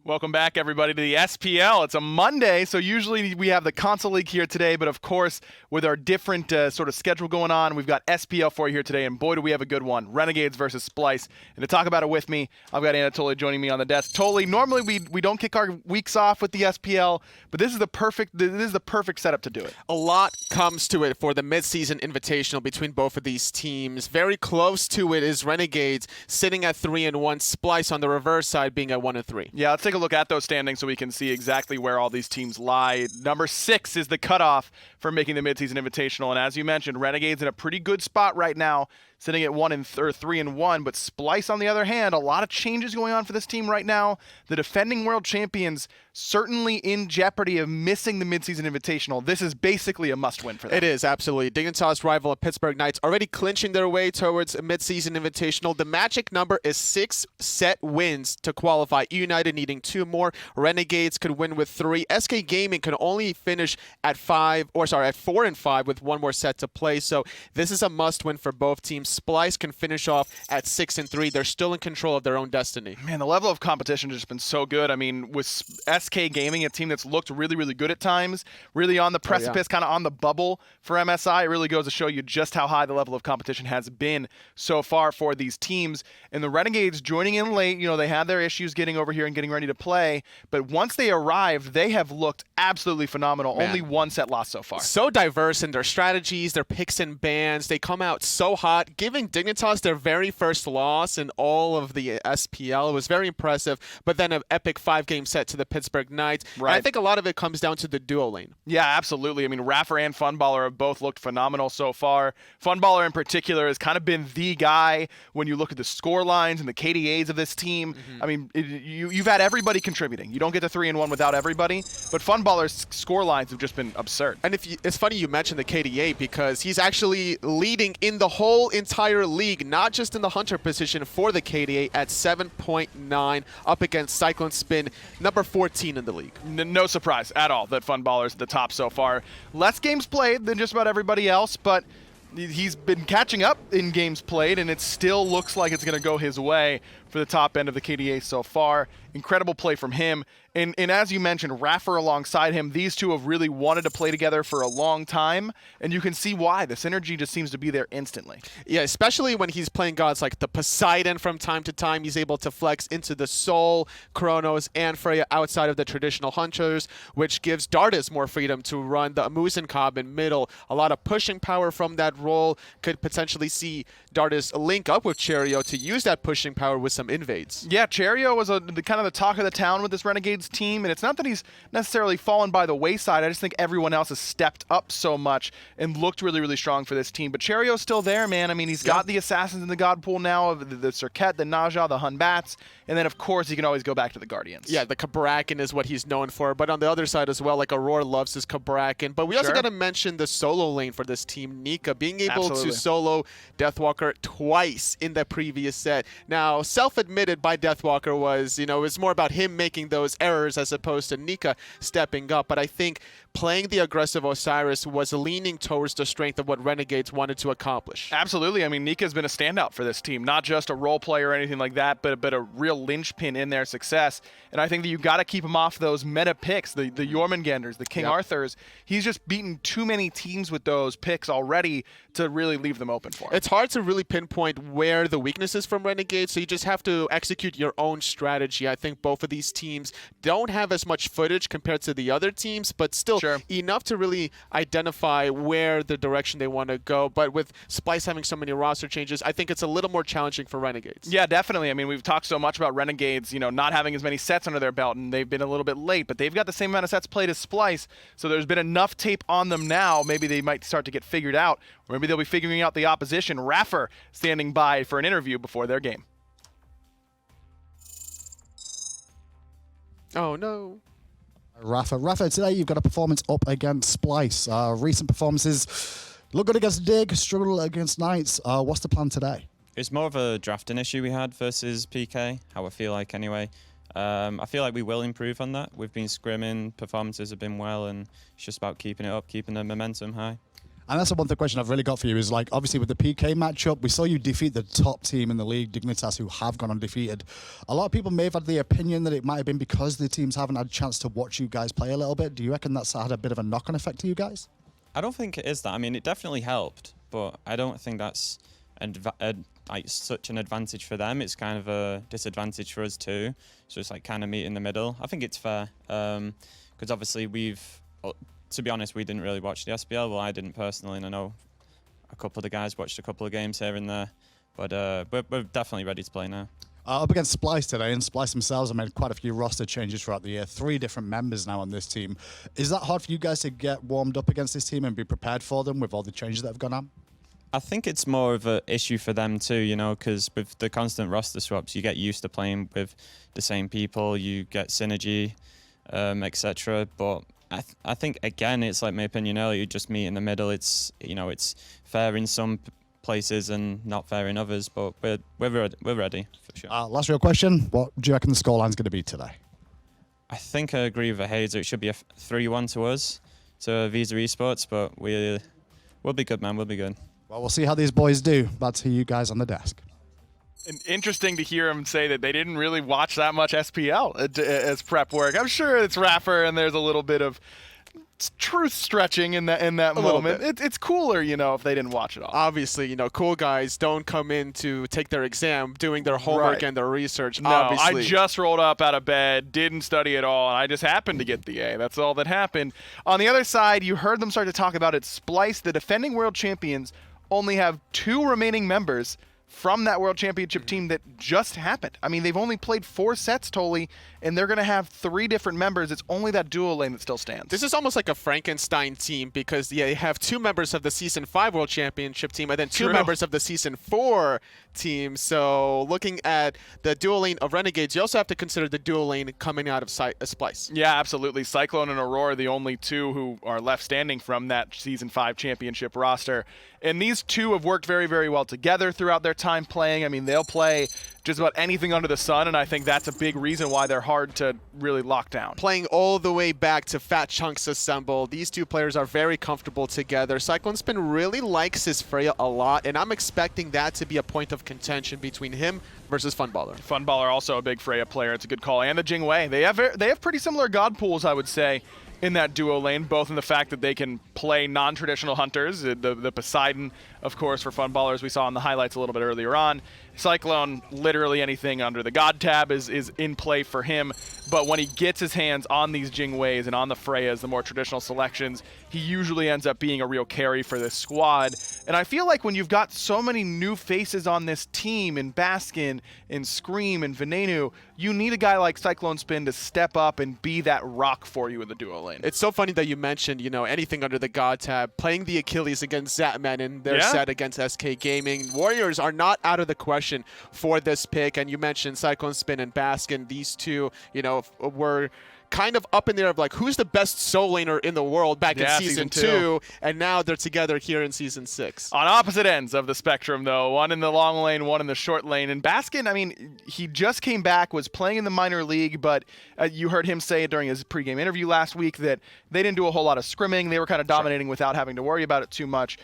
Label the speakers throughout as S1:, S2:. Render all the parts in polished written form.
S1: Welcome back, everybody, to the SPL. It's a Monday, so usually we have the Console League here today, but of course, with our different sort of schedule going on, we've got SPL for you here today, and boy, do we have a good one. Renegades versus Splyce. And to talk about it with me, I've got Anatoly joining me on the desk. Toly, normally we don't kick our weeks off with the SPL, but this is the perfect setup to do it.
S2: A lot comes to it for the mid-season invitational between both of these teams. Very close to it is Renegades sitting at 3-1, Splyce on the reverse side being at 1-3.
S1: Yeah, let's take a look at those standings so we can see exactly where all these teams lie. Number 6 is the cutoff for making the midseason invitational, and as you mentioned, Renegades in a pretty good spot right now, sitting at 3-1. But Splyce, on the other hand, a lot of changes going on for this team right now. The defending world champions certainly in jeopardy of missing the midseason invitational. This is basically a must-win for them.
S2: It is, absolutely. Dignitas rival of Pittsburgh Knights already clinching their way towards a midseason invitational. The magic number is 6 set wins to qualify. United needing 2 more. Renegades could win with 3. SK Gaming can only finish at 4 and 5 with 1 more set to play. So this is a must-win for both teams. Splyce can finish off at 6 and 3. They're still in control of their own destiny.
S1: Man, the level of competition has just been so good. I mean, with SK Gaming, a team that's looked really, really good at times, really on the precipice, kind of on the bubble for MSI, it really goes to show you just how high the level of competition has been so far for these teams. And the Renegades joining in late, you know, they had their issues getting over here and getting ready to play, but once they arrived, they have looked absolutely phenomenal.
S2: Man.
S1: Only 1 set lost so far.
S2: So diverse in their strategies, their picks and bans. They come out so hot, giving Dignitas their very first loss in all of the SPL. It was very impressive, but then an epic 5-game set to the Pittsburgh Knights.
S1: Right.
S2: And I think a lot of it comes down to the duo lane.
S1: Yeah, absolutely. I mean, iRaffer and Funballer have both looked phenomenal so far. Funballer in particular has kind of been the guy when you look at the score lines and the KDAs of this team.
S2: Mm-hmm.
S1: I mean, you've had everybody contributing. You don't get to 3-1 without everybody, but Funballer's score lines have just been absurd.
S2: And it's funny you mentioned the KDA because he's actually leading in the whole entire league, not just in the hunter position for the KDA at 7.9 up against CycloneSpin, number 14 in the league.
S1: No surprise at all that Funballer's at the top so far. Less games played than just about everybody else, but he's been catching up in games played, and it still looks like it's going to go his way for the top end of the KDA so far. Incredible play from him. And as you mentioned, iRaffer alongside him, these two have really wanted to play together for a long time, and you can see why. The synergy just seems to be there instantly.
S2: Yeah, especially when he's playing gods like the Poseidon from time to time. He's able to flex into the Soul, Chronos, and Freya outside of the traditional hunters, which gives Dardez more freedom to run the Amusin-Cobb in middle. A lot of pushing power from that role. Could potentially see Dardez link up with Cherryo to use that pushing power with some invades.
S1: Yeah, Cherryo was the kind of the talk of the town with this Renegades team, and it's not that he's necessarily fallen by the wayside. I just think everyone else has stepped up so much and looked really, really strong for this team. But Cherryo's still there, man. I mean, he's got the Assassins in the God Pool now, of the Serket, the Naja, the Hun Batz, and then, of course, he can always go back to the Guardians.
S2: Yeah, the Khabrakan is what he's known for, but on the other side as well, like Aror loves his Khabrakan. But we also got to mention the solo lane for this team, Nika, being able to solo Deathwalker twice in the previous set. Now, self-admitted by Deathwalker was, you know, it's more about him making those errors as opposed to Nika stepping up. But I think playing the aggressive Osiris was leaning towards the strength of what Renegades wanted to accomplish.
S1: Absolutely. I mean, Nika's been a standout for this team, not just a role player or anything like that, but a real linchpin in their success. And I think that you got to keep him off those meta picks, the Jormungandrs, the King Arthurs. He's just beaten too many teams with those picks already to really leave them open for him.
S2: It's hard to really pinpoint where the weakness is from Renegades, so you just have to execute your own strategy. I think both of these teams don't have as much footage compared to the other teams, but still enough to really identify where the direction they want to go. But with Splyce having so many roster changes, I think it's a little more challenging for Renegades.
S1: Yeah, definitely. I mean, we've talked so much about Renegades, you know, not having as many sets under their belt, and they've been a little bit late, but they've got the same amount of sets played as Splyce, so there's been enough tape on them now. Maybe they might start to get figured out, or maybe they'll be figuring out the opposition. iRaffer standing by for an interview before their game.
S2: Oh, no.
S3: iRaffer, today you've got a performance up against Splyce. Recent performances look good against Dig, struggle against Knights. What's the plan today?
S4: It's more of a drafting issue we had versus PK, how I feel like anyway. I feel like we will improve on that. We've been scrimming, performances have been well, and it's just about keeping it up, keeping the momentum high.
S3: And that's the one question I've really got for you is, like, obviously with the PK matchup, we saw you defeat the top team in the league, Dignitas, who have gone undefeated. A lot of people may have had the opinion that it might have been because the teams haven't had a chance to watch you guys play a little bit. Do you reckon that's had a bit of a knock-on effect to you guys?
S4: I don't think it is that. I mean, it definitely helped, but I don't think that's like such an advantage for them. It's kind of a disadvantage for us too. So it's like kind of meet in the middle. I think it's fair because obviously to be honest, we didn't really watch the SPL. Well, I didn't personally, and I know a couple of the guys watched a couple of games here and there. But we're definitely ready to play now.
S3: Up against Splyce today, and Splyce themselves have made quite a few roster changes throughout the year. 3 different members now on this team. Is that hard for you guys to get warmed up against this team and be prepared for them with all the changes that have gone on?
S4: I think it's more of an issue for them too, you know, because with the constant roster swaps, you get used to playing with the same people, you get synergy, etc. But I think, again, it's like my opinion earlier, you just meet in the middle. It's, you know, it's fair in some places and not fair in others, but we're ready for sure.
S3: Last real question, what do you reckon the scoreline's going to be today?
S4: I think I agree with Hazer. It should be a 3-1 to us, to Visa Esports, but we'll be good, man. We'll be good.
S3: Well, we'll see how these boys do. Back to you guys on the desk.
S1: And interesting to hear him say that they didn't really watch that much SPL as prep work. I'm sure it's Raffer, and there's a little bit of truth stretching in that moment. It's cooler, you know, if they didn't watch it all.
S2: Obviously, you know, cool guys don't come in to take their exam doing their homework and their research.
S1: No,
S2: obviously.
S1: I just rolled up out of bed, didn't study at all, and I just happened to get the A. That's all that happened. On the other side, you heard them start to talk about it. Splyce, the defending world champions, only have 2 remaining members from that World Championship team that just happened. I mean, they've only played 4 sets totally, and they're going to have 3 different members. It's only that dual lane that still stands.
S2: This is almost like a Frankenstein team because they have 2 members of the Season 5 World Championship team and then 2 members of the Season 4 team. So looking at the dual lane of Renegades, you also have to consider the dual lane coming out of Splyce.
S1: Yeah, absolutely. Cyclone and Aror are the only 2 who are left standing from that Season 5 championship roster. And these 2 have worked very, very well together throughout their time playing. I mean, they'll play just about anything under the sun, and I think that's a big reason why they're hard to really lock down.
S2: Playing all the way back to Fat Chunks Assemble, these 2 players are very comfortable together. CycloneSpin really likes his Freya a lot, and I'm expecting that to be a point of contention between him versus Funballer.
S1: Funballer also a big Freya player. It's a good call. And the Jing Wei. They have pretty similar god pools, I would say, in that duo lane, both in the fact that they can play non-traditional hunters. The Poseidon, of course, for Funballers we saw in the highlights a little bit earlier on. Cyclone, literally anything under the God tab is in play for him. But when he gets his hands on these Jing Weis and on the Freyas, the more traditional selections, he usually ends up being a real carry for this squad. And I feel like when you've got so many new faces on this team in Baskin, in Screammmmm, and Venenu, you need a guy like CycloneSpin to step up and be that rock for you in the duo lane.
S2: It's so funny that you mentioned, you know, anything under the God tab, playing the Achilles against Zatman in their set against SK Gaming. Warriors are not out of the question for this pick, and you mentioned CycloneSpin and Baskin. These 2, you know, were kind of up in there of like who's the best soul laner in the world back in season 2, and now they're together here in season 6.
S1: On opposite ends of the spectrum, though, one in the long lane, one in the short lane. And Baskin, I mean, he just came back, was playing in the minor league, but you heard him say during his pregame interview last week that they didn't do a whole lot of scrimming. They were kind of dominating without having to worry about it too much.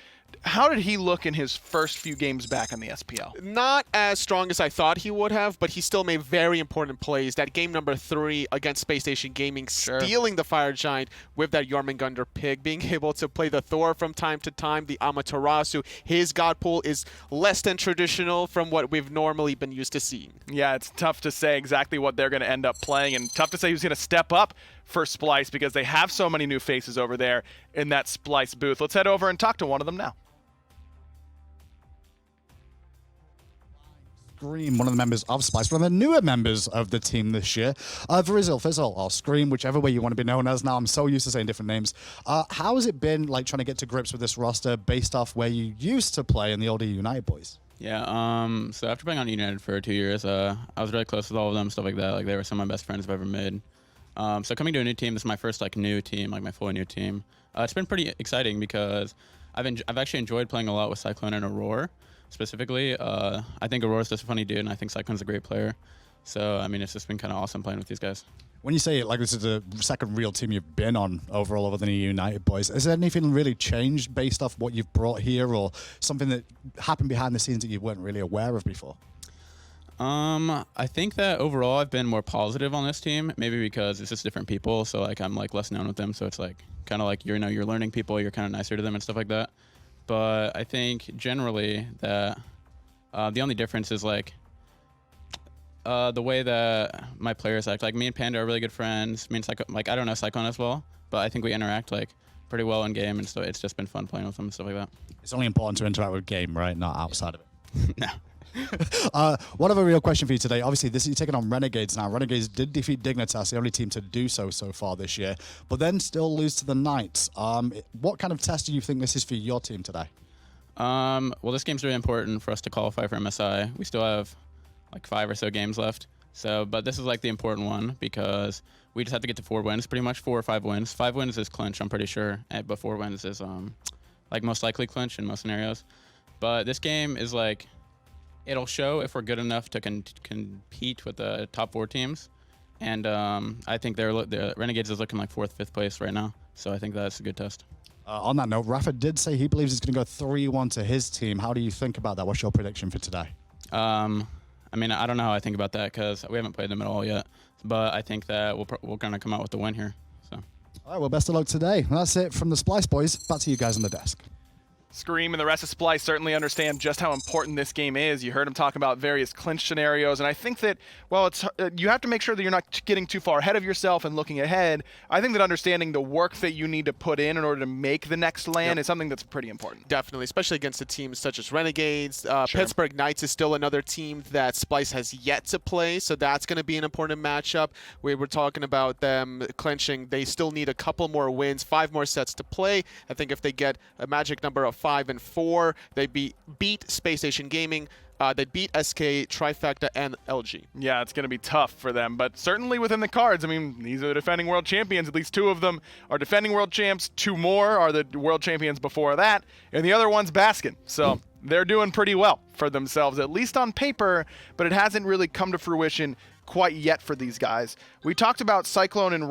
S1: How did he look in his first few games back in the SPL?
S2: Not as strong as I thought he would have, but he still made very important plays. That game number 3 against Space Station Gaming, stealing the Fire Giant with that Jormungandr pig, being able to play the Thor from time to time, the Amaterasu. His god pool is less than traditional from what we've normally been used to seeing.
S1: Yeah, it's tough to say exactly what they're going to end up playing, and tough to say who's going to step up for Splyce because they have so many new faces over there in that Splyce booth. Let's head over and talk to one of them now.
S3: Screammmmm, one of the members of Splyce, one of the newer members of the team this year. Virizil, Fizzle, or Screammmmm, whichever way you want to be known as now. I'm so used to saying different names. How has it been like trying to get to grips with this roster based off where you used to play in the older United boys?
S5: Yeah, so after playing on United for 2 years, I was really close with all of them, stuff like that. Like, they were some of my best friends I've ever made. So coming to a new team, this is my first like new team, like my fully new team. It's been pretty exciting because I've actually enjoyed playing a lot with Cyclone and Aror. Specifically, I think Auror's just a funny dude, and I think Cyclone's a great player. So, I mean, it's just been kind of awesome playing with these guys.
S3: When you say it, like this is the second real team you've been on overall other than the United boys, has anything really changed based off what you've brought here or something that happened behind the scenes that you weren't really aware of before?
S5: I think that overall I've been more positive on this team, maybe because it's just different people, so like I'm like less known with them, so it's like kind of like you're learning people, you're kind of nicer to them and stuff like that. But I think generally that the only difference is like the way that my players act. Like me and Panda are really good friends. Me and like I don't know Cyclone as well, but I think we interact like pretty well in game, and so it's just been fun playing with them and stuff like that.
S3: It's only important to interact with game, right? Not outside of it.
S5: No.
S3: One other real question for you today. Obviously, you're taking on Renegades now. Renegades did defeat Dignitas, the only team to do so far this year, but then still lose to the Knights. What kind of test do you think this is for your team today?
S5: Well, this game's really important for us to qualify for MSI. We still have like 5 or so games left. So, but this is like the important one because we just have to get to 4 wins, pretty much 4 or 5 wins. 5 wins is clinch, I'm pretty sure, but 4 wins is like most likely clinch in most scenarios. But this game is like, it'll show if we're good enough to compete with the top 4 teams. And I think the Renegades is looking like 4th, 5th place right now. So I think that's a good test.
S3: On that note, Rafa did say he believes he's going to go 3-1 to his team. How do you think about that? What's your prediction for today?
S5: I mean, I don't know how I think about that because we haven't played them at all yet. But I think that we're going to come out with the win here. So.
S3: All right, well, best of luck today. That's it from the Splyce boys. Back to you guys on the desk.
S1: Scream and the rest of Splyce certainly understand just how important this game is. You heard him talk about various clinch scenarios, and I think that, well, it's you have to make sure that you're not getting too far ahead of yourself and looking ahead. I think that understanding the work that you need to put in order to make the next LAN is something that's pretty important.
S2: Definitely, especially against a team such as Renegades.
S1: Sure.
S2: Pittsburgh Knights is still another team that Splyce has yet to play, so that's going to be an important matchup. We were talking about them clinching. They still need a couple more wins, 5 more sets to play. I think if they get a magic number of 5 and 4, they beat Space Station Gaming, they beat SK, Trifecta, and LG.
S1: Yeah, it's going to be tough for them, but certainly within the cards. I mean, these are the defending world champions. At least 2 of them are defending world champs. 2 more are the world champions before that, and the other one's Baskin. So they're doing pretty well for themselves, at least on paper, but it hasn't really come to fruition quite yet for these guys. We talked about Cyclone and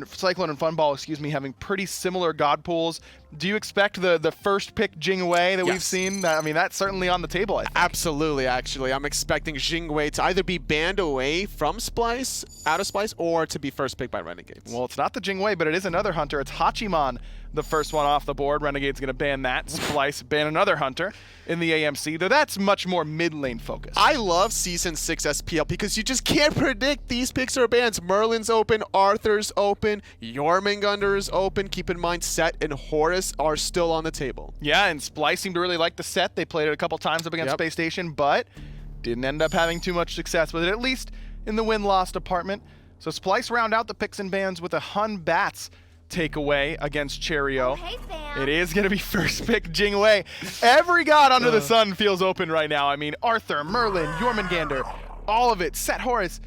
S1: Cyclone and Funballer, excuse me, having pretty similar god pools. Do you expect the first pick Jing Wei that we've seen? I mean, that's certainly on the table, I think.
S2: Absolutely, actually. I'm expecting Jing Wei to either be banned away from Splyce, out of Splyce, or to be first picked by Renegades.
S1: Well, it's not the Jing Wei, but it is another hunter. It's Hachiman, the first one off the board. Renegade's going to ban that. Splyce ban another hunter in the AMC, though that's much more mid-lane focused.
S2: I love Season 6 SPL because you just can't predict these picks or bans. Merlin's open, Arthur's open, Jormungandr is open. Keep in mind, Set and Horus are still on the table.
S1: Yeah, and Splyce seemed to really like the Set. They played it a couple times up against Space Station, but didn't end up having too much success with it, at least in the win-loss department. So Splyce round out the picks and bans with a Hun Batz takeaway against Cherryo.
S6: Oh, hey, fam.
S1: It is going to be first pick Jing Wei. Every god under the sun feels open right now. I mean, Arthur, Merlin, Jormungandr, all of it. Set Horus.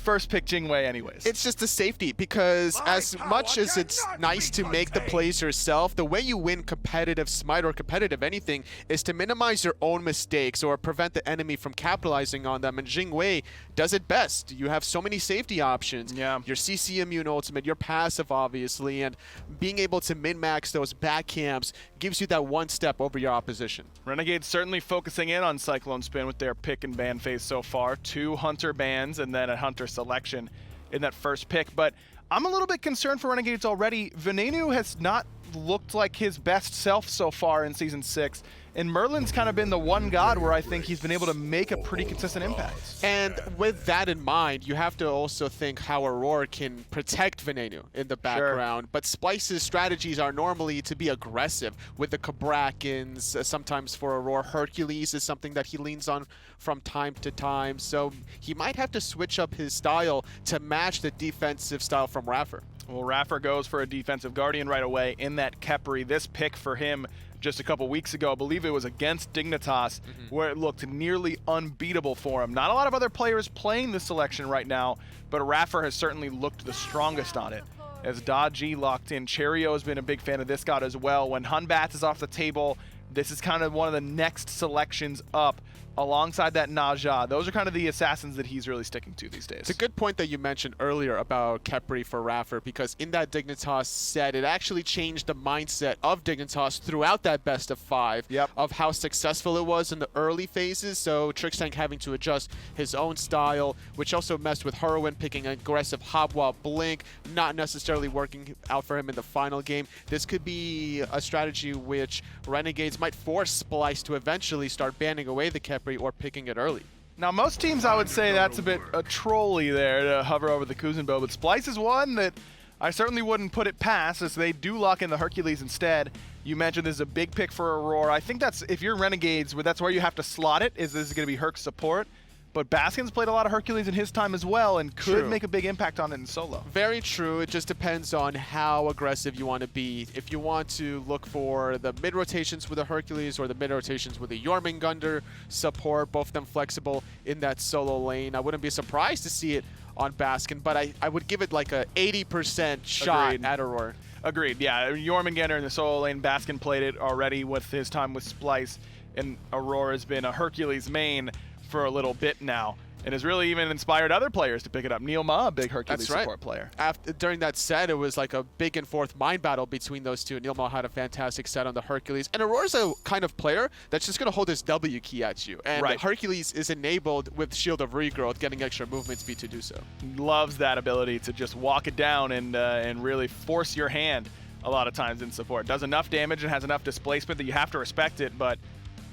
S1: First pick Jing Wei anyways.
S2: It's just the safety because as much as it's nice to make the plays yourself, the way you win competitive SMITE or competitive anything is to minimize your own mistakes or prevent the enemy from capitalizing on them, and Jing Wei does it best. You have so many safety options.
S1: Yeah.
S2: Your CC immune ultimate, your passive obviously, and being able to min-max those back camps gives you that one step over your opposition.
S1: Renegades certainly focusing in on CycloneSpin with their pick and ban phase so far. 2 hunter bans and then a hunter selection in that first pick, but I'm a little bit concerned for Renegades already. Venenu has not looked like his best self so far in Season 6, and Merlin's kind of been the one god where I think he's been able to make a pretty consistent impact.
S2: And with that in mind, you have to also think how Aror can protect Venenu in the background. But Splyce's strategies are normally to be aggressive with the Kabrakins. Sometimes for Aror, Hercules is something that he leans on from time to time. So he might have to switch up his style to match the defensive style from iRaffer.
S1: Well, iRaffer goes for a defensive guardian right away in that Khepri. This pick for him just a couple weeks ago, I believe it was against Dignitas, where it looked nearly unbeatable for him. Not a lot of other players playing this selection right now, but iRaffer has certainly looked the strongest on it. As Dodgy locked in, Cherryo has been a big fan of this god as well. When Hun Batz is off the table, this is kind of one of the next selections up alongside that Naja. Those are kind of the assassins that he's really sticking to these days.
S2: It's a good point that you mentioned earlier about Khepri for iRaffer, because in that Dignitas set, it actually changed the mindset of Dignitas throughout that best of 5 of how successful it was in the early phases. So Trickstank having to adjust his own style, which also messed with Heroin picking an aggressive hop while blink, not necessarily working out for him in the final game. This could be a strategy which Renegades might force Splyce to eventually start banning away the Khepri or picking it early.
S1: Now, most teams, I would say that's a bit trolly there to hover over the Kuzenbo, but Splyce is one that I certainly wouldn't put it past, as they do lock in the Hercules instead. You mentioned this is a big pick for Aror. I think that's, if you're Renegades, that's where you have to slot it, is this is going to be Herc support. But Baskin's played a lot of Hercules in his time as well and could make a big impact on it in solo.
S2: Very true. It just depends on how aggressive you want to be. If you want to look for the mid-rotations with the Hercules or the mid-rotations with the Jormungandr support, both of them flexible in that solo lane, I wouldn't be surprised to see it on Baskin, but I would give it like a 80% shot at Aror.
S1: Agreed, yeah. Jormungandr in the solo lane, Baskin played it already with his time with Splyce, and Aror has been a Hercules main for a little bit now, and has really even inspired other players to pick it up. Neil Ma, a big Hercules support player.
S2: During that set, it was like a big and forth mind battle between those two. Neil Ma had a fantastic set on the Hercules, and Auror's a kind of player that's just going to hold his W key at you, and Hercules is enabled with Shield of Regrowth, getting extra movement speed to do so.
S1: Loves that ability to just walk it down and really force your hand a lot of times in support. Does enough damage and has enough displacement that you have to respect it, but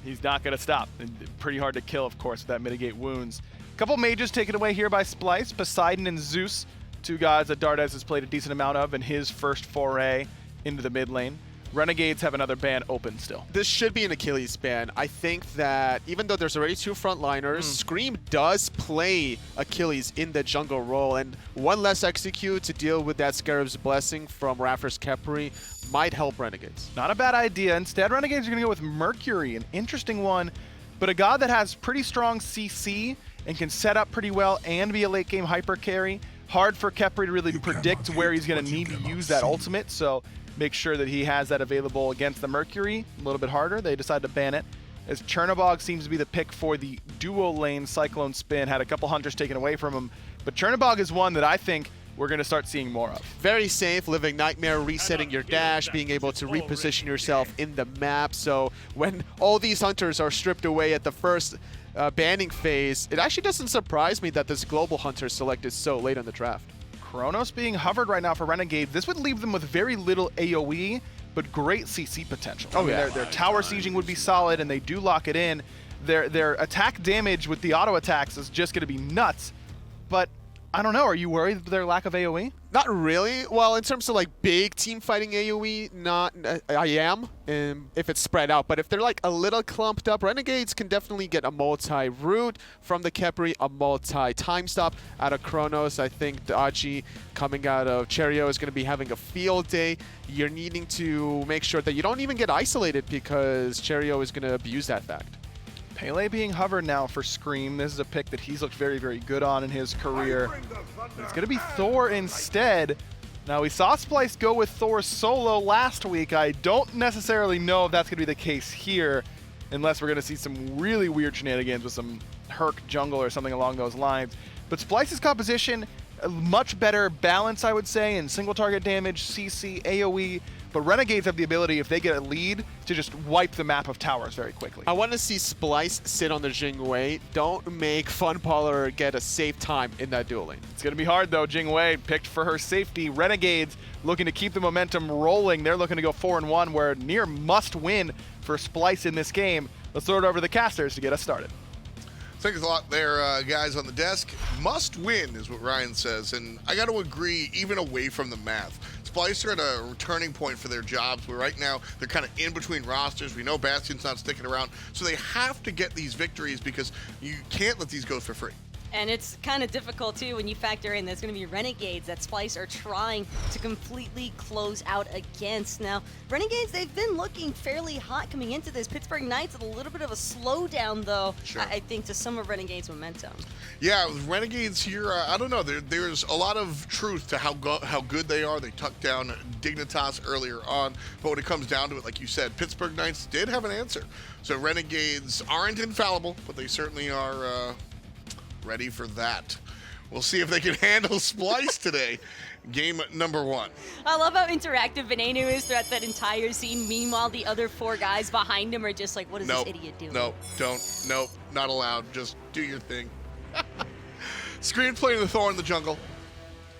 S1: he's not going to stop. And pretty hard to kill, of course, with that mitigate wounds. A couple mages taken away here by Splyce. Poseidon and Zeus, two guys that Dardez has played a decent amount of in his first foray into the mid lane. Renegades have another ban open still.
S2: This should be an Achilles ban. I think that even though there's already 2 frontliners, Scream does play Achilles in the jungle role, and one less execute to deal with that Scarab's Blessing from iRaffer's Khepri might help Renegades.
S1: Not a bad idea. Instead, Renegades are going to go with Mercury, an interesting one, but a god that has pretty strong CC and can set up pretty well and be a late game hyper carry. Hard for Khepri to really predict where he's going to need to use that ultimate, so make sure that he has that available against the Mercury. A little bit harder. They decided to ban it, as Chernobog seems to be the pick for the duo lane. CycloneSpin had a couple hunters taken away from him, but Chernobog is one that I think we're going to start seeing more of.
S2: Very safe, Living Nightmare, resetting your dash, being able to reposition yourself in the map. So when all these hunters are stripped away at the first banning phase, it actually doesn't surprise me that this global hunter selected so late in the draft.
S1: Chronos being hovered right now for Renegade. This would leave them with very little AoE, but great CC potential. I mean, their tower sieging would be solid, and they do lock it in. Their attack damage with the auto attacks is just going to be nuts, but I don't know. Are you worried with their lack of AoE?
S2: Not really. Well, in terms of like big team fighting AoE, not. I am, if it's spread out. But if they're like a little clumped up, Renegades can definitely get a multi-root from the Khepri, a multi-time stop out of Chronos. I think Dodgy coming out of Cherryo is going to be having a field day. You're needing to make sure that you don't even get isolated, because Cherryo is going to abuse that fact.
S1: Pele being hovered now for Scream. This is a pick that he's looked very, very good on in his career. It's going to be Thor instead. Now, we saw Splyce go with Thor solo last week. I don't necessarily know if that's going to be the case here, unless we're going to see some really weird shenanigans with some Herc jungle or something along those lines. But Splyce's composition, a much better balance, I would say, in single target damage, CC, AoE. But Renegades have the ability, if they get a lead, to just wipe the map of towers very quickly.
S2: I want to see Splyce sit on the Jing Wei. Don't make Funballer get a safe time in that duel lane.
S1: It's going to be hard, though. Jing Wei picked for her safety. Renegades looking to keep the momentum rolling. They're looking to go 4-1, where near must win for Splyce in this game. Let's throw it over to the casters to get us started.
S6: Thanks a lot there, guys on the desk. Must win is what Ryan says, and I got to agree, even away from the math. Splyce are at a returning point for their jobs, where right now they're kind of in between rosters. We know Bastion's not sticking around, so they have to get these victories, because you can't let these go for free.
S7: And it's kind of difficult too when you factor in there's going to be Renegades that Splyce are trying to completely close out against. Now, Renegades, they've been looking fairly hot coming into this. Pittsburgh Knights with a little bit of a slowdown, though,
S6: Sure.
S7: I think, to some of Renegades' momentum.
S6: Yeah, with Renegades here, I don't know. There's a lot of truth to how good they are. They tucked down Dignitas earlier on, but when it comes down to it, like you said, Pittsburgh Knights did have an answer. So Renegades aren't infallible, but they certainly are ready for that. We'll see if they can handle Splyce today. Game number 1.
S7: I love how interactive Venenu is throughout that entire scene. Meanwhile, the other 4 guys behind him are just like, what is this idiot doing?
S6: Nope, not allowed. Just do your thing. Screen playing the Thor in the jungle.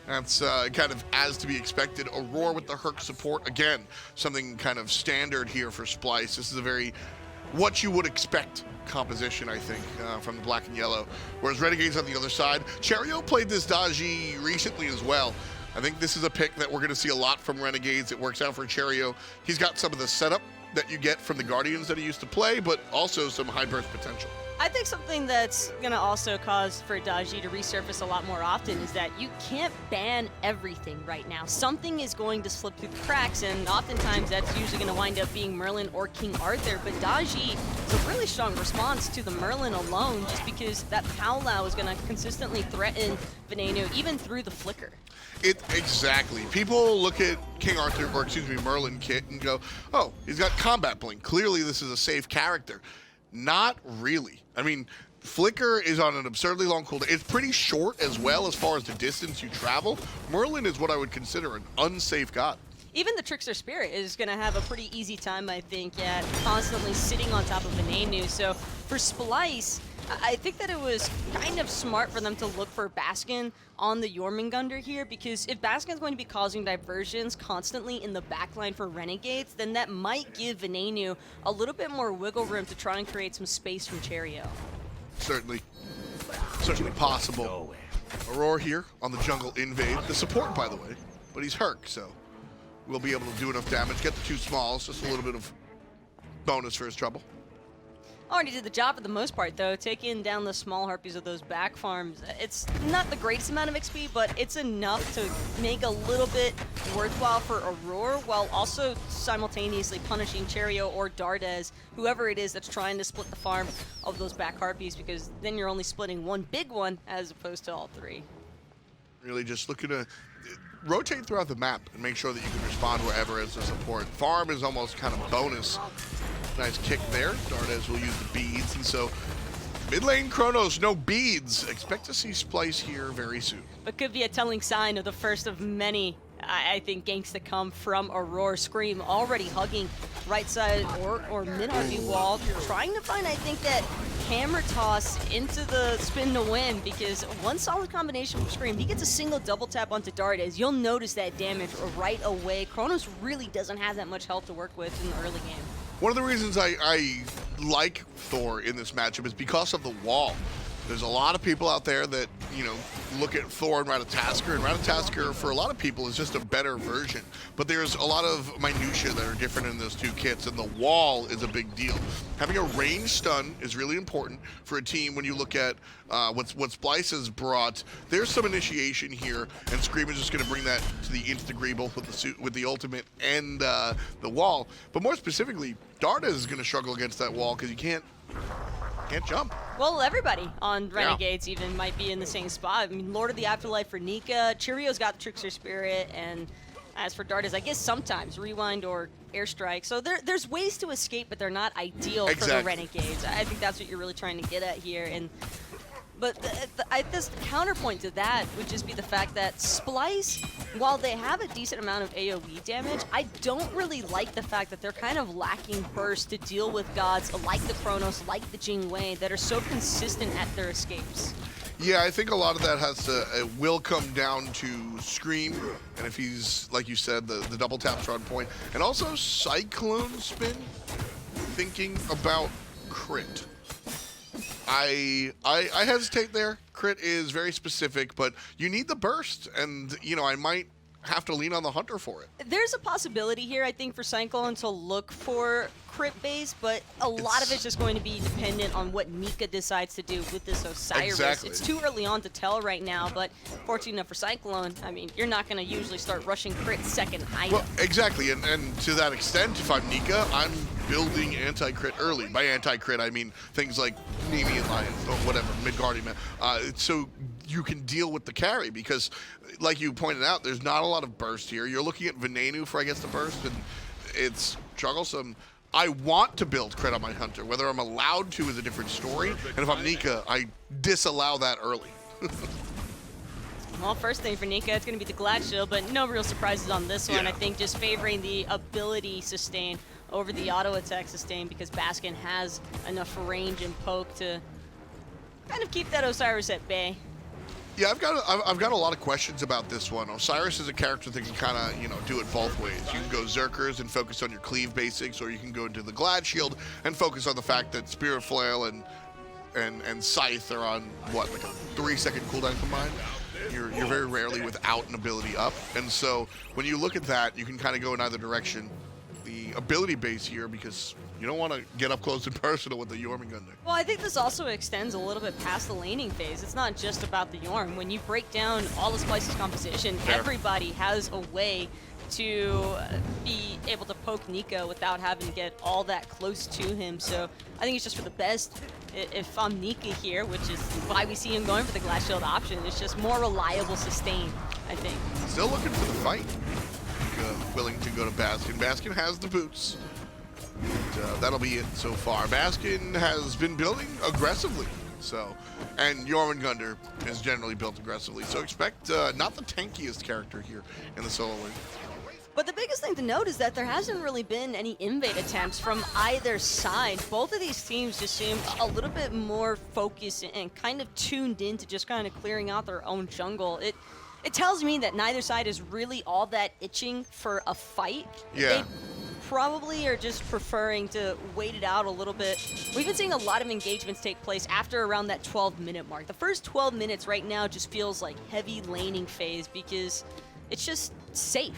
S6: That's kind of as to be expected. Aror with the Herc support. Again, something kind of standard here for Splyce. This is a very what you would expect composition, I think, from the black and yellow. Whereas Renegades on the other side. Cherryo played this Daji recently as well. I think this is a pick that we're going to see a lot from Renegades. It works out for Cherryo. He's got some of the setup that you get from the Guardians that he used to play, but also some high burst potential.
S7: I think something that's going to also cause for Daji to resurface a lot more often is that you can't ban everything right now. Something is going to slip through the cracks, and oftentimes that's usually going to wind up being Merlin or King Arthur. But Daji is a really strong response to the Merlin alone, just because that powwow is going to consistently threaten Venenu, even through the flicker.
S6: Exactly. People look at King Arthur, or excuse me, Merlin kit and go, oh, he's got combat blink. Clearly this is a safe character. Not really. I mean, Flicker is on an absurdly long cooldown. It's pretty short as well as far as the distance you travel. Merlin is what I would consider an unsafe god.
S7: Even the Trickster Spirit is going to have a pretty easy time, I think, at constantly sitting on top of Venenu. So for Splyce, I think that it was kind of smart for them to look for Baskin on the Jormungandr here, because if Baskin's going to be causing diversions constantly in the backline for Renegades, then that might give Venenu a little bit more wiggle room to try and create some space from Cherryo.
S6: Certainly possible. Aror here on the jungle invade. The support, by the way, but he's Herc, so we'll be able to do enough damage. Get the 2 smalls, just a little bit of bonus for his trouble.
S7: Already did the job for the most part, though, taking down the small harpies of those back farms. It's not the greatest amount of XP, but it's enough to make a little bit worthwhile for Aror, while also simultaneously punishing Cherryo or Dardez, whoever it is that's trying to split the farm of those back harpies, because then you're only splitting one big one as opposed to all 3.
S6: Really just looking to rotate throughout the map and make sure that you can respond wherever as a support. Farm is almost kind of bonus. Nice kick there. Dardez will use the beads, and so mid lane Chronos, no beads. Expect to see Splyce here very soon.
S7: But could be a telling sign of the first of many, I think, ganks to come from Aror. Scream already hugging right side or mid harpy wall, trying to find, I think, that hammer toss into the spin to win, because one solid combination from Scream, he gets a single double tap onto Dardez. You'll notice that damage right away. Chronos really doesn't have that much health to work with in the early game.
S6: One of the reasons I like Thor in this matchup is because of the wall. There's a lot of people out there that, you know, look at Thor and Ratatasker, and Ratatasker for a lot of people is just a better version. But there's a lot of minutia that are different in those 2 kits, and the wall is a big deal. Having a range stun is really important for a team when you look at what Splyce has brought. There's some initiation here, and Scream is just going to bring that to the nth degree, both with the ultimate and the wall. But more specifically, Dardez is going to struggle against that wall because you can't jump.
S7: Well, everybody on Renegades even might be in the same spot. I mean, Lord of the Afterlife for Nika. Cherryo's got the Trickster Spirit, and as for Dardez, I guess sometimes Rewind or Airstrike. So there's ways to escape, but they're not ideal for the Renegades. I think that's what you're really trying to get at here. But this counterpoint to that would just be the fact that Splyce, while they have a decent amount of AoE damage, I don't really like the fact that they're kind of lacking burst to deal with gods like the Chronos, like the Jing that are so consistent at their escapes.
S6: Yeah, I think a lot of that will come down to Scream, and if he's, like you said, the double tap's on point, and also CycloneSpin, thinking about crit. I hesitate there. Crit is very specific, but you need the burst, and you know I might have to lean on the Hunter for it.
S7: There's a possibility here, I think, for Cyclone to look for crit base, but a lot of it's just going to be dependent on what Nika decides to do with this Osiris.
S6: Exactly.
S7: It's too early on to tell right now, but fortunate enough for Cyclone, I mean, you're not going to usually start rushing crit second item.
S6: Well, exactly, and to that extent, if I'm Nika, I'm building anti-crit early. By anti-crit, I mean things like Nemean Lions or whatever, Midgardian Man. So you can deal with the carry because, like you pointed out, there's not a lot of burst here. You're looking at Venenu for, I guess, the burst, and it's troublesome. I want to build crit on my Hunter. Whether I'm allowed to is a different story, and if I'm Nika, I disallow that early.
S7: Well, first thing for Nika, it's going to be the Glad Shield, but no real surprises on this one.
S6: Yeah.
S7: I think just favoring the ability sustain over the auto attack sustain because Baskin has enough range and poke to kind of keep that Osiris at bay.
S6: Yeah, I've got a lot of questions about this one. Osiris is a character that can kind of, do it both ways. You can go Zerkers and focus on your cleave basics, or you can go into the Glad Shield and focus on the fact that Spirit Flail and Scythe are on, what, like a 3-second cooldown combined? You're very rarely without an ability up. And so when you look at that, you can kind of go in either direction. The ability base here, because you don't want to get up close and personal with the Jormungandr.
S7: Well, I think this also extends a little bit past the laning phase. It's not just about the Jorm. When you break down all the Splyce's composition, everybody has a way to be able to poke Nika without having to get all that close to him. So I think it's just for the best. If I'm Nika here, which is why we see him going for the Glass Shield option, it's just more reliable sustain, I think.
S6: Still looking for the fight. Willing to go to Baskin. Baskin has the boots. And, that'll be it so far. Baskin has been building aggressively. So, and Jormungandr is generally built aggressively. So expect not the tankiest character here in the solo lane.
S7: But the biggest thing to note is that there hasn't really been any invade attempts from either side. Both of these teams just seem a little bit more focused and kind of tuned into just kind of clearing out their own jungle. It tells me that neither side is really all that itching for a fight.
S6: Yeah.
S7: They probably are just preferring to wait it out a little bit. We've been seeing a lot of engagements take place after around that 12-minute mark. The first 12 minutes right now just feels like heavy laning phase because it's just safe.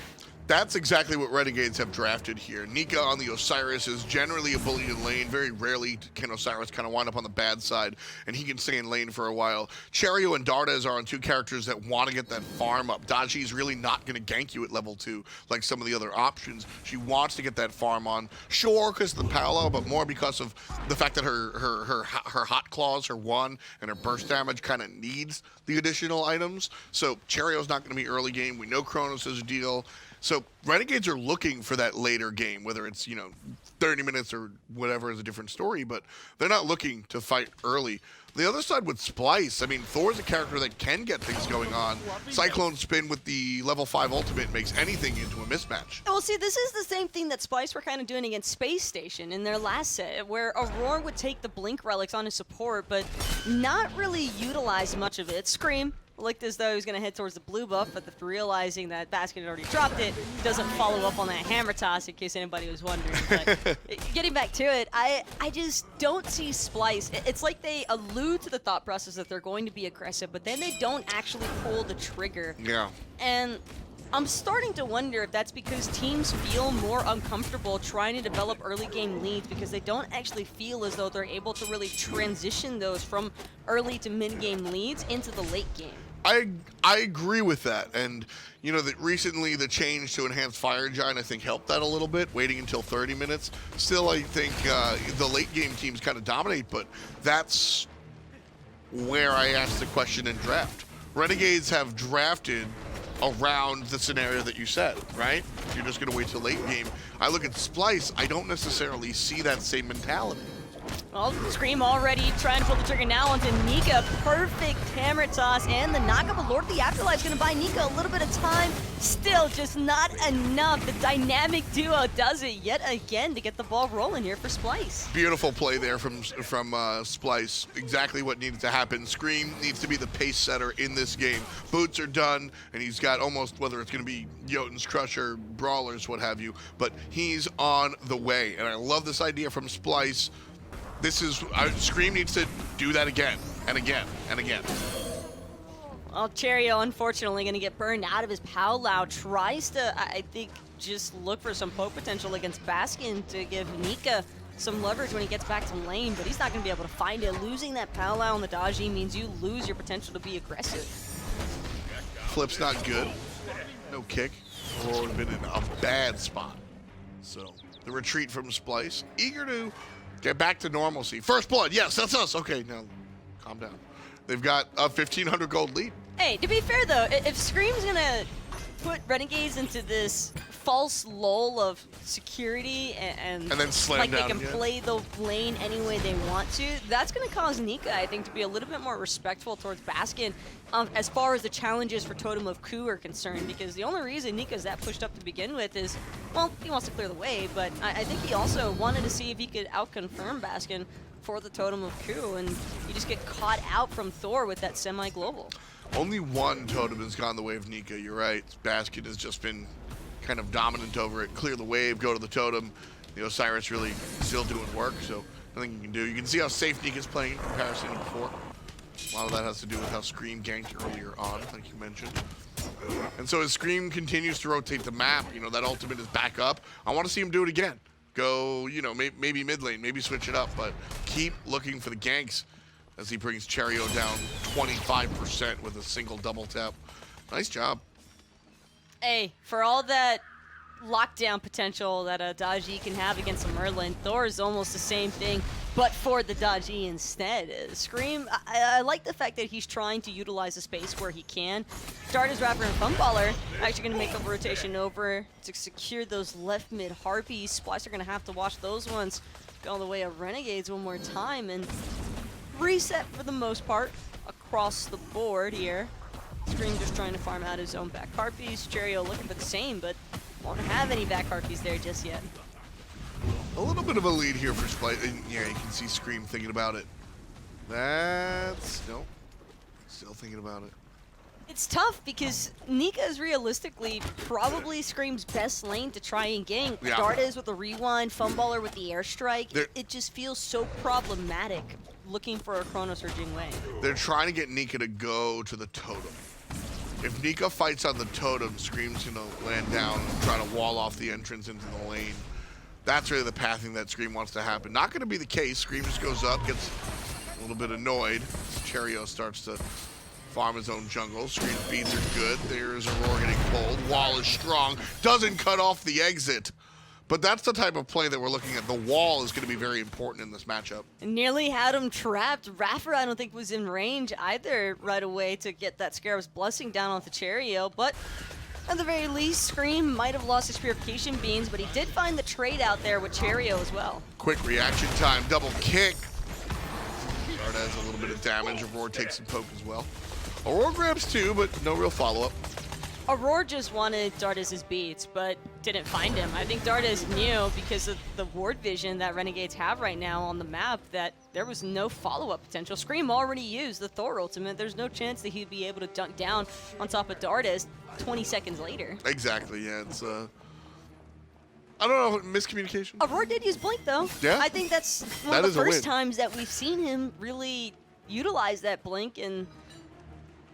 S6: That's exactly what Renegades have drafted here. Nika on the Osiris is generally a bully in lane. Very rarely can Osiris kind of wind up on the bad side, and he can stay in lane for a while. Cherryo and Dardez are on two characters that want to get that farm up. Daji's really not going to gank you at level 2 like some of the other options. She wants to get that farm on. Sure, because of the Paolo, but more because of the fact that her Hot Claws, her 1, and her burst damage kind of needs the additional items. So Cherryo's not going to be early game. We know Chronos is a deal. So Renegades are looking for that later game, whether it's, 30 minutes or whatever is a different story, but they're not looking to fight early. The other side with Splyce, I mean, Thor's a character that can get things going on. CycloneSpin with the level 5 ultimate makes anything into a mismatch.
S7: Well, see, this is the same thing that Splyce were kind of doing against Space Station in their last set, where Aror would take the Blink Relics on his support, but not really utilize much of it. Scream looked as though he was going to head towards the blue buff, but after realizing that Baskin had already dropped it, doesn't follow up on that hammer toss in case anybody was wondering. But getting back to it, I just don't see Splyce. It's like they allude to the thought process that they're going to be aggressive, but then they don't actually pull the trigger.
S6: Yeah.
S7: And I'm starting to wonder if that's because teams feel more uncomfortable trying to develop early game leads because they don't actually feel as though they're able to really transition those from early to mid game leads into the late game.
S6: I agree with that, and that recently the change to enhanced Fire Giant I think helped that a little bit, waiting until 30 minutes. Still, I think the late game teams kind of dominate, but that's where I asked the question in draft. Renegades have drafted around the scenario that you said, right? You're just going to wait till late game. I look at Splyce, I don't necessarily see that same mentality.
S7: Well, Scream already trying to pull the trigger now onto Nika. Perfect hammer toss and the knockup of Lord of the Afterlife is going to buy Nika a little bit of time. Still just not enough. The dynamic duo does it yet again to get the ball rolling here for Splyce.
S6: Beautiful play there from Splyce. Exactly what needed to happen. Scream needs to be the pace setter in this game. Boots are done, and he's got almost, whether it's going to be Jotun's Crusher, Brawlers, what have you, but he's on the way. And I love this idea from Splyce. Scream needs to do that again and again and again.
S7: Well, Cherryo, unfortunately, going to get burned out of his powwow. Tries to, I think, just look for some poke potential against Baskin to give Nika some leverage when he gets back to lane, but he's not going to be able to find it. Losing that powwow on the Daji means you lose your potential to be aggressive.
S6: Flip's not good. No kick. Or would have been in a bad spot. So the retreat from Splyce, eager to get back to normalcy. First blood, yes, that's us. Okay, now calm down. They've got a 1,500 gold lead.
S7: Hey, to be fair though, if Scream's gonna put Renegades into this false lull of security and
S6: then slam
S7: like
S6: down
S7: they can
S6: again.
S7: play the lane any way they want to, that's gonna cause Nika, I think, to be a little bit more respectful towards Baskin as far as the challenges for Totem of Coup are concerned, because the only reason Nika's that pushed up to begin with is, well, he wants to clear the way, but I think he also wanted to see if he could out-confirm Baskin for the Totem of Coup, and you just get caught out from Thor with that semi-global.
S6: Only one totem has gone the way of Nika, you're right. Baskin has just been kind of dominant over it. Clear the wave, go to the totem. The Osiris really still doing work, so nothing you can do. You can see how safe Nika's playing in comparison to before. A lot of that has to do with how Scream ganked earlier on, like you mentioned. And so as Scream continues to rotate the map, you know, that ultimate is back up. I want to see him do it again. Go, you know, maybe mid lane, maybe switch it up, but keep looking for the ganks as he brings Cherryo down 25% with a single double tap. Nice job.
S7: Hey, for all that lockdown potential that a Daji can have against a Merlin, Thor is almost the same thing, but for the Daji instead. Scream, I like the fact that he's trying to utilize the space where he can. Dardez, iRaffer, and Funballer actually going to make a rotation over to secure those left mid Harpies. Splyce are going to have to watch those ones go the way of Renegades one more time and reset for the most part across the board here. Scream just trying to farm out his own back Harpies. Cherryo looking for the same, but won't have any back Harpies there just yet.
S6: A little bit of a lead here for Splyce. And yeah, you can see Scream thinking about it. No, still thinking about it.
S7: It's tough because Nika is realistically probably Scream's best lane to try and gank.
S6: Yeah.
S7: Dardez with the rewind, Funballer with the airstrike. It just feels so problematic looking for a Chronos or Jing Wei.
S6: They're trying to get Nika to go to the totem. If Nika fights on the totem, Scream's gonna land down and try to wall off the entrance into the lane. That's really the pathing that Scream wants to happen. Not gonna be the case. Scream just goes up, gets a little bit annoyed. Cherryo starts to farm his own jungle. Scream's beads are good. There's Aror getting pulled. Wall is strong. Doesn't cut off the exit. But that's the type of play that we're looking at. The wall is going to be very important in this matchup.
S7: Nearly had him trapped. iRaffer, I don't think, was in range either right away to get that Scarab's Blessing down onto Cherryo, but at the very least, Scream might have lost his Purification Beans, but he did find the trade out there with Cherryo as well.
S6: Quick reaction time, double kick. Dardez a little bit of damage. Aror takes some poke as well. Aror grabs two, but no real follow-up.
S7: Aror just wanted Dardez's beats, but didn't find him. I think Dardez knew, because of the ward vision that Renegades have right now on the map, that there was no follow-up potential. Scream already used the Thor ultimate. There's no chance that he'd be able to dunk down on top of Dardez 20 seconds later.
S6: Exactly, yeah. It's, I don't know, miscommunication?
S7: Aror did use Blink, though.
S6: Yeah.
S7: I think that's one of the first times that we've seen him really utilize that Blink, and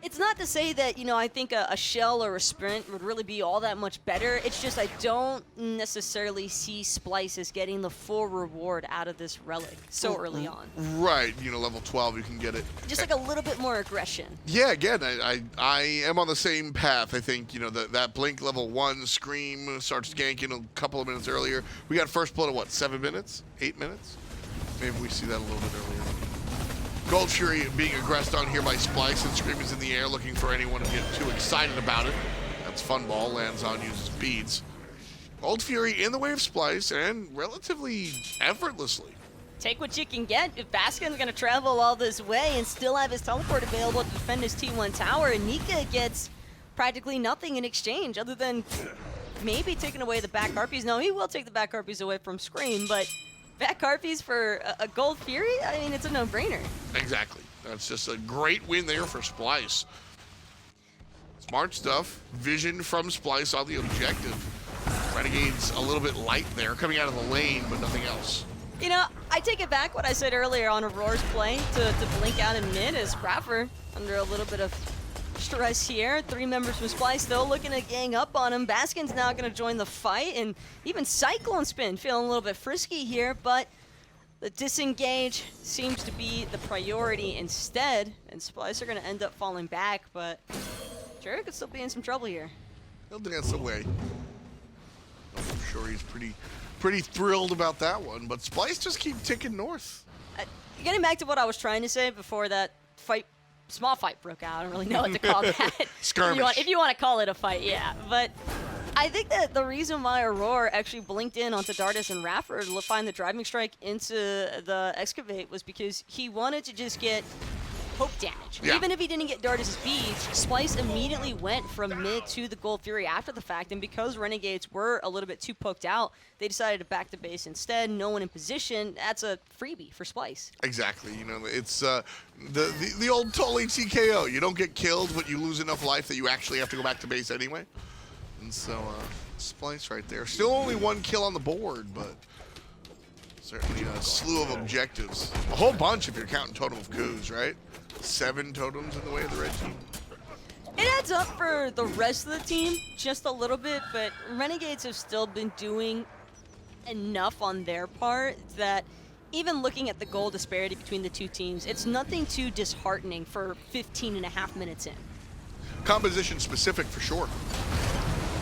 S7: it's not to say that, you know, I think a shell or a sprint would really be all that much better. It's just I don't necessarily see Splyce as getting the full reward out of this relic so early on.
S6: Right, you know, level 12, you can get it.
S7: Just like a little bit more aggression.
S6: Yeah, again, I am on the same path. I think, you know, that Blink level 1 Scream starts ganking a couple of minutes earlier. We got first blood at what, 7 minutes? 8 minutes? Maybe we see that a little bit earlier. Gold Fury being aggressed on here by Splyce, and Scream is in the air looking for anyone to get too excited about it. That's Funball, lands on, uses beads. Gold Fury in the way of Splyce, and relatively effortlessly.
S7: Take what you can get. If Baskin's going to travel all this way and still have his teleport available to defend his T1 tower, and Nika gets practically nothing in exchange other than maybe taking away the back Harpies. No, he will take the back Harpies away from Scream, but back Harpies for a Gold Fury? I mean, it's a no-brainer.
S6: Exactly. That's just a great win there for Splyce. Smart stuff. Vision from Splyce on the objective. Renegades a little bit light there, coming out of the lane, but nothing else.
S7: You know, I take it back what I said earlier on Auror's play to blink out in mid as iRaffer under a little bit of Rasterize here. 3 members from Splyce though looking to gang up on him. Baskin's now going to join the fight, and even CycloneSpin feeling a little bit frisky here, but the disengage seems to be the priority instead, and Splyce are going to end up falling back, but Cherryo could still be in some trouble here.
S6: He'll dance away. I'm sure he's pretty thrilled about that one, but Splyce just keep ticking north.
S7: Getting back to what I was trying to say before that fight, small fight broke out. I don't really know what to call that.
S6: Skirmish.
S7: If you want to call it a fight, yeah. But I think that the reason why Aror actually blinked in onto Dardez and iRaffer to find the driving strike into the excavate was because he wanted to just get poke damage.
S6: Yeah.
S7: Even if he didn't get Dardez's beach, Splyce immediately went from mid to the Gold Fury after the fact, and because Renegades were a little bit too poked out, they decided to back the base instead. No one in position. That's a freebie for Splyce.
S6: Exactly. You know, it's the old Tully TKO. You don't get killed, but you lose enough life that you actually have to go back to base anyway. And so, Splyce right there. Still only 1 kill on the board, but certainly a slew of objectives. A whole bunch if you're counting totem of coups, right? 7 totems in the way of the red team.
S7: It adds up for the rest of the team just a little bit, but Renegades have still been doing enough on their part that even looking at the goal disparity between the two teams, it's nothing too disheartening for 15.5 minutes in.
S6: Composition specific for sure.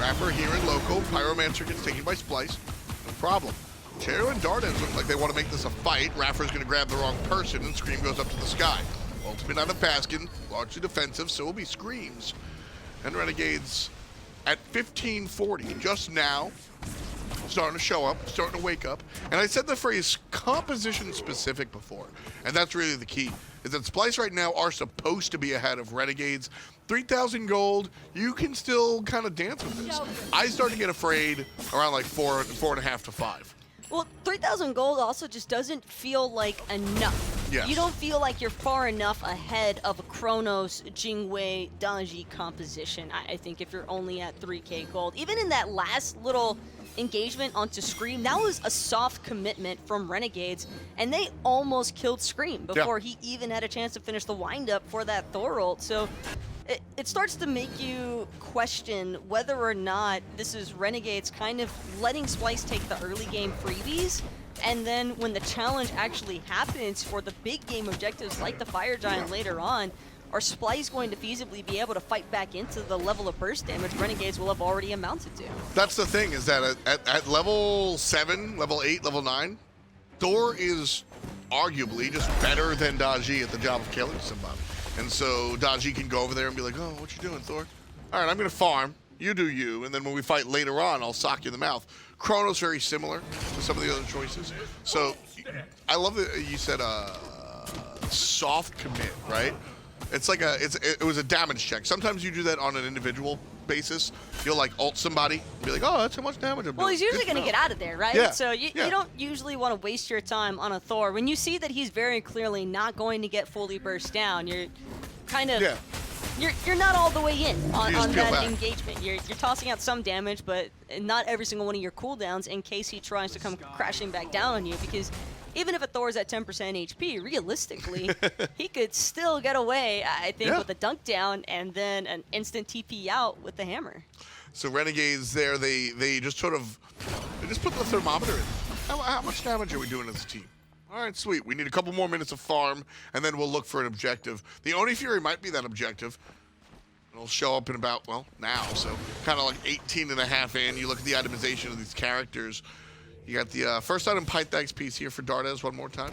S6: Rapper here in local. Pyromancer gets taken by Splyce. No problem. Cherryo and Dardez look like they want to make this a fight. Raffer's going to grab the wrong person, and Scream goes up to the sky. Ultimate on a Baskin, largely defensive, so will be Screams. And Renegades at 1540, just now, starting to show up, starting to wake up. And I said the phrase composition specific before, and that's really the key, is that Splyce right now are supposed to be ahead of Renegades. 3,000 gold, you can still kind of dance with this. I start to get afraid around like 4.5 to 5.
S7: Well, 3,000 gold also just doesn't feel like enough.
S6: Yes.
S7: You don't feel like you're far enough ahead of a Chronos, Jing, Danji composition, I think, if you're only at 3k gold. Even in that last little engagement onto Scream, that was a soft commitment from Renegades, and they almost killed Scream before he even had a chance to finish the windup for that Thor ult. So it starts to make you question whether or not this is Renegades kind of letting Splyce take the early game freebies, and then when the challenge actually happens for the big game objectives like the Fire Giant later on, are Splyce going to feasibly be able to fight back into the level of burst damage Renegades will have already amounted to?
S6: That's the thing, is that at level 7, level 8, level 9, Thor is arguably just better than Daji at the job of killing somebody. And so Daji can go over there and be like, oh, what you doing, Thor? All right, I'm going to farm. You do you. And then when we fight later on, I'll sock you in the mouth. Chronos very similar to some of the other choices. So I love that you said soft commit, right? It's like it was a damage check. Sometimes you do that on an individual basis. You'll like ult somebody and be like, oh, that's how much damage I'm doing.
S7: Well, he's usually going to get out of there, right?
S6: Yeah.
S7: So you don't usually want to waste your time on a Thor. When you see that he's very clearly not going to get fully burst down, you're kind of you're not all the way in on that engagement. You're tossing out some damage, but not every single one of your cooldowns in case he tries to come crashing back down on you, because even if a Thor's at 10% HP, realistically, he could still get away, I think, with a dunk down and then an instant TP out with the hammer.
S6: So Renegades there, they just sort of, they just put the thermometer in. How much damage are we doing as a team? All right, sweet. We need a couple more minutes of farm, and then we'll look for an objective. The Oni Fury might be that objective. It'll show up in about, well, now, so kind of like 18.5 in. You look at the itemization of these characters. You got the first item Pythax piece here for Dardez one more time.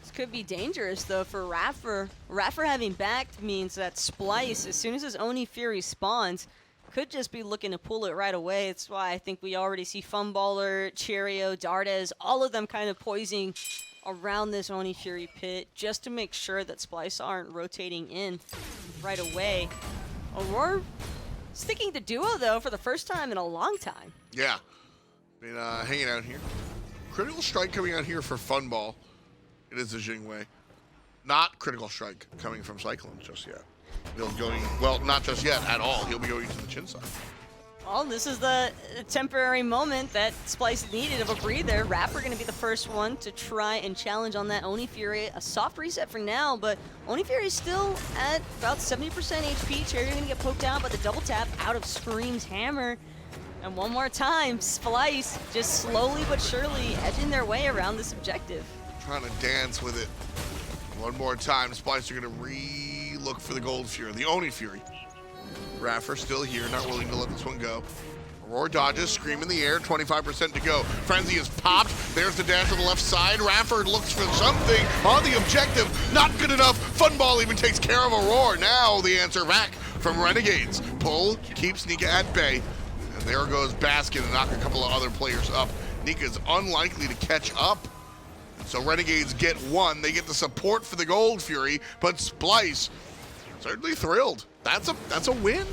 S7: This could be dangerous, though, for Raffer. Raffer having backed means that Splyce, as soon as his Oni Fury spawns, could just be looking to pull it right away. That's why I think we already see Funballer, Cherryo, Dardez, all of them kind of poising around this Oni Fury pit just to make sure that Splyce aren't rotating in right away. Aror sticking to duo, though, for the first time in a long time.
S6: Yeah. Been hanging out here. Critical Strike coming out here for Funball. It is a Jing Wei. Not Critical Strike coming from Cyclone just yet. He'll going, well, not just yet at all. He'll be going to the chin side.
S7: Well, this is the temporary moment that Splyce needed of a breather. iRaffer going to be the first one to try and challenge on that Oni Fury. A soft reset for now, but Oni Fury is still at about 70% HP. Cherryo going to get poked out by the double tap out of Scream's hammer. And one more time, Splyce just slowly but surely edging their way around this objective.
S6: Trying to dance with it. One more time, Splyce are going to re-look for the Gold Fury, the Oni Fury. iRaffer still here, not willing to let this one go. Aror dodges, Scream in the air, 25% to go. Frenzy is popped, there's the dash on the left side. iRaffer looks for something on the objective, not good enough. Funball even takes care of Aror. Now the answer back from Renegades. Pull keeps Nika at bay. And there goes Baskin and knock a couple of other players up. Nika's unlikely to catch up. So Renegades get one, they get the support for the Gold Fury, but Splyce certainly thrilled. That's a win.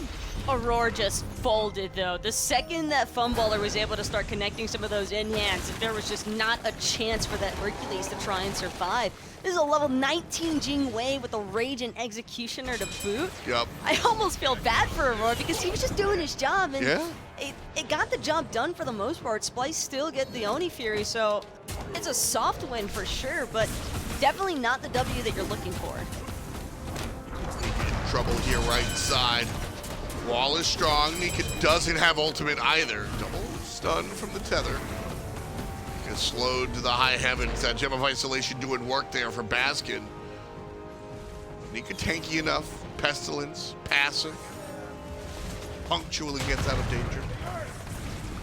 S7: Aror just folded though. The second that Funballer was able to start connecting some of those in-hands, there was just not a chance for that Hercules to try and survive. This is a level 19 Jing wave with a Rage and Executioner to boot.
S6: Yep.
S7: I almost feel bad for Aror because he was just doing his job, and
S6: yeah,
S7: it got the job done for the most part. Splyce still get the Oni Fury, so it's a soft win for sure, but definitely not the W that you're looking for.
S6: Trouble here right side. Wall is strong. Nika doesn't have ultimate either. Double stun from the tether. Nika slowed to the high heavens. That Gem of Isolation doing work there for Baskin. Nika tanky enough. Pestilence, passive. Punctually gets out of danger.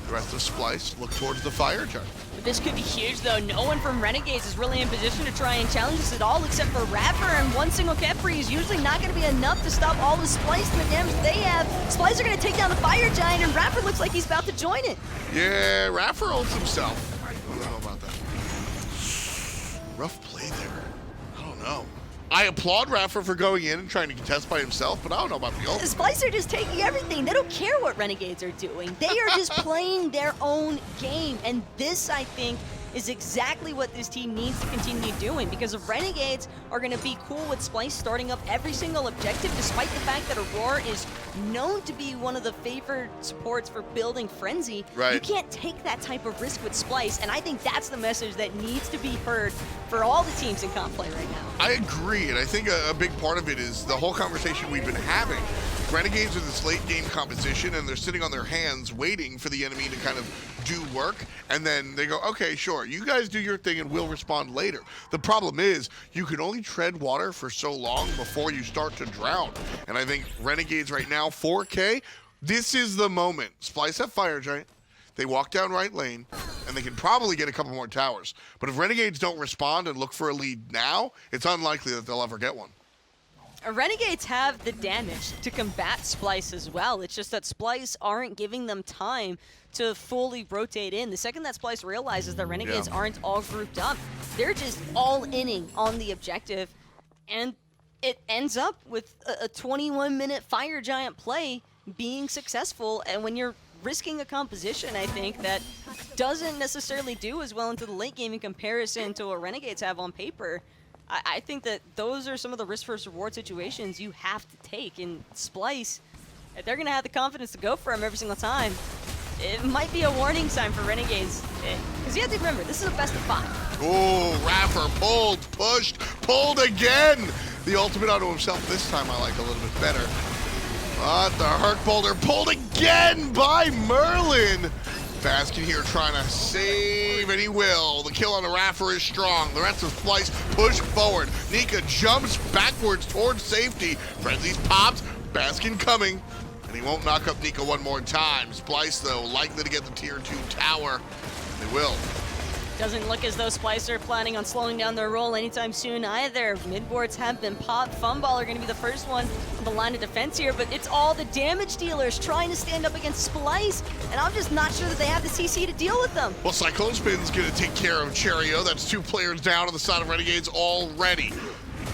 S6: The rest of Splyce look towards the fire giant.
S7: This could be huge, though. No one from Renegades is really in position to try and challenge this at all, except for iRaffer, and one single Khepri is usually not going to be enough to stop all the Splyce and the damage they have. Splyce are going to take down the fire giant, and iRaffer looks like he's about to join it.
S6: Yeah, iRaffer ults himself. I don't know about that. Rough play there. I don't know. I applaud iRaffer for going in and trying to contest by himself, but I don't know about the ult.
S7: Splyce are just taking everything. They don't care what Renegades are doing. They are just playing their own game. And this, I think, is exactly what this team needs to continue doing, because if Renegades are going to be cool with Splyce starting up every single objective, despite the fact that Aror is known to be one of the favored supports for building Frenzy,
S6: right,
S7: you can't take that type of risk with Splyce, and I think that's the message that needs to be heard for all the teams in comp play right now.
S6: I agree, and I think a big part of it is the whole conversation we've been having. Renegades are this late game composition, and they're sitting on their hands waiting for the enemy to kind of do work, and then they go, okay, sure, you guys do your thing and we'll respond later. The problem is you can only tread water for so long before you start to drown, and I think Renegades right now, 4K, this is the moment. Splyce have Fire Giant, they walk down right lane, and they can probably get a couple more towers, but if Renegades don't respond and look for a lead now, it's unlikely that they'll ever get one.
S7: Renegades have the damage to combat Splyce as well. It's just that Splyce aren't giving them time to fully rotate in. The second that Splyce realizes that Renegades aren't all grouped up, they're just all inning on the objective, and it ends up with a 21-minute Fire Giant play being successful. And when you're risking a composition, I think, that doesn't necessarily do as well into the late game in comparison to what Renegades have on paper, I think that those are some of the risk versus reward situations you have to take. In Splyce, if they're going to have the confidence to go for him every single time, it might be a warning sign for Renegades. Because you have to remember, this is a best of 5.
S6: Oh, iRaffer pulled, pushed, pulled again. The ultimate onto himself this time I like a little bit better. But the Herc Boulder pulled again by Merlin. Baskin here trying to save, and he will. The kill on the iRaffer is strong. The rest of Splyce push forward. Nika jumps backwards towards safety. Frenzy's popped. Baskin coming. And he won't knock up Nika one more time. Splyce, though, likely to get the tier 2 tower. They will.
S7: Doesn't look as though Splyce are planning on slowing down their roll anytime soon either. Midboards have been popped. Funballer going to be the first one on the line of defense here, but it's all the damage dealers trying to stand up against Splyce, and I'm just not sure that they have the CC to deal with them.
S6: Well, CycloneSpin's going to take care of Cherryo. That's 2 players down on the side of Renegades already.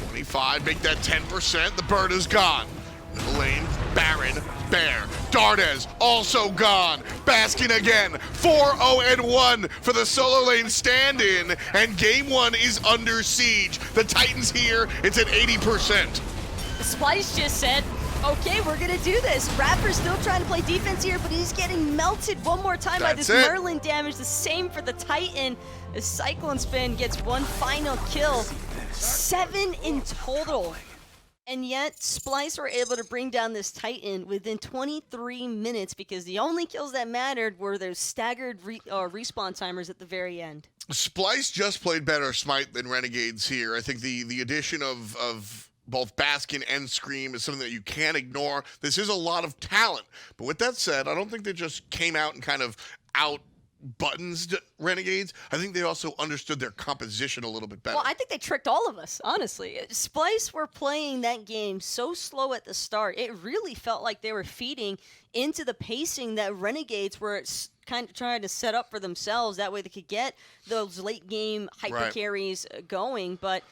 S6: 25, make that 10%. The bird is gone. Middle lane, Baron, Bear, Dardez, also gone. Baskin again, 4-0-1 for the solo lane stand-in, and game 1 is under siege. The Titans here, it's at 80%.
S7: Splyce just said, Okay, we're gonna do this. iRaffer's still trying to play defense here, but he's getting melted one more time by this Merlin damage. The same for the Titan. The CycloneSpin gets one final kill. 7 in total. And yet, Splyce were able to bring down this Titan within 23 minutes because the only kills that mattered were those staggered respawn timers at the very end.
S6: Splyce just played better SMITE than Renegades here. I think the addition of both Baskin and Screammmmm is something that you can't ignore. This is a lot of talent. But with that said, I don't think they just came out and kind of out-buttons Renegades. I think they also understood their composition a little bit better.
S7: Well, I think they tricked all of us, honestly. Splyce were playing that game so slow at the start. It really felt like they were feeding into the pacing that Renegades were kind of trying to set up for themselves. That way they could get those late-game hyper carries going. But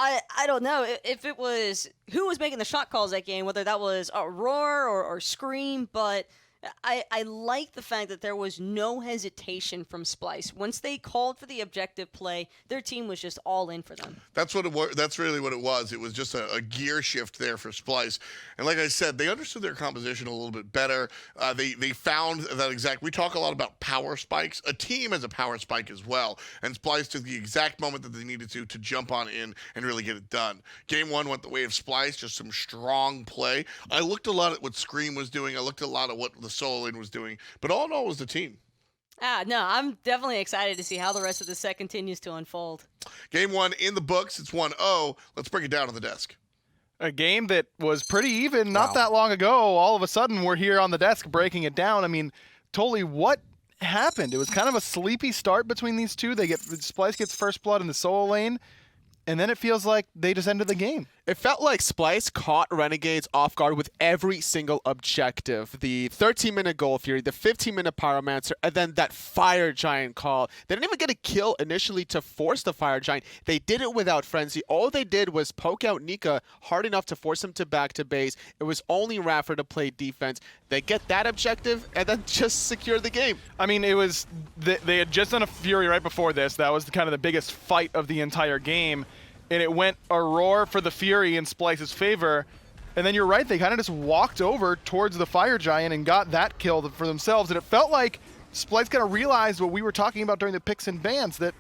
S7: I don't know if it was who was making the shot calls that game, whether that was Aror or Screammmmm, but I like the fact that there was no hesitation from Splyce. Once they called for the objective play, their team was just all in for them.
S6: That's what it was. That's really what it was. It was just a gear shift there for Splyce. And like I said, they understood their composition a little bit better. They found that exact. We talk a lot about power spikes. A team has a power spike as well. And Splyce took the exact moment that they needed to jump on in and really get it done. Game 1 went the way of Splyce, just some strong play. I looked a lot at what Screammmmm was doing. I looked a lot at what the solo lane was doing, but all in all, it was the team.
S7: No, I'm definitely excited to see how the rest of the set continues to unfold.
S6: Game 1 in the books. It's 1-0. Let's break it down on the desk.
S1: A game that was pretty even not that long ago. All of a sudden, we're here on the desk breaking it down. I mean, Tolly, what happened? It was kind of a sleepy start between these two. Splyce gets first blood in the solo lane, and then it feels like they just ended the game.
S2: It felt like Splyce caught Renegades off guard with every single objective. The 13-minute Gold Fury, the 15-minute Pyromancer, and then that Fire Giant call. They didn't even get a kill initially to force the Fire Giant. They did it without Frenzy. All they did was poke out Nika hard enough to force him to back to base. It was only iRaffer to play defense. They get that objective and then just secure the game.
S1: I mean, it was they had just done a Fury right before this. That was kind of the biggest fight of the entire game. And it went Aror for the Fury in Splyce's favor. And then you're right, they kind of just walked over towards the Fire Giant and got that kill for themselves. And it felt like Splyce kind of realized what we were talking about during the picks and bans, that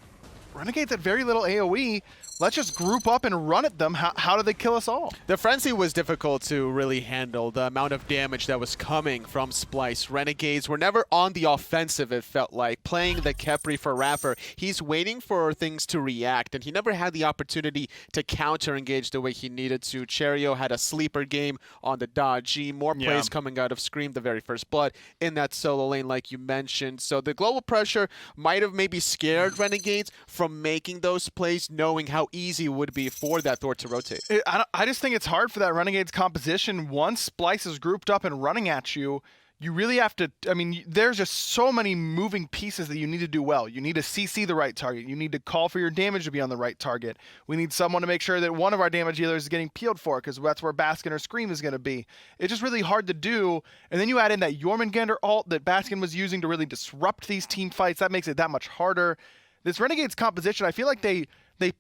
S1: Renegades had very little AoE. Let's just group up and run at them. How do they kill us all?
S2: The Frenzy was difficult to really handle, the amount of damage that was coming from Splyce. Renegades were never on the offensive, it felt like. Playing the Khepri for iRaffer, he's waiting for things to react, and he never had the opportunity to counter-engage the way he needed to. Cherryo had a sleeper game on the dodgy, more plays coming out of Screammmmm, the very first blood, in that solo lane like you mentioned. So the global pressure might have maybe scared Renegades from making those plays, knowing how easy it would be for that Thor to rotate.
S1: I just think it's hard for that Renegades composition. Once Splyce is grouped up and running at you, you really have to, I mean, there's just so many moving pieces that you need to do well. You need to CC the right target. You need to call for your damage to be on the right target. We need someone to make sure that one of our damage dealers is getting peeled for, because that's where Baskin or Screammmmm is going to be. It's just really hard to do. And then you add in that Jormungandr ult that Baskin was using to really disrupt these team fights. That makes it that much harder. This Renegades composition, I feel like they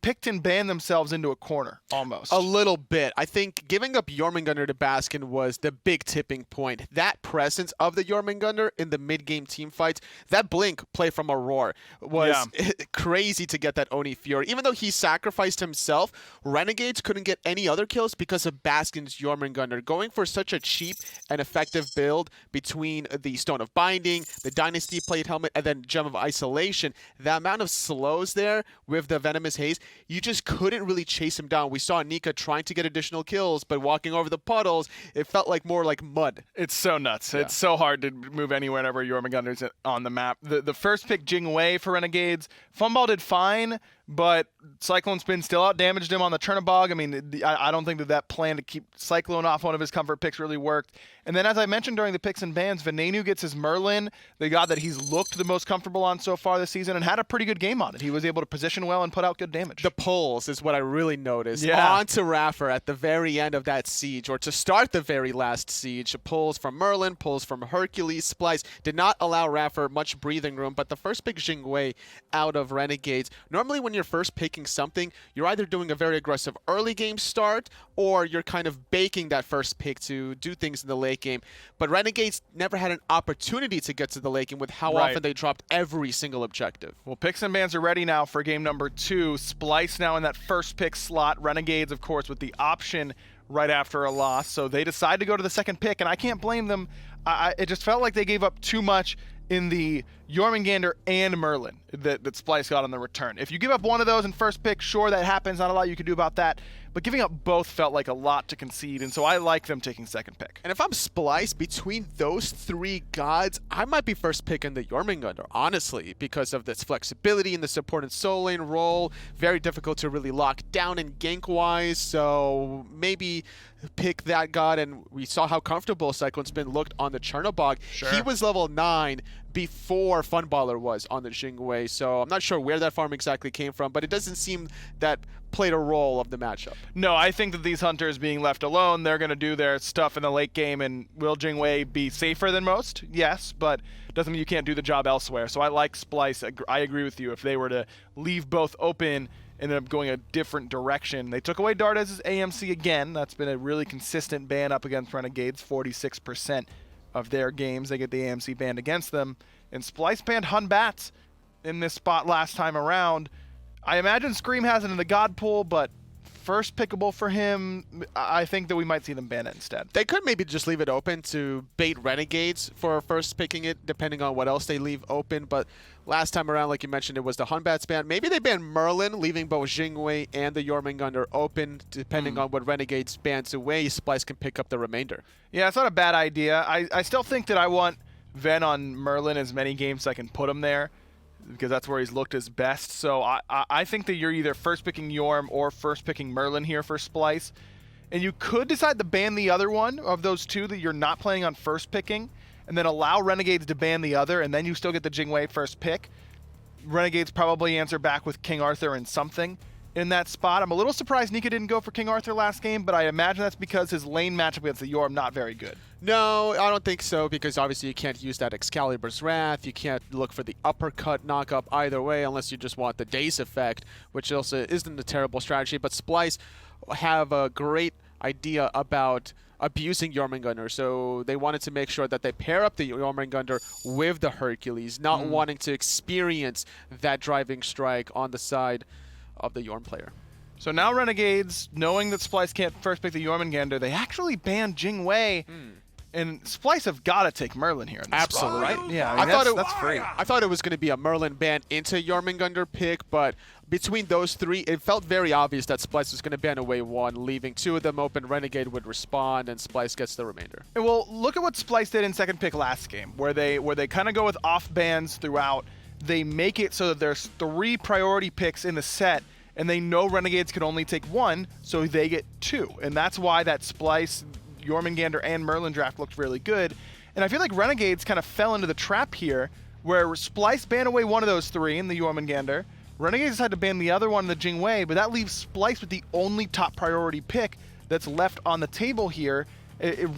S1: picked and banned themselves into a corner, almost.
S2: A little bit. I think giving up Jormungandr to Baskin was the big tipping point. That presence of the Jormungandr in the mid-game team fights, that blink play from Aror was crazy to get that Oni Fury. Even though he sacrificed himself, Renegades couldn't get any other kills because of Baskin's Jormungandr. Going for such a cheap and effective build between the Stone of Binding, the Dynasty Plate Helmet, and then Gem of Isolation, the amount of slows there with the Venomous Haze, you just couldn't really chase him down. We saw Nika trying to get additional kills, but walking over the puddles, it felt like more like mud.
S1: It's so nuts. Yeah. It's so hard to move anywhere whenever Jormungandr's on the map. The first pick, Jing for Renegades. Funball did fine, but CycloneSpin still out-damaged him on the Chernobog. I mean, I don't think that plan to keep Cyclone off one of his comfort picks really worked. And then, as I mentioned during the picks and bans, Venenu gets his Merlin, the god that he's looked the most comfortable on so far this season, and had a pretty good game on it. He was able to position well and put out good damage.
S2: The pulls is what I really noticed.
S1: Yeah.
S2: On to iRaffer at the very end of that siege, or to start the very last siege. Pulls from Merlin, pulls from Hercules, Splyce did not allow iRaffer much breathing room, but the first pick Jing out of Renegades. Normally when you're you're first picking something, you're either doing a very aggressive early game start or you're kind of baking that first pick to do things in the late game. But Renegades never had an opportunity to get to the late game with how often they dropped every single objective.
S1: Well, picks and bans are ready now for game number 2. Splyce now in that first pick slot. Renegades, of course, with the option right after a loss. So they decide to go to the second pick, and I can't blame them. It just felt like they gave up too much in the Jormungandr and Merlin that Splyce got on the return. If you give up one of those in first pick, sure, that happens. Not a lot you can do about that. But giving up both felt like a lot to concede, and so I like them taking second pick.
S2: And if I'm Splyce, between those 3 gods, I might be first picking the Jormungandr, honestly, because of this flexibility in the support and soul lane role. Very difficult to really lock down in gank-wise, so maybe pick that god. And we saw how comfortable CycloneSpin looked on the Chernobog.
S1: Sure.
S2: He was level 9 before Funballer was on the Jing, so I'm not sure where that farm exactly came from, but it doesn't seem that played a role of the matchup.
S1: No, I think that these hunters being left alone, they're going to do their stuff in the late game, and will Jingwei be safer than most? Yes, but doesn't mean you can't do the job elsewhere. So I like Splyce. I agree with you. If they were to leave both open, ended up going a different direction. They took away Dardez's AMC again. That's been a really consistent ban up against Renegades. 46% of their games, they get the AMC banned against them. And Splyce banned Batz in this spot last time around. I imagine Scream has it in the God pool, but first pickable for him, I think that we might see them ban it instead.
S2: They could maybe just leave it open to bait Renegades for first picking it, depending on what else they leave open. But last time around, like you mentioned, it was the Batz ban. Maybe they ban Merlin, leaving both Jingwei and the Jormungandr open, depending on what Renegades bans away. Splyce can pick up the remainder.
S1: Yeah, it's not a bad idea. I still think that I want Ven on Merlin as many games as I can put him there, because that's where he's looked his best. So I think that you're either first picking Jorm or first picking Merlin here for Splyce. And you could decide to ban the other one of those two that you're not planning on first picking, and then allow Renegades to ban the other, and then you still get the Jingwei first pick. Renegades probably answer back with King Arthur and something in that spot. I'm a little surprised Nika didn't go for King Arthur last game, but I imagine that's because his lane matchup against the Jorm not very good.
S2: No, I don't think so, because obviously you can't use that Excalibur's Wrath. You can't look for the uppercut knock-up either way unless you just want the Daze effect, which also isn't a terrible strategy. But Splyce have a great idea about abusing Jormungandr, so they wanted to make sure that they pair up the Jormungandr with the Hercules, not wanting to experience that driving strike on the side of the Jorm player.
S1: So now Renegades, knowing that Splyce can't first pick the Jormungandr, they actually banned Jingwei. And Splyce have got to take Merlin here in this
S2: Absolutely.
S1: spot, right? Yeah, I mean, that's free.
S2: I thought it was going to be a Merlin ban into Jormungandr pick, but between those 3, it felt very obvious that Splyce was going to ban away 1, leaving 2 of them open. Renegade would respond, and Splyce gets the remainder.
S1: And well, look at what Splyce did in second pick last game, where they kind of go with off bans throughout. They make it so that there's 3 priority picks in the set, and they know Renegades can only take 1, so they get 2. And that's why that Splyce, Jormungandr, and Merlin draft looked really good. And I feel like Renegades kind of fell into the trap here, where Splyce banned away one of those 3 in the Jormungandr. Renegades decided to ban the other one in the Jingwei, but that leaves Splyce with the only top priority pick that's left on the table here.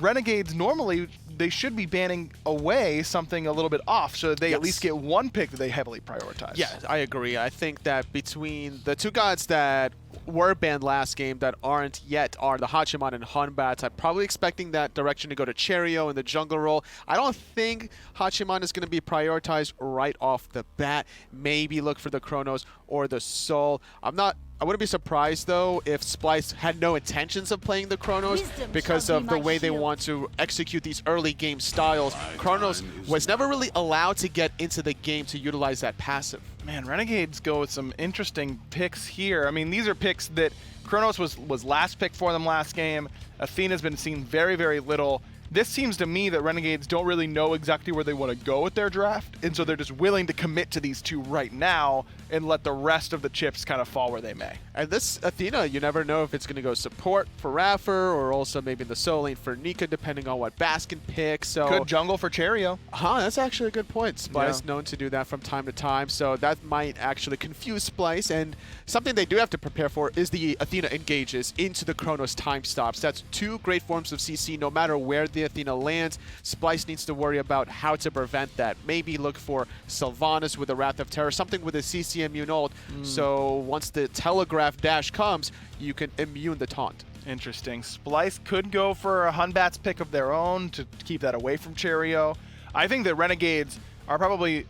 S1: Renegades, normally, they should be banning away something a little bit off, so that they at least get 1 pick that they heavily prioritize.
S2: Yeah, I agree. I think that between the 2 gods that were banned last game that aren't yet are the Hachiman and Batz. I'm probably expecting that direction to go to Cherryo in the jungle role. I don't think Hachiman is going to be prioritized right off the bat. Maybe look for the Chronos or the Soul. I wouldn't be surprised, though, if Splyce had no intentions of playing the Chronos because of the way they want to execute these early game styles. Chronos was never really allowed to get into the game to utilize that passive.
S1: Man, Renegades go with some interesting picks here. I mean, these are picks that Chronos was last pick for them last game. Athena's been seen very, very little. This seems to me that Renegades don't really know exactly where they want to go with their draft, and so they're just willing to commit to these 2 right now and let the rest of the chips kind of fall where they may.
S2: And this Athena, you never know if it's going to go support for iRaffer or also maybe in the soul lane for Nika, depending on what Baskin picks. So
S1: good jungle for Cherryo.
S2: That's actually a good point. Splyce known to do that from time to time, so that might actually confuse Splyce. And something they do have to prepare for is the Athena engages into the Chronos time stops. That's 2 great forms of CC, no matter where the the Athena lands, Splyce needs to worry about how to prevent that. Maybe look for Sylvanas with the Wrath of Terror, something with a CC immune ult, so once the telegraph dash comes, you can immune the taunt.
S1: Interesting. Splyce could go for a Hunbat's pick of their own to keep that away from Cherryo. I think that Renegades are probably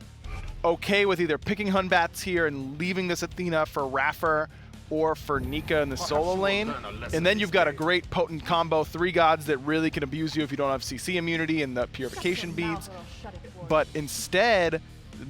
S1: okay with either picking Hunbats here and leaving this Athena for iRaffer or for Nika in the solo lane. And then you've got a great potent combo, 3 gods that really can abuse you if you don't have CC immunity and the purification beads. But instead,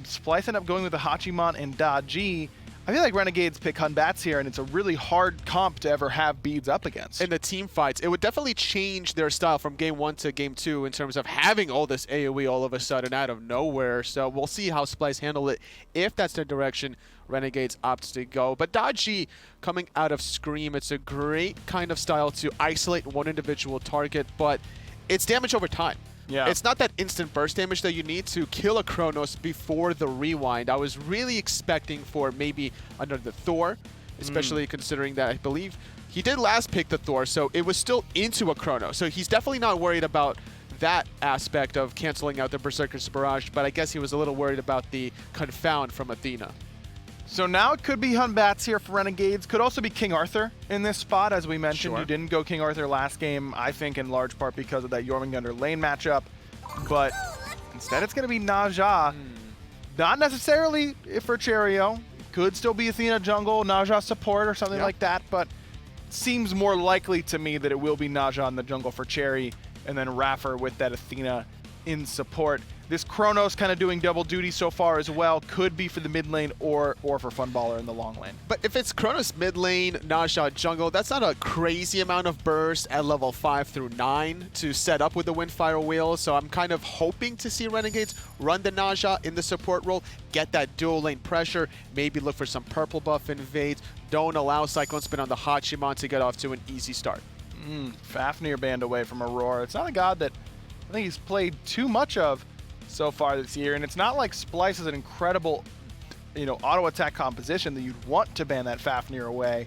S1: Splyce end up going with the Hachiman and Daji. I feel like Renegades pick Hunbats here, and it's a really hard comp to ever have beads up against.
S2: In the team fights, it would definitely change their style from game 1 to game 2 in terms of having all this AoE all of a sudden out of nowhere. So we'll see how Splyce handle it if that's the direction Renegades opts to go. But Daji coming out of Scream, it's a great kind of style to isolate one individual target, but it's damage over time.
S1: Yeah.
S2: It's not that instant burst damage that you need to kill a Chronos before the rewind. I was really expecting for maybe another Thor, especially considering that I believe he did last pick the Thor, so it was still into a Chronos. So he's definitely not worried about that aspect of canceling out the Berserker's Barrage, but I guess he was a little worried about the Confound from Athena.
S1: So now it could be Hunbats here for Renegades. Could also be King Arthur in this spot, as we mentioned.
S2: Sure.
S1: You didn't go King Arthur last game, I think in large part because of that Jormungandr lane matchup. But instead it's going to be Naja. Not necessarily for Cherryo. Could still be Athena jungle, Naja support or something like that, but seems more likely to me that it will be Naja in the jungle for Cherry and then iRaffer with that Athena in support. This Chronos kind of doing double duty so far as well. Could be for the mid lane or for Funballer in the long lane.
S2: But if it's Chronos mid lane, Naja jungle, that's not a crazy amount of burst at level 5 through 9 to set up with the Windfire Wheel. So I'm kind of hoping to see Renegades run the Naja in the support role, get that dual lane pressure, maybe look for some purple buff invades. Don't allow CycloneSpin on the Hachiman to get off to an easy start.
S1: Fafnir banned away from Aror. It's not a god that I think he's played too much of so far this year, and it's not like Splyce is an incredible, auto attack composition that you'd want to ban that Fafnir away.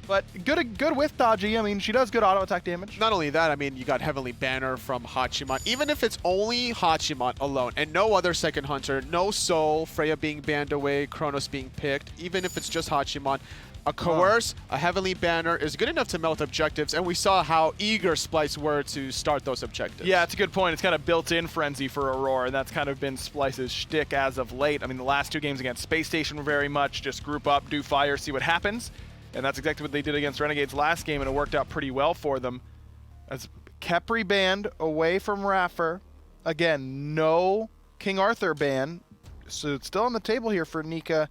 S1: But good with Daji. I mean, she does good auto attack damage.
S2: Not only that, I mean, you got Heavenly Banner from Hachiman. Even if it's only Hachiman alone and no other second hunter, no soul, Freya being banned away, Chronos being picked, even if it's just Hachiman, a Coerce, a Heavenly Banner is good enough to melt objectives, and we saw how eager Splyce were to start those objectives.
S1: Yeah, it's a good point. It's kind of built-in frenzy for Aurora, and that's kind of been Splyce's shtick as of late. I mean, the last 2 games against Space Station were very much just group up, do fire, see what happens. And that's exactly what they did against Renegades last game, and it worked out pretty well for them. As Khepri banned away from iRaffer. Again, no King Arthur ban, so it's still on the table here for Nika.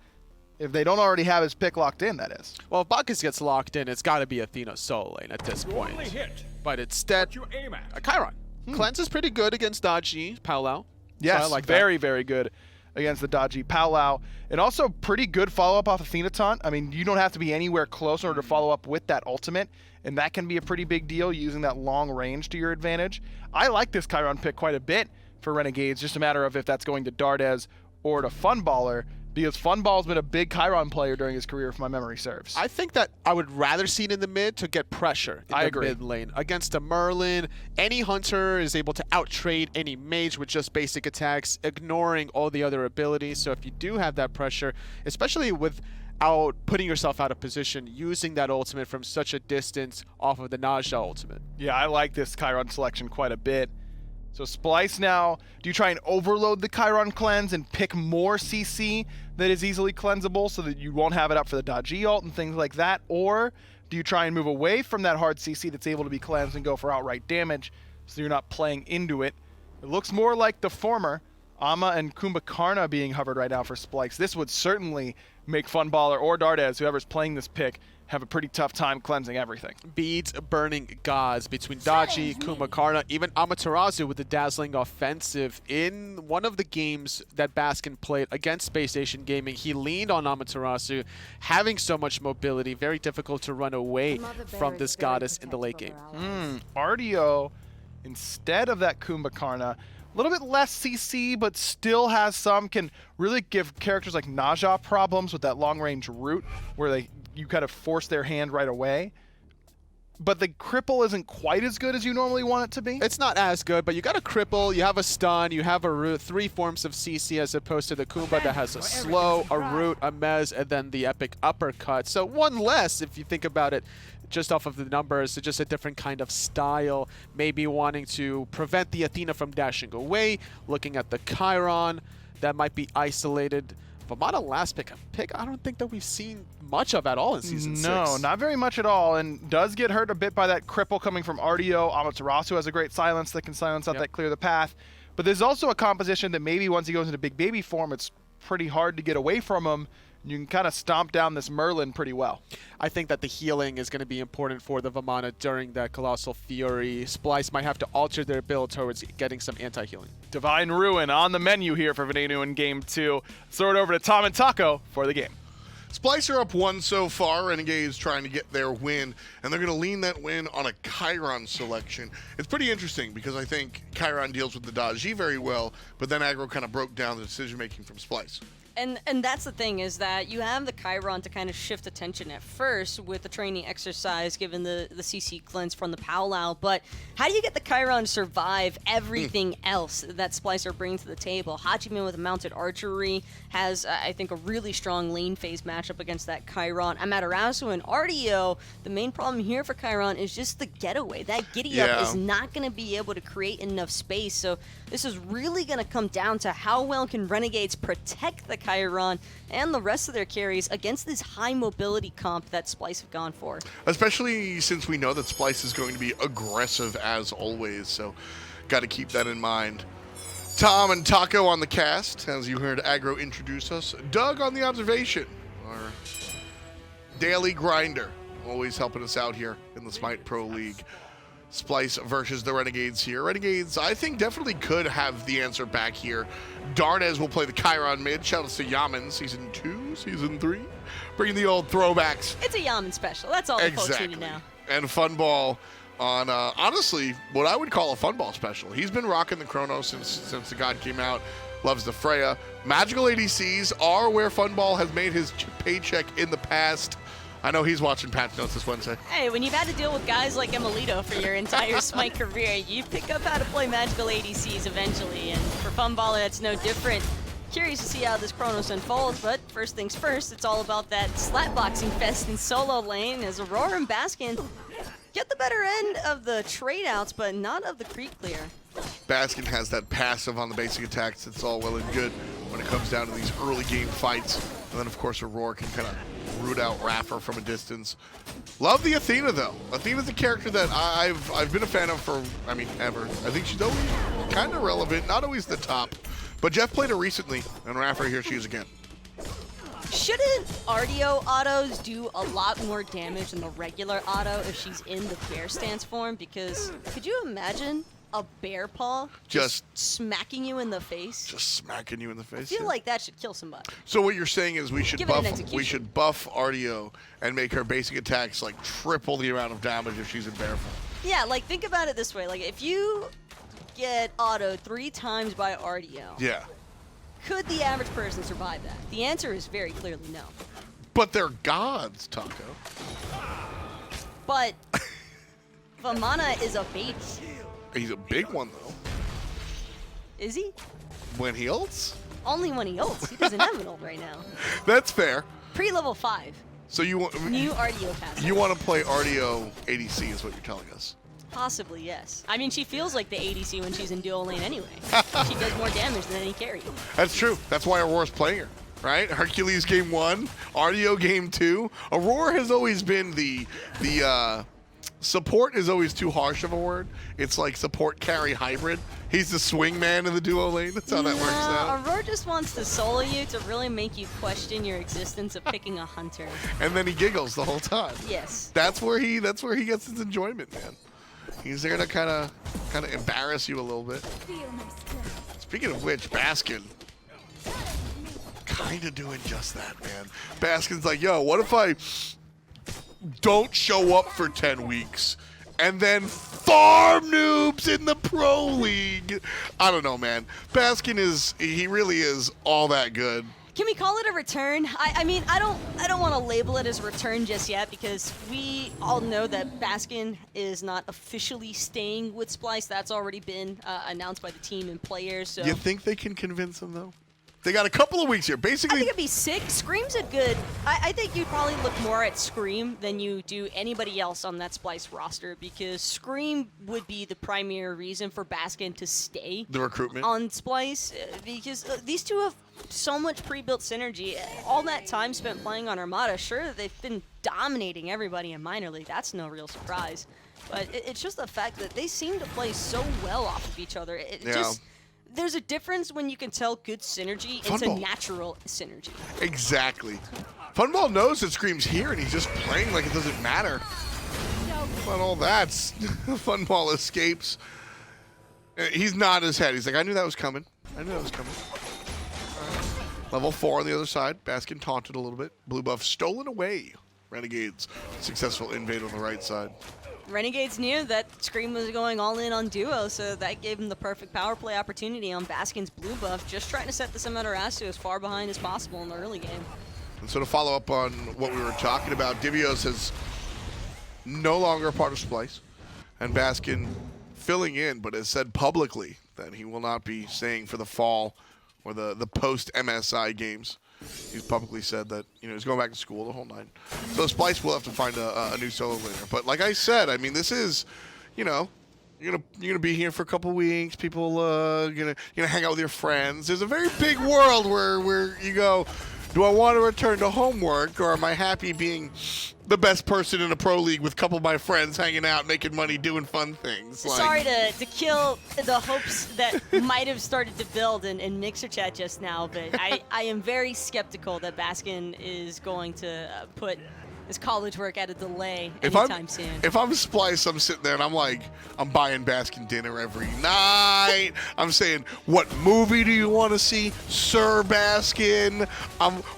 S1: If they don't already have his pick locked in, that is.
S2: Well, if Bacchus gets locked in, it's got to be Athena solo lane at this point. But instead, Chiron. Cleanse is pretty good against Daji, Paolau.
S1: Yes,
S2: so I like
S1: very, very good against the Daji Paolau. And also pretty good follow-up off Athena taunt. I mean, you don't have to be anywhere close in order to follow up with that ultimate, and that can be a pretty big deal using that long range to your advantage. I like this Chiron pick quite a bit for Renegades, just a matter of if that's going to Dardez or to Funballer, because Funball's been a big Chiron player during his career, if my memory serves.
S2: I think that I would rather see it in the mid to get pressure in the mid lane. Against a Merlin, any hunter is able to outtrade any mage with just basic attacks, ignoring all the other abilities. So if you do have that pressure, especially without putting yourself out of position, using that ultimate from such a distance off of the Naja ultimate.
S1: Yeah, I like this Chiron selection quite a bit. So Splyce now, do you try and overload the Chiron cleanse and pick more CC that is easily cleansable so that you won't have it up for the Daji ult and things like that? Or do you try and move away from that hard CC that's able to be cleansed and go for outright damage so you're not playing into it? It looks more like the former, Ama and Kumbhakarna being hovered right now for Splyce. This would certainly make Funballer or Dardez, whoever's playing this pick, have a pretty tough time cleansing everything.
S2: Beads burning gods between Daji, Kumbhakarna, even Amaterasu with the dazzling offensive. In one of the games that Baskin played against Space Station Gaming, he leaned on Amaterasu, having so much mobility, very difficult to run away from this goddess in the late game.
S1: Artio, instead of that Kumbhakarna, a little bit less CC, but still has some, can really give characters like Naja problems with that long-range route where you kind of force their hand right away. but the cripple isn't quite as good as you normally want it to be.
S2: It's not as good, but you got a cripple, you have a stun, you have a root, 3 forms of CC as opposed to the Kumba that has a slow, a root, a mez, and then the epic uppercut. So 1 less if you think about it just off of the numbers. It's just a different kind of style, maybe wanting to prevent the Athena from dashing away, looking at the Chiron that might be isolated. Vamana last pick I don't think that we've seen much of at all in Season 6.
S1: No, not very much at all, and does get hurt a bit by that cripple coming from Artio. Amaterasu has a great silence that can silence out that clear the path. But there's also a composition that maybe once he goes into big baby form, it's pretty hard to get away from him. You can kind of stomp down this Merlin pretty well.
S2: I think that the healing is going to be important for the Vamana during that Colossal Fury. Splyce might have to alter their build towards getting some anti-healing.
S1: Divine Ruin on the menu here for Venenu in Game 2. Throw it over to Tom and Taco for the game.
S6: Splyce are up 1 so far. Renegades trying to get their win, and they're going to lean that win on a Chiron selection. It's pretty interesting because I think Chiron deals with the Daji very well, but then aggro kind of broke down the decision-making from Splyce.
S7: And that's the thing, is that you have the Chiron to kind of shift attention at first with the training exercise, given the CC cleanse from the powwow, but how do you get the Chiron to survive everything else that Splyce are bringing to the table? Hachiman with mounted archery has, I think, a really strong lane phase matchup against that Chiron. Amaterasu and Artio, the main problem here for Chiron is just the getaway. That giddy up is not going to be able to create enough space, so this is really going to come down to how well can Renegades protect the Chiron and the rest of their carries against this high mobility comp that Splyce have gone for.
S6: Especially since we know that Splyce is going to be aggressive as always, so got to keep that in mind. Tom and Taco on the cast, as you heard Aggro introduce us. Doug on the observation, our daily grinder, always helping us out here in the Smite Pro League. Splyce versus the Renegades here. Renegades, I think, definitely could have the answer back here. Dardez will play the Chiron mid. Shout out to Yaman, Season 2, Season 3. Bringing the old throwbacks.
S7: It's a Yaman special. That's all the folks need to know.
S6: And Funball on, honestly, what I would call a Funball special. He's been rocking the Chronos since the God came out. Loves the Freya. Magical ADCs are where Funball has made his paycheck in the past. I know he's watching patch notes this Wednesday.
S7: Hey, when you've had to deal with guys like Emilito for your entire Smite career, you pick up how to play magical ADCs eventually, and for Funballer, that's no different. Curious to see how this Chronos unfolds, but first things first, it's all about that slapboxing fest in solo lane as Aror and Baskin get the better end of the trade-outs, but not of the creep clear.
S6: Baskin has that passive on the basic attacks. It's all well and good when it comes down to these early game fights. And then, of course, Aror can kind of root out iRaffer from a distance. Love the Athena, though. Athena's a character that I've been a fan of for, I mean, ever. I think she's always kind of relevant, not always the top. But Jeff played her recently, and iRaffer, here she is again.
S7: Shouldn't Artio autos do a lot more damage than the regular auto if she's in the bear stance form? Because could you imagine a bear paw just smacking you in the face?
S6: Just smacking you in the face.
S7: I feel like that should kill somebody.
S6: So what you're saying is we should
S7: Give
S6: buff Artio and make her basic attacks like triple the amount of damage if she's in bear form.
S7: Yeah, like think about it this way. Like if you get auto 3 times by Artio,
S6: yeah,
S7: could the average person survive that? The answer is very clearly no.
S6: But they're gods, Taco.
S7: But Vamana is a baby.
S6: He's a big one, though.
S7: Is he?
S6: When he ults?
S7: Only when he ults. He doesn't have an ult right now.
S6: That's fair.
S7: Pre-level 5.
S6: So you want
S7: new Artio passive.
S6: You want to play Artio ADC is what you're telling us.
S7: Possibly, yes. I mean, she feels like the ADC when she's in dual lane anyway. She does more damage than any carry.
S6: That's true. That's why Aurora's playing her, right? Hercules game 1, Artio game 2. Aurora has always been the support is always too harsh of a word. It's like support carry hybrid. He's the swing man in the duo lane. That's how that works out.
S7: Aurora just wants to solo you to really make you question your existence of picking a hunter.
S6: And then he giggles the whole time.
S7: Yes.
S6: That's where he gets his enjoyment, man. He's there to kind of embarrass you a little bit. Speaking of which, Baskin kind of doing just that, man. Baskin's like, yo, what if I don't show up for 10 weeks and then farm noobs in the pro league? I don't know, man. Baskin he really is all that good.
S7: Can we call it a return? I mean, I don't want to label it as a return just yet because we all know that Baskin is not officially staying with Splyce. That's already been announced by the team and players. So
S6: You think they can convince him though? They got a couple of weeks here.
S7: I
S6: Basically,
S7: think it'd be sick. Scream's a good. I think you'd probably look more at Scream than you do anybody else on that Splyce roster because Scream would be the primary reason for Baskin to stay
S6: the recruitment.
S7: on Splyce because these two have so much pre-built synergy. All that time spent playing on Armada, sure, they've been dominating everybody in minor league. That's no real surprise. But it's just the fact that they seem to play so well off of each other. There's a difference when you can tell good synergy. It's a natural synergy.
S6: Exactly. Funball knows that Scream's here, and he's just playing like it doesn't matter. But all that, Funball escapes. He's nodding his head. He's like, I knew that was coming. I knew that was coming. Level 4 on the other side. Baskin taunted a little bit. Blue buff stolen away. Renegades successful invade on the right side.
S7: Renegades knew that Scream was going all in on duo, so that gave him the perfect power play opportunity on Baskin's blue buff, just trying to set this Amaterasu as far behind as possible in the early game.
S6: And so to follow up on what we were talking about, Divios is no longer a part of Splyce, and Baskin filling in, but has said publicly that he will not be staying for the fall or the post-MSI games. He's publicly said that he's going back to school the whole night. So Splyce will have to find a new solo laner. But like I said, I mean, this is, you're gonna be here for a couple weeks. People gonna hang out with your friends. There's a very big world where you go, do I want to return to homework or am I happy being the best person in a pro league with a couple of my friends hanging out, making money, doing fun things?
S7: Sorry to kill the hopes that might have started to build in Mixer Chat just now, but I am very skeptical that Baskin is going to put his college work at a delay anytime soon.
S6: If I'm Splyce, I'm sitting there and I'm like, I'm buying Baskin dinner every night. I'm saying, what movie do you want to see, Sir Baskin?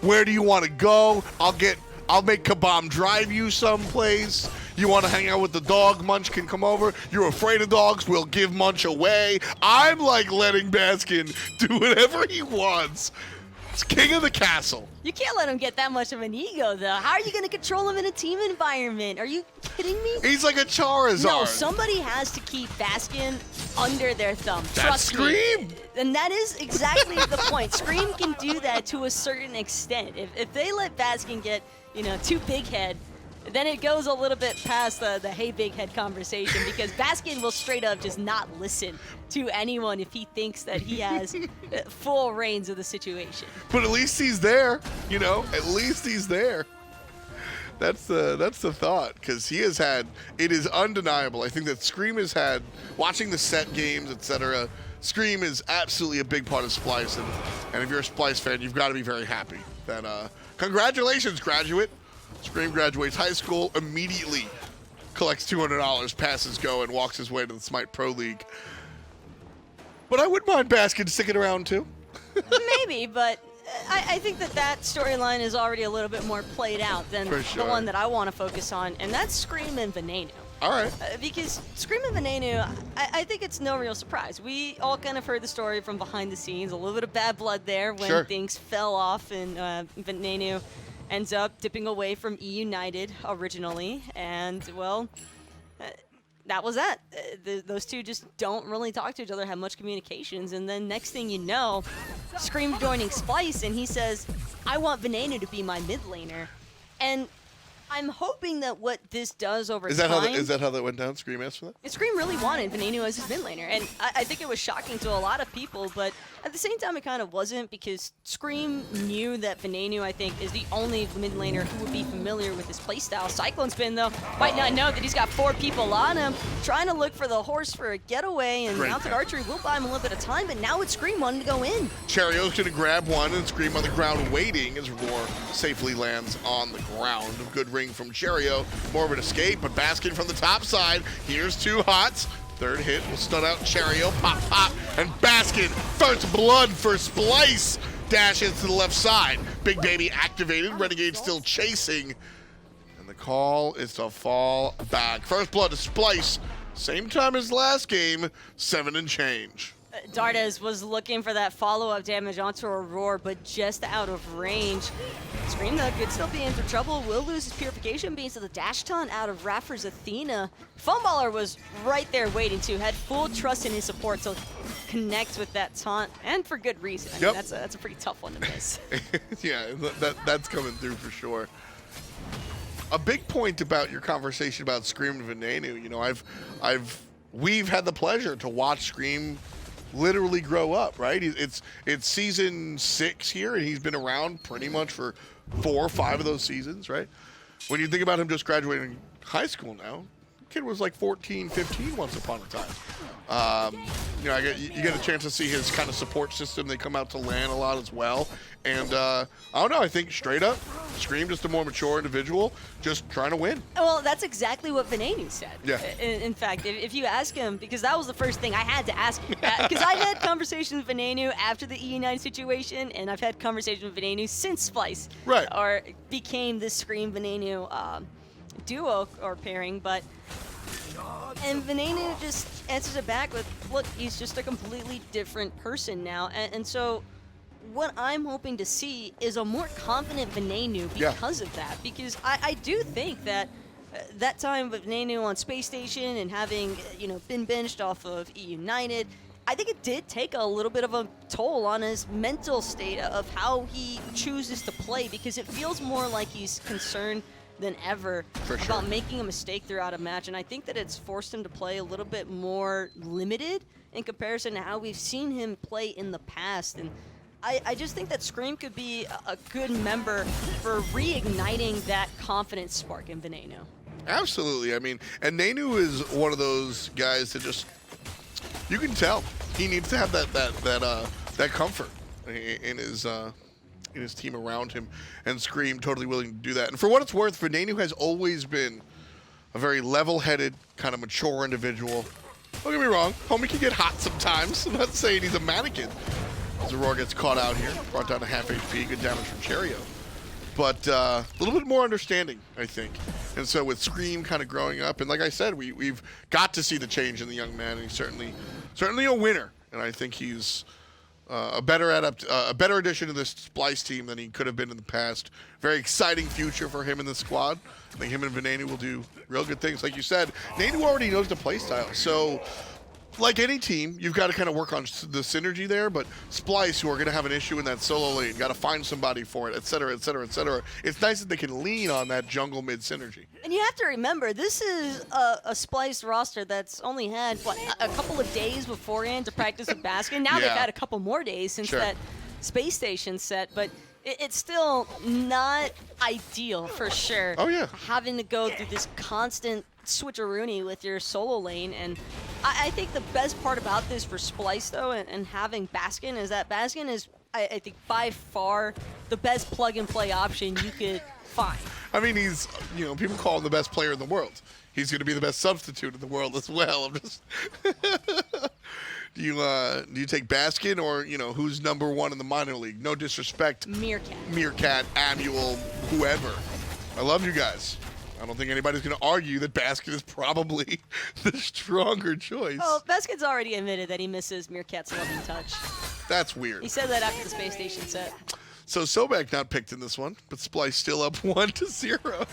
S6: Where do you want to go? I'll make Kabam drive you someplace. You want to hang out with the dog? Munch can come over. You're afraid of dogs? We'll give Munch away. I'm like letting Baskin do whatever he wants. It's king of the castle.
S7: You can't let him get that much of an ego, though. How are you going to control him in a team environment? Are you kidding me?
S6: He's like a Charizard.
S7: No, somebody has to keep Baskin under their thumb.
S6: That's
S7: Trust
S6: Scream.
S7: me. And that is exactly the point. Scream can do that to a certain extent. If they let Baskin get, too big head, then it goes a little bit past the hey big head conversation because Baskin will straight up just not listen to anyone if he thinks that he has full reins of the situation.
S6: But at least he's there, at least he's there. That's the thought, because he has had, it is undeniable. I think that Scream has had, watching the set games, etc., Scream is absolutely a big part of Splyce, and if you're a Splyce fan, you've got to be very happy that, congratulations, graduate. Scream graduates high school, immediately collects $200, passes go, and walks his way to the SMITE Pro League. But I wouldn't mind Baskin sticking around too.
S7: Maybe, but I think that storyline is already a little bit more played out than the one that I want to focus on, and that's Scream and Venenu.
S6: All right.
S7: Because Scream and Venenu, I think it's no real surprise. We all kind of heard the story from behind the scenes, a little bit of bad blood there when things fell off, and Venenu ends up dipping away from E United originally, and, well, that was that. Those two just don't really talk to each other, have much communications, and then next thing you know, Scream joining Splyce, and he says, I want Venenu to be my mid laner. And I'm hoping that what this does over time...
S6: Is that how that went down? Scream asked for that?
S7: Scream really wanted Venenu as his mid laner, and I think it was shocking to a lot of people, but at the same time it kind of wasn't, because Scream knew that Venenu, I think, is the only mid laner who would be familiar with his playstyle. CycloneSpin, though, might not know that he's got 4 people on him, trying to look for the horse for a getaway, and mounted archery will buy him a little bit of time, but now it's Scream wanting to go in.
S6: Cherryo's going to grab one, and Scream on the ground waiting as Roar safely lands on the ground. A good ring from Cherryo, more of an escape, but Baskin from the top side. Here's 2 hots. Third hit will stun out Cherryo. Pop, pop, and Baskin, first blood for Splyce. Dashes to the left side. Big Baby activated. Renegade still chasing. And the call is to fall back. First blood to Splyce. Same time as last game, 7 and change.
S7: Dardez was looking for that follow-up damage onto Aror, but just out of range. Scream, though, could still be in for trouble. Will lose his Purification Beams to the dash taunt out of iRaffer's Athena. Funballer was right there waiting to, had full trust in his support to connect with that taunt, and for good reason. I mean, that's a pretty tough one to miss.
S6: Yeah, that's coming through for sure. A big point about your conversation about Scream and Venenu, you know, we've had the pleasure to watch Scream literally grow up, right? It's season 6 here, and he's been around pretty much for 4 or 5 of those seasons, right? When you think about him just graduating high school now, the kid was like 14, 15 once upon a time. You know, you get a chance to see his kind of support system. They come out to LAN a lot as well. And I don't know, I think straight up, Scream just a more mature individual, just trying to win.
S7: Well, that's exactly what Venenu said.
S6: Yeah.
S7: In fact, if you ask him, because that was the first thing I had to ask him, because I've had conversations with Venenu after the E9 situation, and I've had conversations with Venenu since Splyce.
S6: Right.
S7: Or became this Scream Venenu duo or pairing, but... And Venenu just answers it back with, look, he's just a completely different person now. And so what I'm hoping to see is a more confident Venenu because of that. Because I do think that that time with Venenu on Space Station and having, you know, been benched off of E-United, I think it did take a little bit of a toll on his mental state of how he chooses to play, because it feels more like he's concerned than ever about making a mistake throughout a match, and I think that it's forced him to play a little bit more limited in comparison to how we've seen him play in the past. And I just think that Scream could be a good member for reigniting that confidence spark in Venenu.
S6: Absolutely. I mean, and Nenu is one of those guys that just, you can tell he needs to have that comfort in his team around him, and Scream totally willing to do that. And for what it's worth, Venenu has always been a very level-headed, kind of mature individual. Don't get me wrong, homie can get hot sometimes. I'm not saying he's a mannequin. As Aror gets caught out here, brought down to half HP, good damage from Cherryo. But a little bit more understanding, I think. And so with Scream kind of growing up, and like I said, we've got to see the change in the young man, and he's certainly a winner. And I think he's a better addition to this Splyce team than he could have been in the past. Very exciting future for him in the squad. I think him and Venenu will do real good things. Like you said, Venenu already knows the playstyle. So, like any team, you've got to kind of work on the synergy there, but Splyce, who are going to have an issue in that solo lane, got to find somebody for it, et cetera, et cetera, et cetera. It's nice that they can lean on that jungle mid synergy.
S7: And you have to remember, this is a Splyce roster that's only had, what, a couple of days beforehand to practice with Baskin. Now they've had a couple more days since that Space Station set, but it's still not ideal for sure.
S6: Oh, yeah.
S7: Having to go through this constant switcheroony with your solo lane. And I think the best part about this for Splyce, though, and having Baskin, is that Baskin is, I think, by far the best plug-and-play option you could find.
S6: I mean, he's, you know, people call him the best player in the world. He's going to be the best substitute in the world as well. I'm just... Do you take Baskin, or, you know, who's #1 in the minor league? No disrespect. Meerkat, Amuel, whoever. I love you guys. I don't think anybody's going to argue that Baskin is probably the stronger choice.
S7: Well, Baskin's already admitted that he misses Meerkat's loving touch.
S6: That's weird.
S7: He said that after the Space Station set.
S6: So Sobek not picked in this one, but Splyce still up 1-0.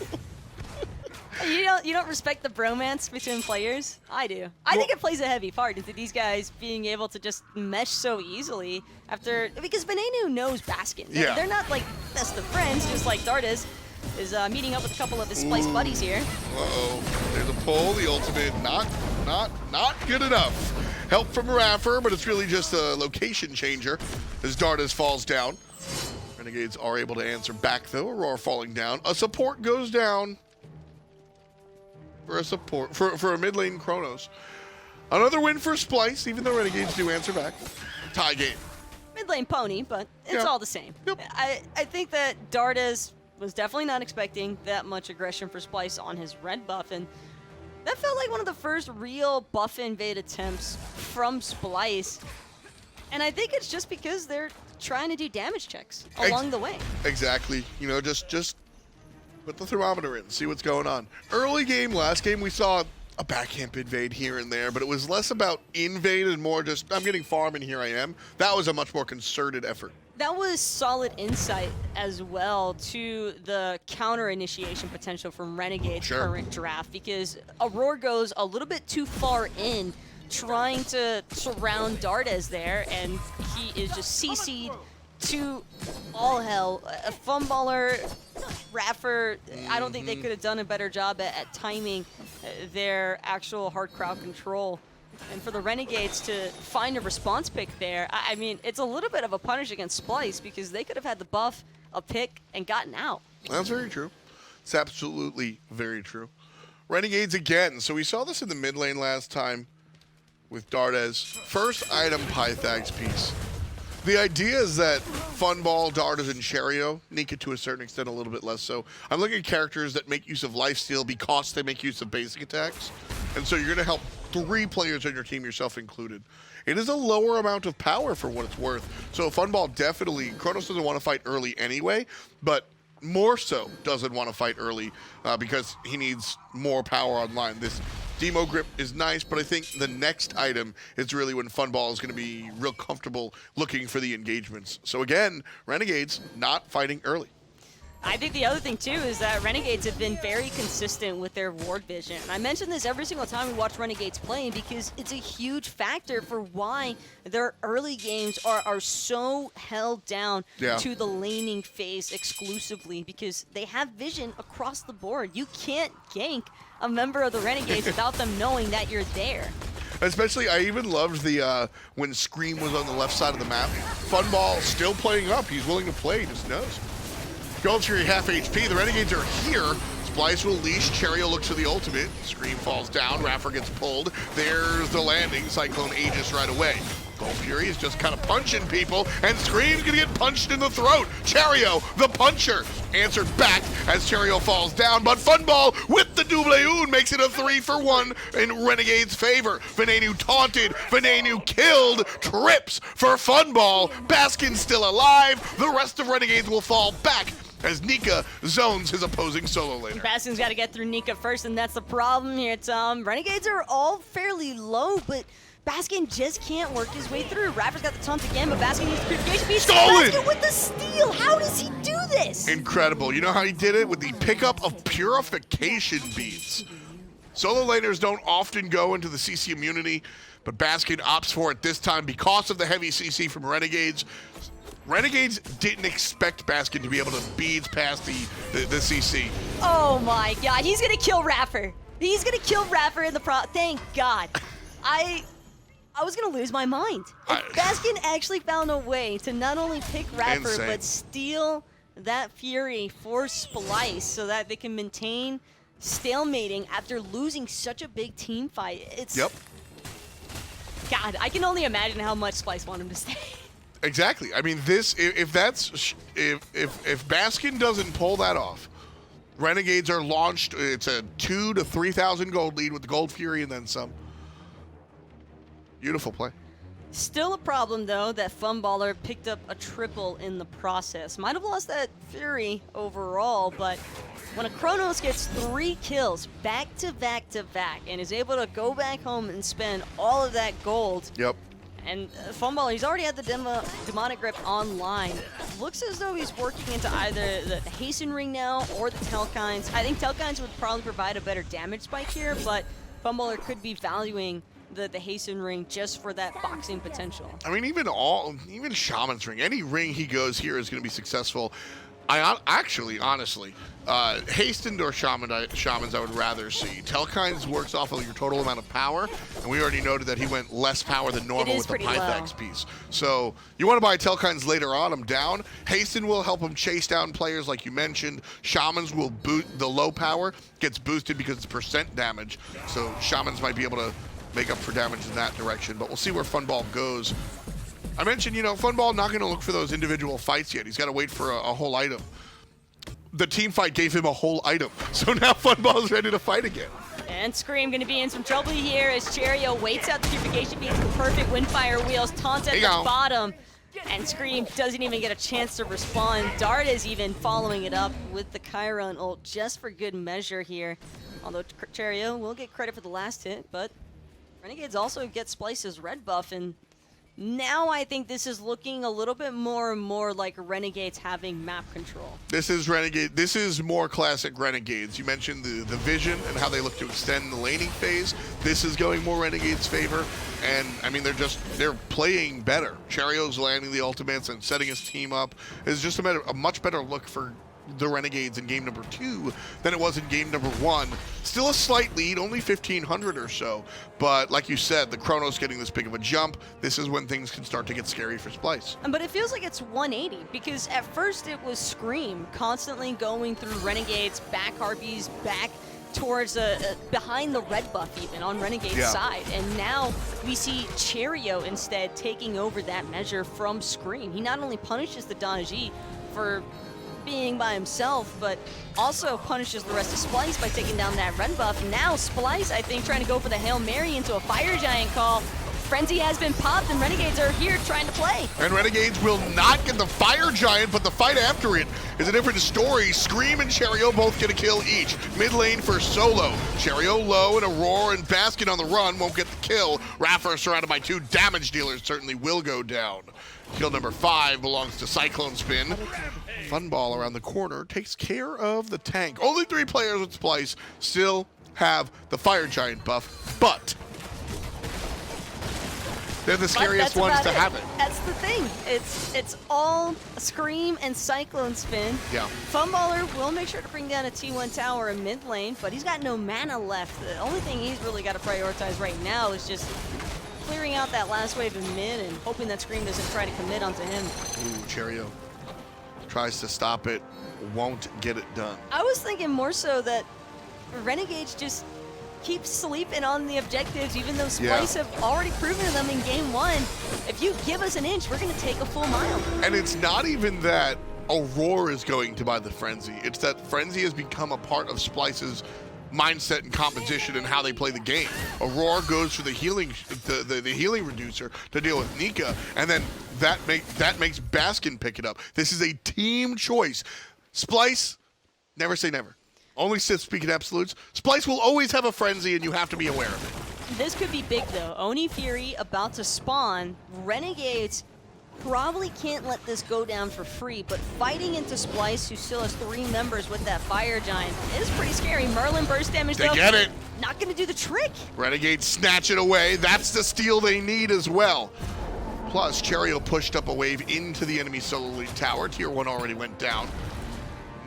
S7: You don't respect the bromance between players? I do. I think it plays a heavy part into these guys being able to just mesh so easily because Venenu knows Baskin. They're not like best of friends, just like Dardez is meeting up with a couple of his Splyce buddies here.
S6: Uh-oh. There's a pull. The ultimate not good enough. Help from iRaffer, but it's really just a location changer as Dardez falls down. Renegades are able to answer back, though. Aror falling down. A support goes down. For a mid lane Chronos. Another win for Splyce, even though Renegades do answer back. Tie game.
S7: Mid lane pony, but it's all the same.
S6: Yep.
S7: I think that Dardez was definitely not expecting that much aggression for Splyce on his red buff, and that felt like one of the first real buff invade attempts from Splyce. And I think it's just because they're trying to do damage checks along the way.
S6: Exactly. You know, just put the thermometer in, see what's going on. Early game, last game, we saw a backhand invade here and there, but it was less about invade and more just, I'm getting farm and here I am. That was a much more concerted effort.
S7: That was solid insight as well to the counter initiation potential from Renegade's current draft, because Aror goes a little bit too far in trying to surround Dardez there, and he is just CC'd to all hell. A Funballer, iRaffer, I don't think they could have done a better job at timing their actual hard crowd control. And for the Renegades to find a response pick there, I mean, it's a little bit of a punish against Splyce, because they could have had the buff, a pick, and gotten out.
S6: That's very true. It's absolutely very true. Renegades again. So we saw this in the mid lane last time with Dardez. First item, Pythax piece. The idea is that Funball, Dardez, and Cherryo, Nika to a certain extent a little bit less so. I'm looking at characters that make use of lifesteal because they make use of basic attacks. And so you're going to help 3 players on your team, yourself included. It is a lower amount of power for what it's worth. So Funball definitely, Chronos doesn't want to fight early anyway, but more so doesn't want to fight early because he needs more power online. This Demo Grip is nice, but I think the next item is really when Funball is going to be real comfortable looking for the engagements. So again, Renegades not fighting early.
S7: I think the other thing, too, is that Renegades have been very consistent with their ward vision. And I mention this every single time we watch Renegades play because it's a huge factor for why their early games are so held down to the laning phase exclusively, because they have vision across the board. You can't gank a member of the Renegades without them knowing that you're there.
S6: Especially, I even loved the when Scream was on the left side of the map. Funball still playing up. He's willing to play, he just knows. Gold Fury half HP. The Renegades are here. Splyce will leash. Cherryo looks for the ultimate. Scream falls down. iRaffer gets pulled. There's the landing. Cyclone Aegis right away. Gold Fury is just kind of punching people, and Scream's gonna get punched in the throat. Cherryo, the puncher, answered back as Cherryo falls down, but Funball with the double un makes it a 3-for-1 in Renegade's favor. Venenu taunted, Venenu killed, trips for Funball. Baskin's still alive. The rest of Renegades will fall back as Nika zones his opposing solo laner.
S7: Baskin's got to get through Nika first, and that's the problem here, Tom. Renegades are all fairly low, but Baskin just can't work his way through. iRaffer's got the taunt again, but Baskin needs the purification piece.
S6: Stolen!
S7: Baskin with the steal! How does he do this?
S6: Incredible. You know how he did it? With the pickup of purification beads. Solo laners don't often go into the CC immunity, but Baskin opts for it this time because of the heavy CC from Renegades. Renegades didn't expect Baskin to be able to beads past the CC.
S7: Oh my god, he's gonna kill iRaffer. He's gonna kill iRaffer in the thank god. I was gonna lose my mind. If Baskin actually found a way to not only pick iRaffer, but steal that Fury for Splyce so that they can maintain stalemating after losing such a big team fight. It's God, I can only imagine how much Splyce want him to stay.
S6: Exactly. I mean, this if Baskin doesn't pull that off, Renegades are launched. It's a 2,000 to 3,000 gold lead with the Gold Fury and then some. Beautiful play.
S7: Still a problem, though, that Funballer picked up a triple in the process. Might have lost that Fury overall, but when a Chronos gets 3 kills back to back to back and is able to go back home and spend all of that gold. And Funballer, he's already had the demonic grip online. Looks as though he's working into either the Hasten Ring now or the Telkines. I think Telkines would probably provide a better damage spike here, but Funballer could be valuing the Hasten Ring just for that boxing potential.
S6: I mean, even Shaman's Ring, any ring he goes here is going to be successful. Honestly, Hastened or Shamans I would rather see. Telkines works off of your total amount of power, and we already noted that he went less power than normal with the Pythax piece. So you want to buy Telkines later on, I'm down. Hasten will help him chase down players like you mentioned. Shamans will boot the low power, gets boosted because it's percent damage. So Shamans might be able to make up for damage in that direction, but we'll see where Funball goes. I mentioned, Funball not going to look for those individual fights yet. He's got to wait for a whole item. The team fight gave him a whole item, so now Funball is ready to fight again.
S7: And Scream going to be in some trouble here as Cherryo waits out the purification beats, the perfect windfire wheels, taunts at the bottom, and Scream doesn't even get a chance to respond. Dardez even following it up with the Chiron ult just for good measure here. Although Cherryo will get credit for the last hit, but Renegades also get Splyce's red buff, and now I think this is looking a little bit more and more like Renegades having map control.
S6: This is Renegade. This is more classic Renegades. You mentioned the vision and how they look to extend the laning phase. This is going more Renegades' favor, and I mean they're playing better. Cherryo's landing the ultimates and setting his team up is just a much better look for the Renegades in game number 2 than it was in game number 1. Still a slight lead, only 1,500 or so, but like you said, the Chronos getting this big of a jump, this is when things can start to get scary for Splyce.
S7: But it feels like it's 180, because at first it was Scream constantly going through Renegades, back Harpies, back towards behind the red buff even on Renegade's side, and now we see Cherryo instead taking over that measure from Scream. He not only punishes the Dardez for being by himself, but also punishes the rest of Splyce by taking down that red buff. Now Splyce, I think, trying to go for the Hail Mary into a Fire Giant call. Frenzy has been popped, and Renegades are here trying to play.
S6: And Renegades will not get the Fire Giant, but the fight after it is a different story. Scream and Cherryo both get a kill each. Mid lane for Solo. Cherryo low, and Aror and Baskin on the run won't get the kill. iRaffer surrounded by 2 damage dealers certainly will go down. Kill number 5 belongs to CycloneSpin. Funball around the corner takes care of the tank. Only 3 players with Splyce still have the Fire Giant buff, but they're the scariest ones to have it.
S7: That's the thing. It's all Scream and CycloneSpin.
S6: Yeah.
S7: Funballer will make sure to bring down a T1 tower in mid lane, but he's got no mana left. The only thing he's really got to prioritize right now is just clearing out that last wave in mid and hoping that Scream doesn't try to commit onto him.
S6: Ooh, Cherryo tries to stop it, won't get it done.
S7: I was thinking more so that Renegades just keep sleeping on the objectives, even though Splyce have already proven to them in game 1, if you give us an inch, we're going to take a full mile.
S6: And it's not even that Aror is going to buy the Frenzy. It's that Frenzy has become a part of Splyce's mindset and composition and how they play the game. Aror goes for the healing, the healing reducer to deal with Nika, and then that makes Baskin pick it up. This is a team choice. Splyce, never say never. Only speaking absolutes. Splyce will always have a Frenzy, and you have to be aware of it.
S7: This could be big, though. Oni Fury about to spawn. Renegades probably can't let this go down for free, but fighting into Splyce, who still has 3 members with that Fire Giant, is pretty scary. Merlin burst damage, though.
S6: They get it.
S7: Not going to do the trick.
S6: Renegades snatch it away. That's the steal they need as well. Plus, Cherryo pushed up a wave into the enemy solo lead tower. Tier 1 already went down.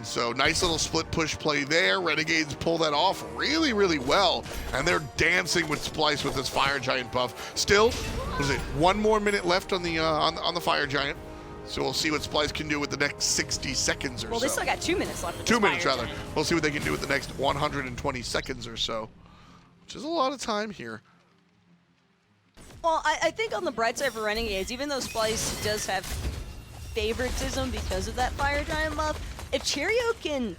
S6: So nice little split push play there. Renegades pull that off really, really well. And they're dancing with Splyce with this Fire Giant buff. Still, was it 1 more minute left on the Fire Giant? So we'll see what Splyce can do with the next 60 seconds or so.
S7: Well, they still got 2 minutes left. With
S6: 2 minutes,
S7: Fire
S6: rather.
S7: Giant.
S6: We'll see what they can do with the next 120 seconds or so, which is a lot of time here.
S7: Well, I think on the bright side for Renegades, even though Splyce does have favoritism because of that Fire Giant buff, if Cherryo can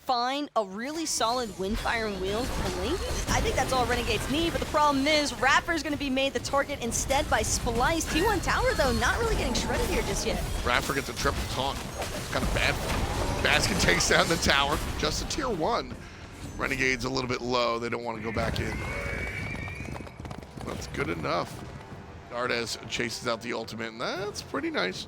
S7: find a really solid Windfire and Wheels link, I think that's all Renegades need. But the problem is, iRaffer is going to be made the target instead by Splyce. T1 tower, though, not really getting shredded here just yet.
S6: iRaffer gets a triple taunt. It's kind of bad. Baskin takes down the tower. Just a tier 1. Renegade's a little bit low. They don't want to go back in. That's good enough. Dardez chases out the ultimate, and that's pretty nice.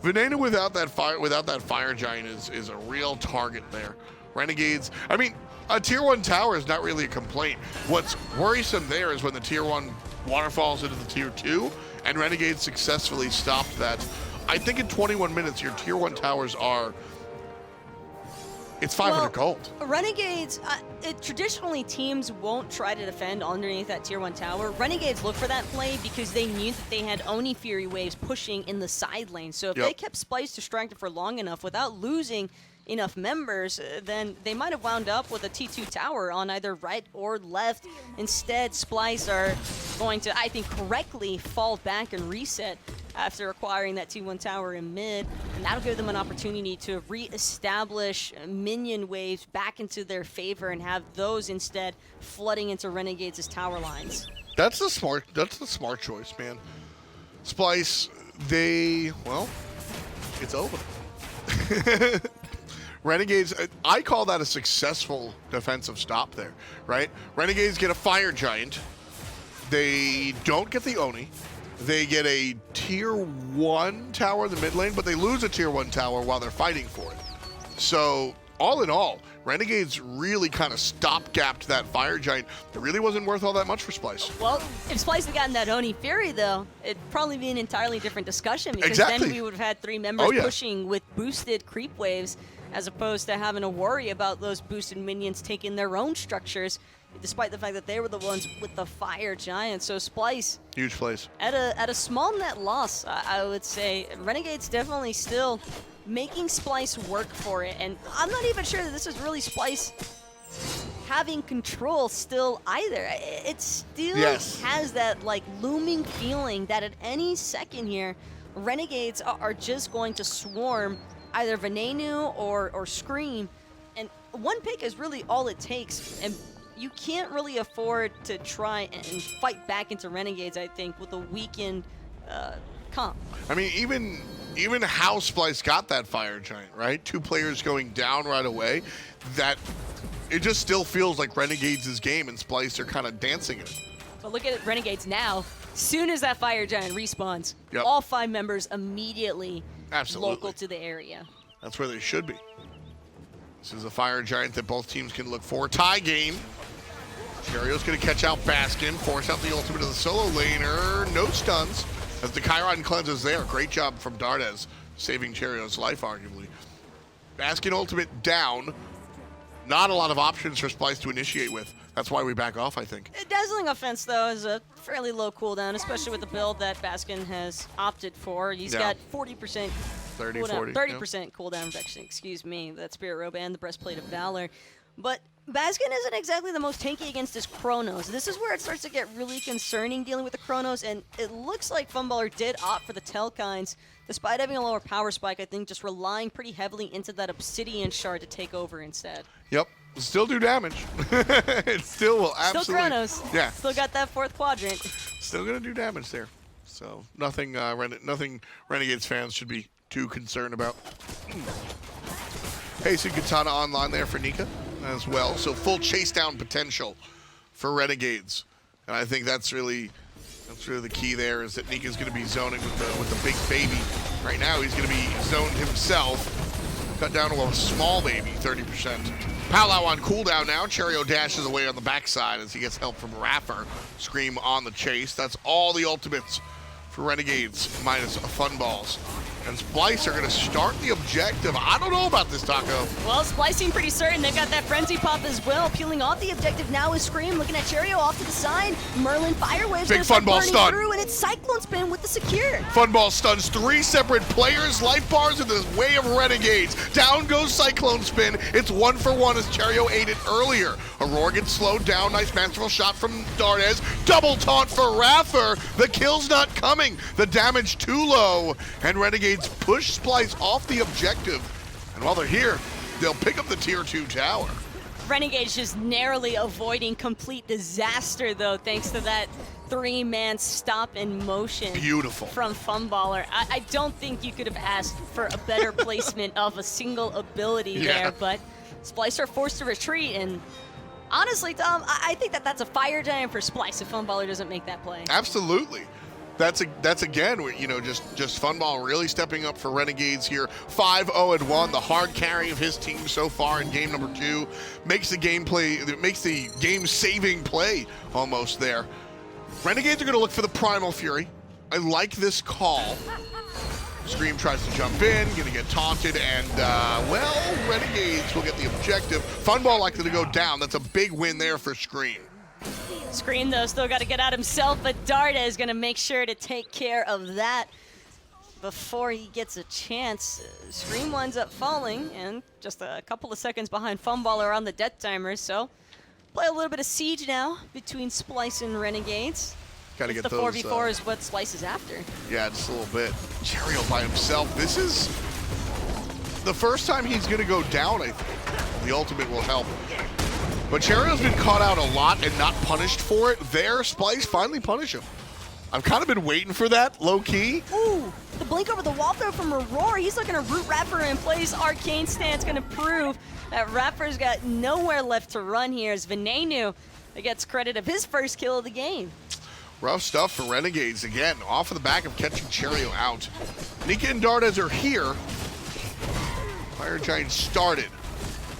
S6: Venenu without that fire giant is a real target there. Renegades, I mean, a tier 1 tower is not really a complaint. What's worrisome there is when the tier 1 waterfalls into the tier 2, and Renegades successfully stopped that. I think in 21 minutes, your tier 1 towers are, it's 500 gold.
S7: Renegades, traditionally teams won't try to defend underneath that tier 1 tower. Renegades look for that play because they knew that they had Oni Fury waves pushing in the side lane. So if they kept Splyce distracted for long enough without losing enough members, then they might have wound up with a T2 tower on either right or left. Instead, Splyce are going to, I think, correctly fall back and reset after acquiring that T1 tower in mid, and that'll give them an opportunity to re-establish minion waves back into their favor and have those instead flooding into Renegades' tower lines.
S6: That's the smart choice, man. Splyce, well, it's over. Renegades, I call that a successful defensive stop there, right? Renegades get a Fire Giant. They don't get the Oni. They get a tier 1 tower in the mid lane, but they lose a tier 1 tower while they're fighting for it. So, all in all, Renegades really kind of stopgapped that Fire Giant. It really wasn't worth all that much for Splyce.
S7: Well, if Splyce had gotten that Oni Fury, though, it'd probably be an entirely different discussion, because
S6: Exactly.
S7: then we would have had 3 members pushing with boosted creep waves, as opposed to having to worry about those boosted minions taking their own structures, despite the fact that they were the ones with the Fire Giant. So Splyce,
S6: Huge plays.
S7: at a small net loss, I would say. Renegades definitely still making Splyce work for it, and I'm not even sure that this is really Splyce having control still either. It still has that like looming feeling that at any second here, Renegades are just going to swarm either Venenu or Screammmmm, and one pick is really all it takes, and you can't really afford to try and fight back into Renegades, I think, with a weakened comp.
S6: I mean, even how Splyce got that Fire Giant, right? 2 players going down right away, that it just still feels like Renegades' game, and Splyce are kind of dancing in it.
S7: But look at Renegades now. Soon as that Fire Giant respawns, all 5 members immediately local to the area.
S6: That's where they should be. This is a Fire Giant that both teams can look for. Tie game. Cherryo's going to catch out Baskin, force out the ultimate of the solo laner. No stuns as the Chiron cleanses there. Great job from Dardez, saving Cherryo's life, arguably. Baskin ultimate down. Not a lot of options for Splyce to initiate with. That's why we back off, I think.
S7: Dazzling Offense, though, is a fairly low cooldown, especially with the build that Baskin has opted for. He's got 40%.
S6: 30,
S7: cooldown,
S6: 40.
S7: 30% cooldown reduction, excuse me. That Spirit Robe and the Breastplate of Valor. But Baskin isn't exactly the most tanky against his Chronos. This is where it starts to get really concerning dealing with the Chronos, and it looks like Funballer did opt for the Telkines, despite having a lower power spike. I think just relying pretty heavily into that Obsidian Shard to take over instead.
S6: Yep. Still do damage. It still will absolutely.
S7: Still Chronos.
S6: Yeah.
S7: Still got that 4th quadrant.
S6: Still going to do damage there. So nothing Renegades fans should be too concerned about. Pacing Katana online there for Nika as well. So full chase down potential for Renegades. And I think that's really the key there, is that Nika's going to be zoning with the big baby. Right now he's going to be zoned himself. Cut down to a small baby, 30%. Palau on cooldown now. Cherryo dashes away on the backside as he gets help from iRaffer. Scream on the chase. That's all the ultimates for Renegades minus Funballs. And Splyce are going to start the objective. I don't know about this, Taco.
S7: Well, Splyce seem pretty certain. They've got that Frenzy Pop as well. Peeling off the objective now is Screammmmm. Looking at Cherryo off to the side. Merlin Fire Waves.
S6: Big Funball stun.
S7: Through, and it's CycloneSpin with the secure.
S6: Funball stuns 3 separate players. Life bars in the way of Renegades. Down goes CycloneSpin. It's 1 for 1 as Cherryo ate it earlier. Aror gets slowed down. Nice masterful shot from Dardez. Double taunt for iRaffer. The kill's not coming. The damage too low. And Renegades push Splyce off the objective. And while they're here, they'll pick up the tier 2 tower.
S7: Renegades just narrowly avoiding complete disaster, though, thanks to that 3-man stop in motion.
S6: Beautiful.
S7: From Funballer. I don't think you could have asked for a better placement of a single ability there, but Splyce are forced to retreat, and honestly, Tom, I think that's a Fire Giant for Splyce if Funballer doesn't make that play.
S6: Absolutely. That's again, just Funball really stepping up for Renegades here. 5-0-1, the hard carry of his team so far in game number 2. Makes the game-saving play almost there. Renegades are going to look for the Primal Fury. I like this call. Scream tries to jump in, going to get taunted, and, Renegades will get the objective. Funball likely to go down. That's a big win there for Scream.
S7: Scream, though, still got to get out himself, but Dardez is going to make sure to take care of that before he gets a chance. Scream winds up falling, and just a couple of seconds behind Funballer on the death timer, so play a little bit of siege now between Splyce and Renegades.
S6: Gotta get
S7: the
S6: those,
S7: 4v4 is what Splyce is after.
S6: Yeah, just a little bit. Cherryo by himself. This is the first time he's going to go down, I think. The ultimate will help. But Cherryo's been caught out a lot and not punished for it. There, Splyce finally punish him. I've kind of been waiting for that, low-key.
S7: Ooh, the blink over the wall throw from Aror. He's looking to root Rapper in place. Arcane Stance going to prove that Rapper's got nowhere left to run here as Venenu gets credit of his first kill of the game.
S6: Rough stuff for Renegades again, off of the back of catching Cherryo out. Nika and Dardez are here. Fire Giant started.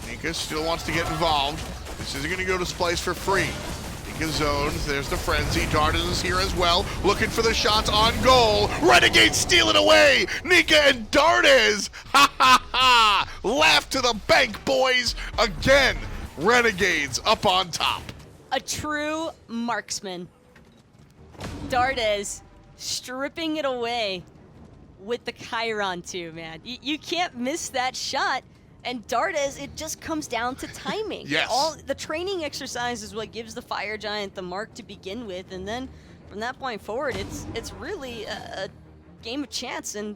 S6: Nika still wants to get involved. This isn't going to go to Splyce for free. Nika zones, there's the frenzy. Dardez is here as well, looking for the shots on goal. Renegades steal it away. Nika and Dardez, ha ha ha! Laugh to the bank, boys. Again, Renegades up on top.
S7: A true marksman. Dardez stripping it away with the Chiron too, man. You can't miss that shot. And Dardez, it just comes down to timing.
S6: Yes.
S7: All the training exercise is what gives the Fire Giant the mark to begin with, and then from that point forward, it's really a game of chance. And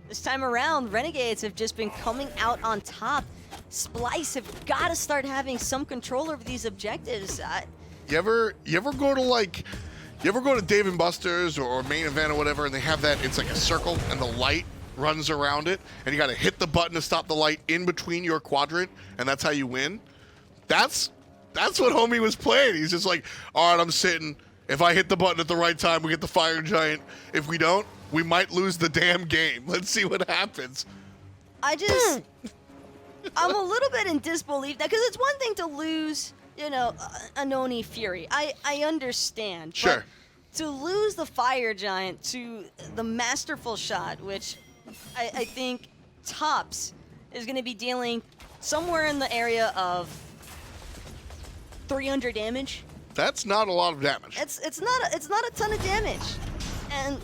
S7: this time around, Renegades have just been coming out on top. Splyce have got to start having some control over these objectives.
S6: You ever go to like, you ever go to Dave & Buster's or Main Event or whatever, and they have that, it's like a circle and the light runs around it, and you got to hit the button to stop the light in between your quadrant, and that's how you win? That's what homie was playing. He's just like, all right, I'm sitting. If I hit the button at the right time, we get the Fire Giant. If we don't, we might lose the damn game. Let's see what happens.
S7: I'm a little bit in disbelief now, because it's one thing to lose, you know, Anoni Fury. I understand.
S6: Sure.
S7: But to lose the Fire Giant to the masterful shot, which I think tops is going to be dealing somewhere in the area of 300 damage.
S6: That's not a lot of damage.
S7: It's not a ton of damage, and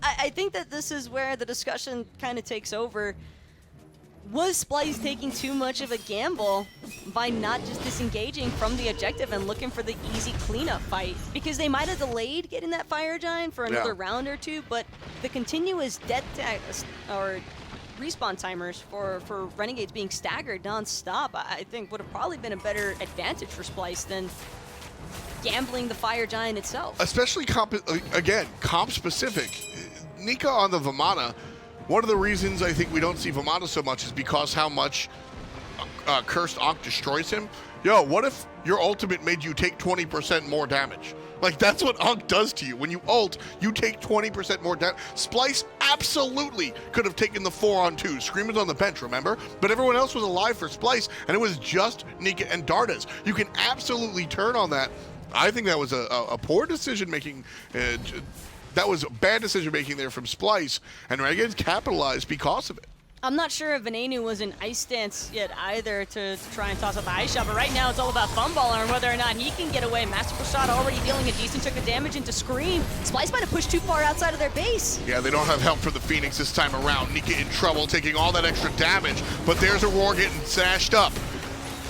S7: I think that this is where the discussion kind of takes over. Was Splyce taking too much of a gamble by not just disengaging from the objective and looking for the easy cleanup fight? Because they might have delayed getting that Fire Giant for another round or two, but the continuous death or respawn timers for Renegades being staggered non-stop, I think would have probably been a better advantage for Splyce than gambling the Fire Giant itself.
S6: Especially comp specific. Nika on the Vamana. One of the reasons I think we don't see Vamana so much is because how much Cursed Ankh destroys him. Yo, what if your ultimate made you take 20% more damage? Like, that's what Ankh does to you. When you ult, you take 20% more damage. Splyce absolutely could have taken the 4-on-2. Screammm's on the bench, remember? But everyone else was alive for Splyce, and it was just Nika and Dardez. You can absolutely turn on that. I think that was a poor decision-making. That was bad decision-making there from Splyce, and Renegades capitalized because of it.
S7: I'm not sure if Venenu was in ice stance yet either to try and toss up the ice shot, but right now it's all about Funballer and whether or not he can get away. Masterful shot already dealing a decent chunk of damage into Scream. Splyce might have pushed too far outside of their base.
S6: Yeah, they don't have help from the Phoenix this time around. Nika in trouble, taking all that extra damage, but there's Aror getting sashed up.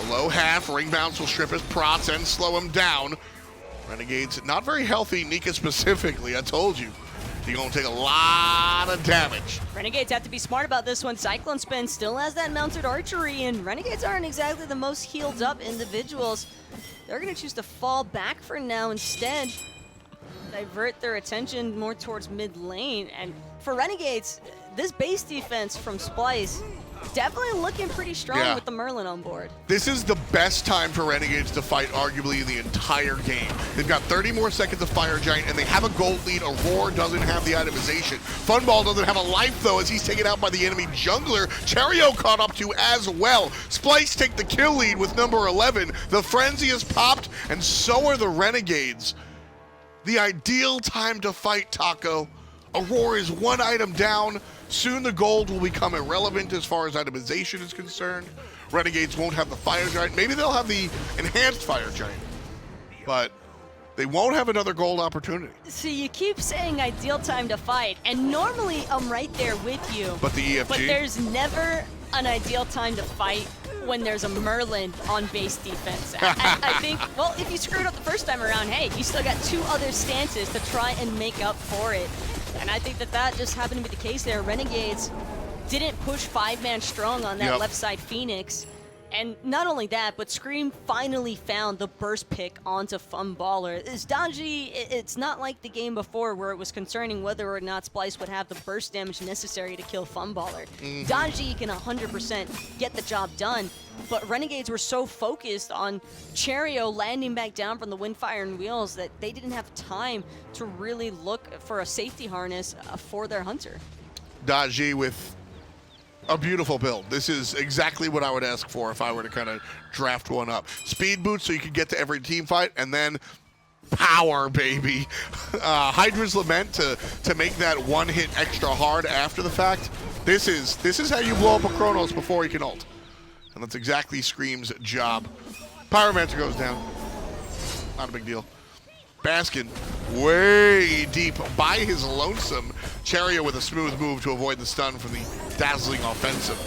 S6: Below half, ring bounce will strip his prots and slow him down. Renegades not very healthy, Nika specifically, I told you. You're going to take a lot of damage.
S7: Renegades have to be smart about this one. CycloneSpin still has that mounted archery, and Renegades aren't exactly the most healed up individuals. They're going to choose to fall back for now instead. Divert their attention more towards mid lane. And for Renegades, this base defense from Splyce definitely looking pretty strong with the Merlin on board.
S6: This is the best time for Renegades to fight arguably in the entire game. They've got 30 more seconds of Fire Giant, and they have a gold lead. Aror doesn't have the itemization. Funball doesn't have a life, though, as he's taken out by the enemy jungler. Cherryo caught up to as well. Splyce take the kill lead with number 11. The Frenzy is popped, and so are the Renegades. The ideal time to fight, Taco. Aror is one item down. Soon the gold will become irrelevant as far as itemization is concerned. Renegades won't have the Fire Giant. Maybe they'll have the enhanced Fire Giant, but they won't have another gold opportunity.
S7: See, you keep saying ideal time to fight, and normally I'm right there with you.
S6: But the EFG?
S7: But there's never an ideal time to fight when there's a Merlin on base defense. I think, well, if you screwed up the first time around, hey, you still got two other stances to try and make up for it. And I think that just happened to be the case there. Renegades didn't push 5-man strong on that left side Phoenix. And not only that, but Scream finally found the burst pick onto Funballer. This Danji, it's not like the game before where it was concerning whether or not Splyce would have the burst damage necessary to kill Funballer. Danji can 100% get the job done, but Renegades were so focused on Cherryo landing back down from the Windfire and Wheels that they didn't have time to really look for a safety harness for their Hunter.
S6: Danji with a beautiful build. This is exactly what I would ask for if I were to kind of draft one up. Speed boost so you can get to every team fight, and then power, baby. Hydra's Lament to make that one hit extra hard after the fact. This is how you blow up a Chronos before he can ult. And that's exactly Scream's job. Pyromancer goes down. Not a big deal. Baskin way deep by his lonesome. Cherryo with a smooth move to avoid the stun from the dazzling offensive.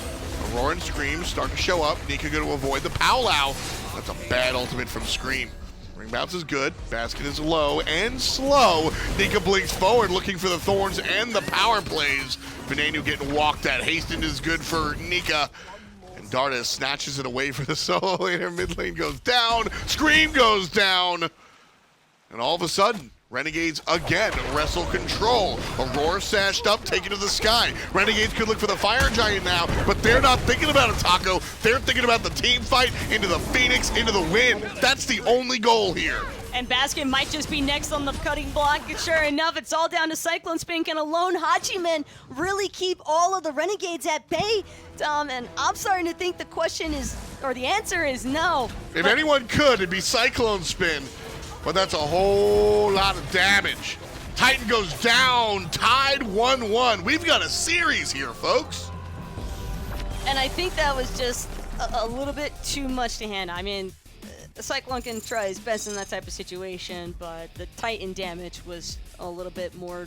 S6: Aurora and Scream start to show up. Nika going to avoid the Powwow. That's a bad ultimate from Scream. Ring bounce is good. Baskin is low and slow. Nika blinks forward looking for the thorns and the power plays. Venenu getting walked at. Hasten is good for Nika. And Dardez snatches it away for the solo laner. Mid lane goes down. Scream goes down. And all of a sudden, Renegades again wrestle control. Aurora sashed up, taken to the sky. Renegades could look for the Fire Giant now, but they're not thinking about a taco. They're thinking about the team fight, into the Phoenix, into the win. That's the only goal here.
S7: And Baskin might just be next on the cutting block. Sure enough, it's all down to CycloneSpin. Can a lone Hachiman really keep all of the Renegades at bay? And I'm starting to think the question is, or the answer is no.
S6: If anyone could, it'd be CycloneSpin. But that's a whole lot of damage. Titan goes down, tied 1-1. We've got a series here, folks.
S7: And I think that was just a little bit too much to handle. I mean, the Cyclone can try his best in that type of situation, but the Titan damage was a little bit more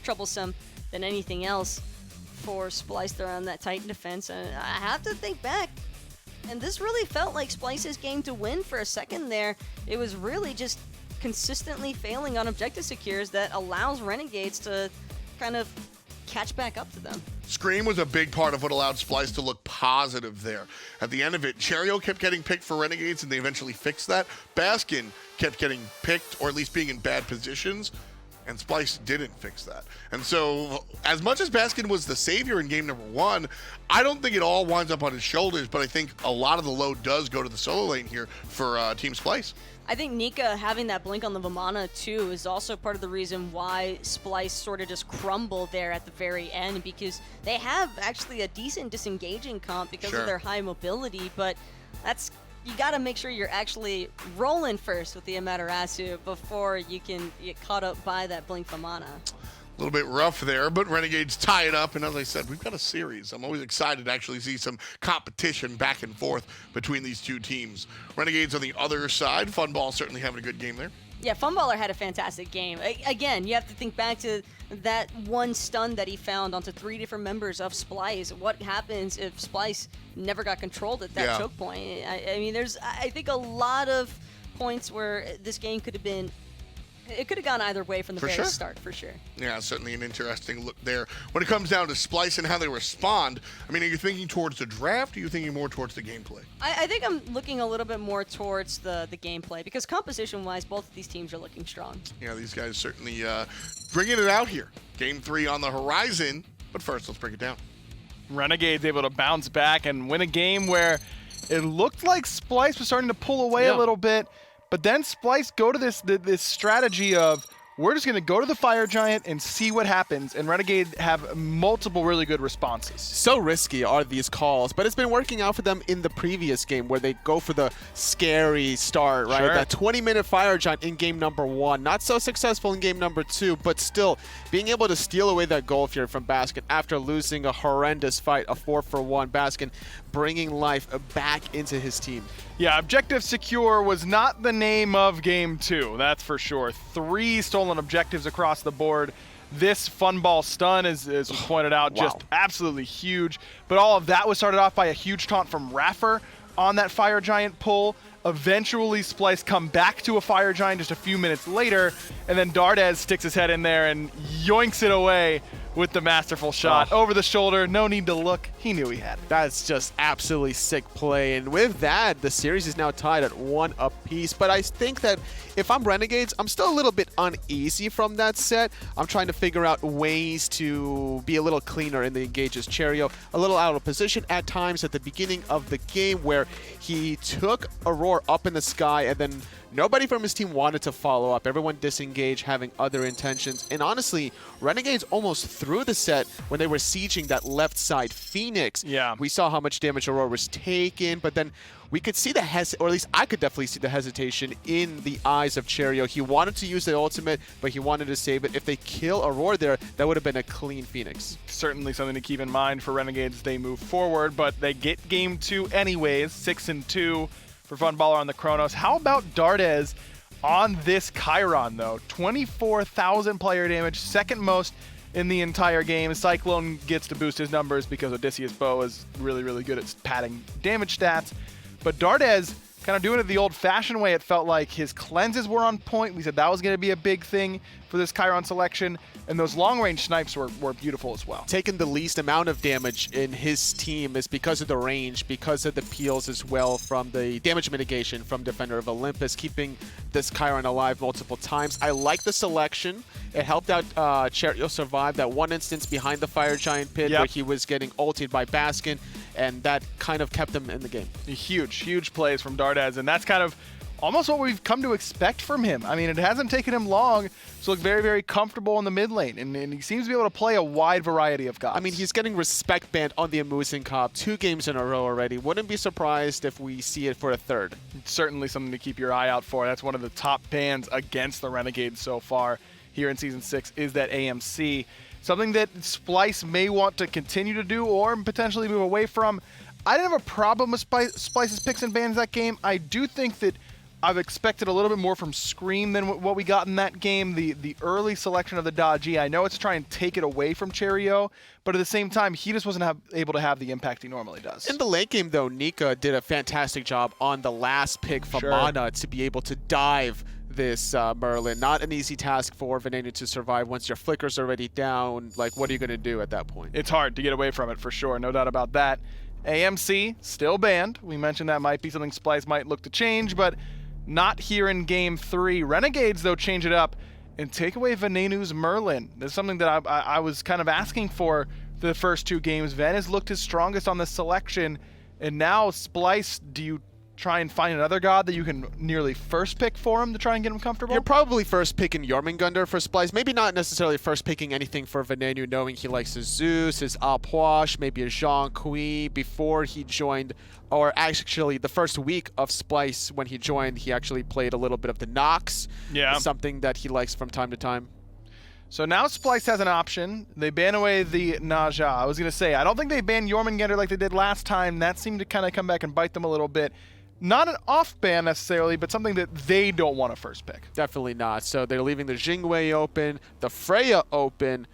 S7: troublesome than anything else for Splyce there on that Titan defense. And I have to think back. And this really felt like Splyce's game to win for a second there. It was really just consistently failing on objective secures that allows Renegades to kind of catch back up to them.
S6: Scream was a big part of what allowed Splyce to look positive there. At the end of it, Cherryo kept getting picked for Renegades, and they eventually fixed that. Baskin kept getting picked, or at least being in bad positions, and Splyce didn't fix that. And so, as much as Baskin was the savior in game number 1, I don't think it all winds up on his shoulders, but I think a lot of the load does go to the solo lane here for Team Splyce.
S7: I think Nika having that blink on the Vamana too is also part of the reason why Splyce sort of just crumbled there at the very end, because they have actually a decent disengaging comp because of their high mobility, but you got to make sure you're actually rolling first with the Amaterasu before you can get caught up by that blink Vamana.
S6: A little bit rough there, but Renegades tie it up, and as I said, we've got a series. I'm always excited to actually see some competition back and forth between these two teams. Renegades on the other side, Funball certainly having a good game there.
S7: Yeah, Funballer had a fantastic game. Again, you have to think back to that one stun that he found onto 3 different members of Splyce. What happens if Splyce never got controlled at that choke point? I mean, there's, I think, a lot of points where this game could have been, it could have gone either way from the very start, for sure.
S6: Yeah, certainly an interesting look there. When it comes down to Splyce and how they respond, I mean, are you thinking towards the draft, or are you thinking more towards the gameplay?
S7: I think I'm looking a little bit more towards the gameplay, because composition-wise, both of these teams are looking strong.
S6: Yeah, these guys certainly bringing it out here. Game 3 on the horizon, but first, let's break it down.
S1: Renegades able to bounce back and win a game where it looked like Splyce was starting to pull away a little bit. But then Splyce go to this strategy of, we're just going to go to the Fire Giant and see what happens, and Renegade have multiple really good responses.
S2: So risky are these calls, but it's been working out for them in the previous game where they go for the scary start, right? That 20-minute Fire Giant in game number 1. Not so successful in game number 2, but still being able to steal away that goal here from Baskin after losing a horrendous fight, a 4-for-1. Baskin bringing life back into his team.
S1: Yeah, objective secure was not the name of game 2, that's for sure. 3 stolen objectives across the board. This Funball stun, as we pointed out, just absolutely huge. But all of that was started off by a huge taunt from iRaffer on that Fire Giant pull. Eventually, Splyce come back to a Fire Giant just a few minutes later, and then Dardez sticks his head in there and yoinks it away with the masterful shot. Over the shoulder, no need to look. He knew he had it.
S2: That's just absolutely sick play. And with that, the series is now tied at 1 apiece. But I think that if I'm Renegades, I'm still a little bit uneasy from that set. I'm trying to figure out ways to be a little cleaner in the engages. Cherryo a little out of position at times at the beginning of the game where he took Aror up in the sky and then nobody from his team wanted to follow up. Everyone disengaged, having other intentions. And honestly, Renegades almost threw the set when they were sieging that left side Phoenix.
S1: Yeah.
S2: We saw how much damage Aror was taking, but then we could see the or at least I could definitely see the hesitation in the eyes of Cherryo. He wanted to use the ultimate, but he wanted to save it. If they kill Aror there, that would have been a clean Phoenix.
S1: Certainly something to keep in mind for Renegades as they move forward, but they get game 2 anyways, 6-2 for Funballer on the Chronos. How about Dardez on this Chiron, though? 24,000 player damage, second most in the entire game. Cyclone gets to boost his numbers because Odysseus' bow is really, really good at padding damage stats. But Dardez kind of doing it the old-fashioned way. It felt like his cleanses were on point. We said that was going to be a big thing for this Chiron selection. And those long-range snipes were beautiful as well.
S2: Taking the least amount of damage in his team is because of the range, because of the peels as well from the damage mitigation from Defender of Olympus, keeping this Chiron alive multiple times. I like the selection. It helped out Cherryo survive that one instance behind the Fire Giant pit where he was getting ulted by Baskin, and that kind of kept him in the game.
S1: Huge plays from Dardez, and that's kind of almost what we've come to expect from him. I mean, it hasn't taken him long to look very, very comfortable in the mid lane, and he seems to be able to play a wide variety of gods.
S2: I mean, he's getting respect banned on the Amusing Cop 2 games in a row already. Wouldn't be surprised if we see it for a third.
S1: It's certainly something to keep your eye out for. That's one of the top bans against the Renegades so far here in Season 6 is that AMC. Something that Splyce may want to continue to do or potentially move away from. I didn't have a problem with Splyce's picks and bans that game. I do think that I've expected a little bit more from Screammmmm than what we got in that game. The early selection of the dodgy, I know it's to try and take it away from Cherryo, but at the same time, he just wasn't able to have the impact he normally does.
S2: In the late game, though, Nika did a fantastic job on the last pick from Vamana to be able to dive this Merlin. Not an easy task for Venenu to survive once your flicker's already down. Like, what are you going to do at that point?
S1: It's hard to get away from it for sure, no doubt about that. AMC, still banned. We mentioned that might be something Splyce might look to change, but not here in Game 3. Renegades, though, change it up and take away Venenu's Merlin. That's something that I was kind of asking for the first 2 games. Ven has looked his strongest on this selection, and now Splyce, do you try and find another god that you can nearly first pick for him to try and get him comfortable?
S2: You're probably first picking Jormungandr for Splyce. Maybe not necessarily first picking anything for Venenu, knowing he likes his Zeus, his Apwash, maybe a Jean Kui before he joined, or actually the first week of Splyce when he joined, he actually played a little bit of the Nox.
S1: Yeah.
S2: Something that he likes from time to time.
S1: So now Splyce has an option. They ban away the Naja. I was going to say, I don't think they banned Jormungandr like they did last time. That seemed to kind of come back and bite them a little bit. Not an off ban necessarily, but something that they don't want to first pick.
S2: Definitely not. So they're leaving the Jing open, the Freya open,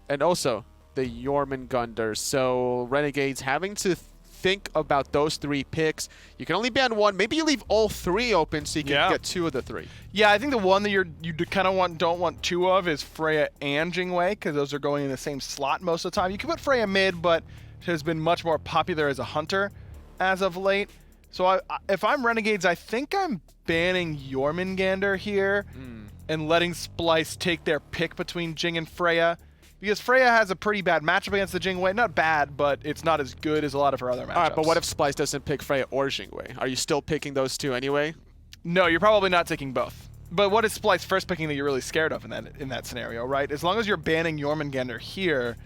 S2: and also the Jormungandr. So Renegades having to think about those 3 picks. You can only ban 1. Maybe you leave all 3 open so you can get 2 of the 3.
S1: Yeah, I think the one that you kind of don't want 2 of is Freya and Jing because those are going in the same slot most of the time. You can put Freya mid, but has been much more popular as a hunter as of late. So if I'm Renegades, I think I'm banning Jormungandr here and letting Splyce take their pick between Jing and Freya. Because Freya has a pretty bad matchup against the Jing Wei. Not bad, but it's not as good as a lot of her other matchups.
S2: All right, but what if Splyce doesn't pick Freya or Jing Wei? Are you still picking those 2 anyway?
S1: No, you're probably not taking both. But what is Splyce first picking that you're really scared of in that scenario, right? As long as you're banning Jormungandr here,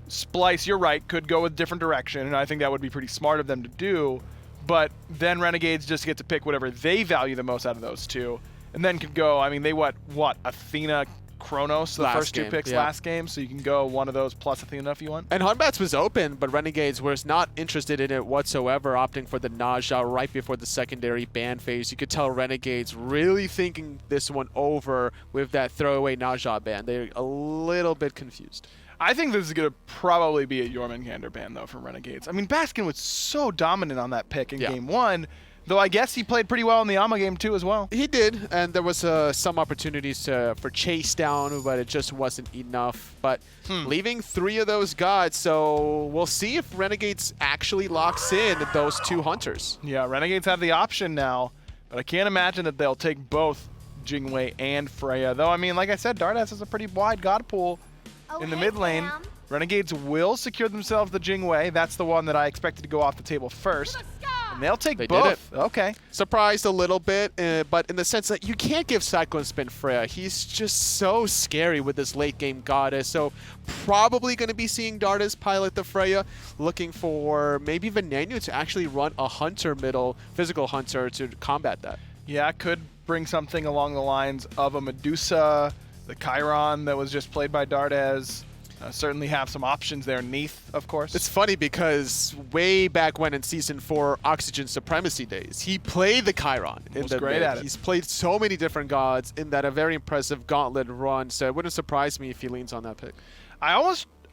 S1: Splyce, you're right, could go a different direction, and I think that would be pretty smart of them to do. But then Renegades just get to pick whatever they value the most out of those 2, and then could go, I mean, they what, Athena, Chronos, the first 2 picks last game, so you can go one of those plus Athena if you want.
S2: And Batz was open, but Renegades was not interested in it whatsoever, opting for the Naja right before the secondary ban phase. You could tell Renegades really thinking this one over with that throwaway Naja ban. They're a little bit confused.
S1: I think this is going to probably be a Jormungandr ban, though, from Renegades. I mean, Baskin was so dominant on that pick in Game 1 Though I guess he played pretty well in the Ama game too as well.
S2: He did, and there was some opportunities for chase down, but it just wasn't enough. But leaving 3 of those gods, so we'll see if Renegades actually locks in those 2 hunters.
S1: Yeah, Renegades have the option now, but I can't imagine that they'll take both Jingwei and Freya. Though, I mean, like I said, Dardez has a pretty wide god pool in the mid lane. Renegades will secure themselves the Jingwei. That's the one that I expected to go off the table first. And they'll take both. Okay.
S2: Surprised a little bit, but in the sense that you can't give CycloneSpin Freya. He's just so scary with this late game goddess. So probably going to be seeing Dardez pilot the Freya, looking for maybe Venenu to actually run a hunter middle, physical hunter to combat that.
S1: Yeah, could bring something along the lines of a Medusa, the Chiron that was just played by Dardez. Certainly have some options there. Neath, of course.
S2: It's funny because way back when in Season 4 Oxygen Supremacy days, he played the Chiron.
S1: Was great at it.
S2: He's played so many different gods in that a very impressive gauntlet run, so it wouldn't surprise me if he leans on that pick.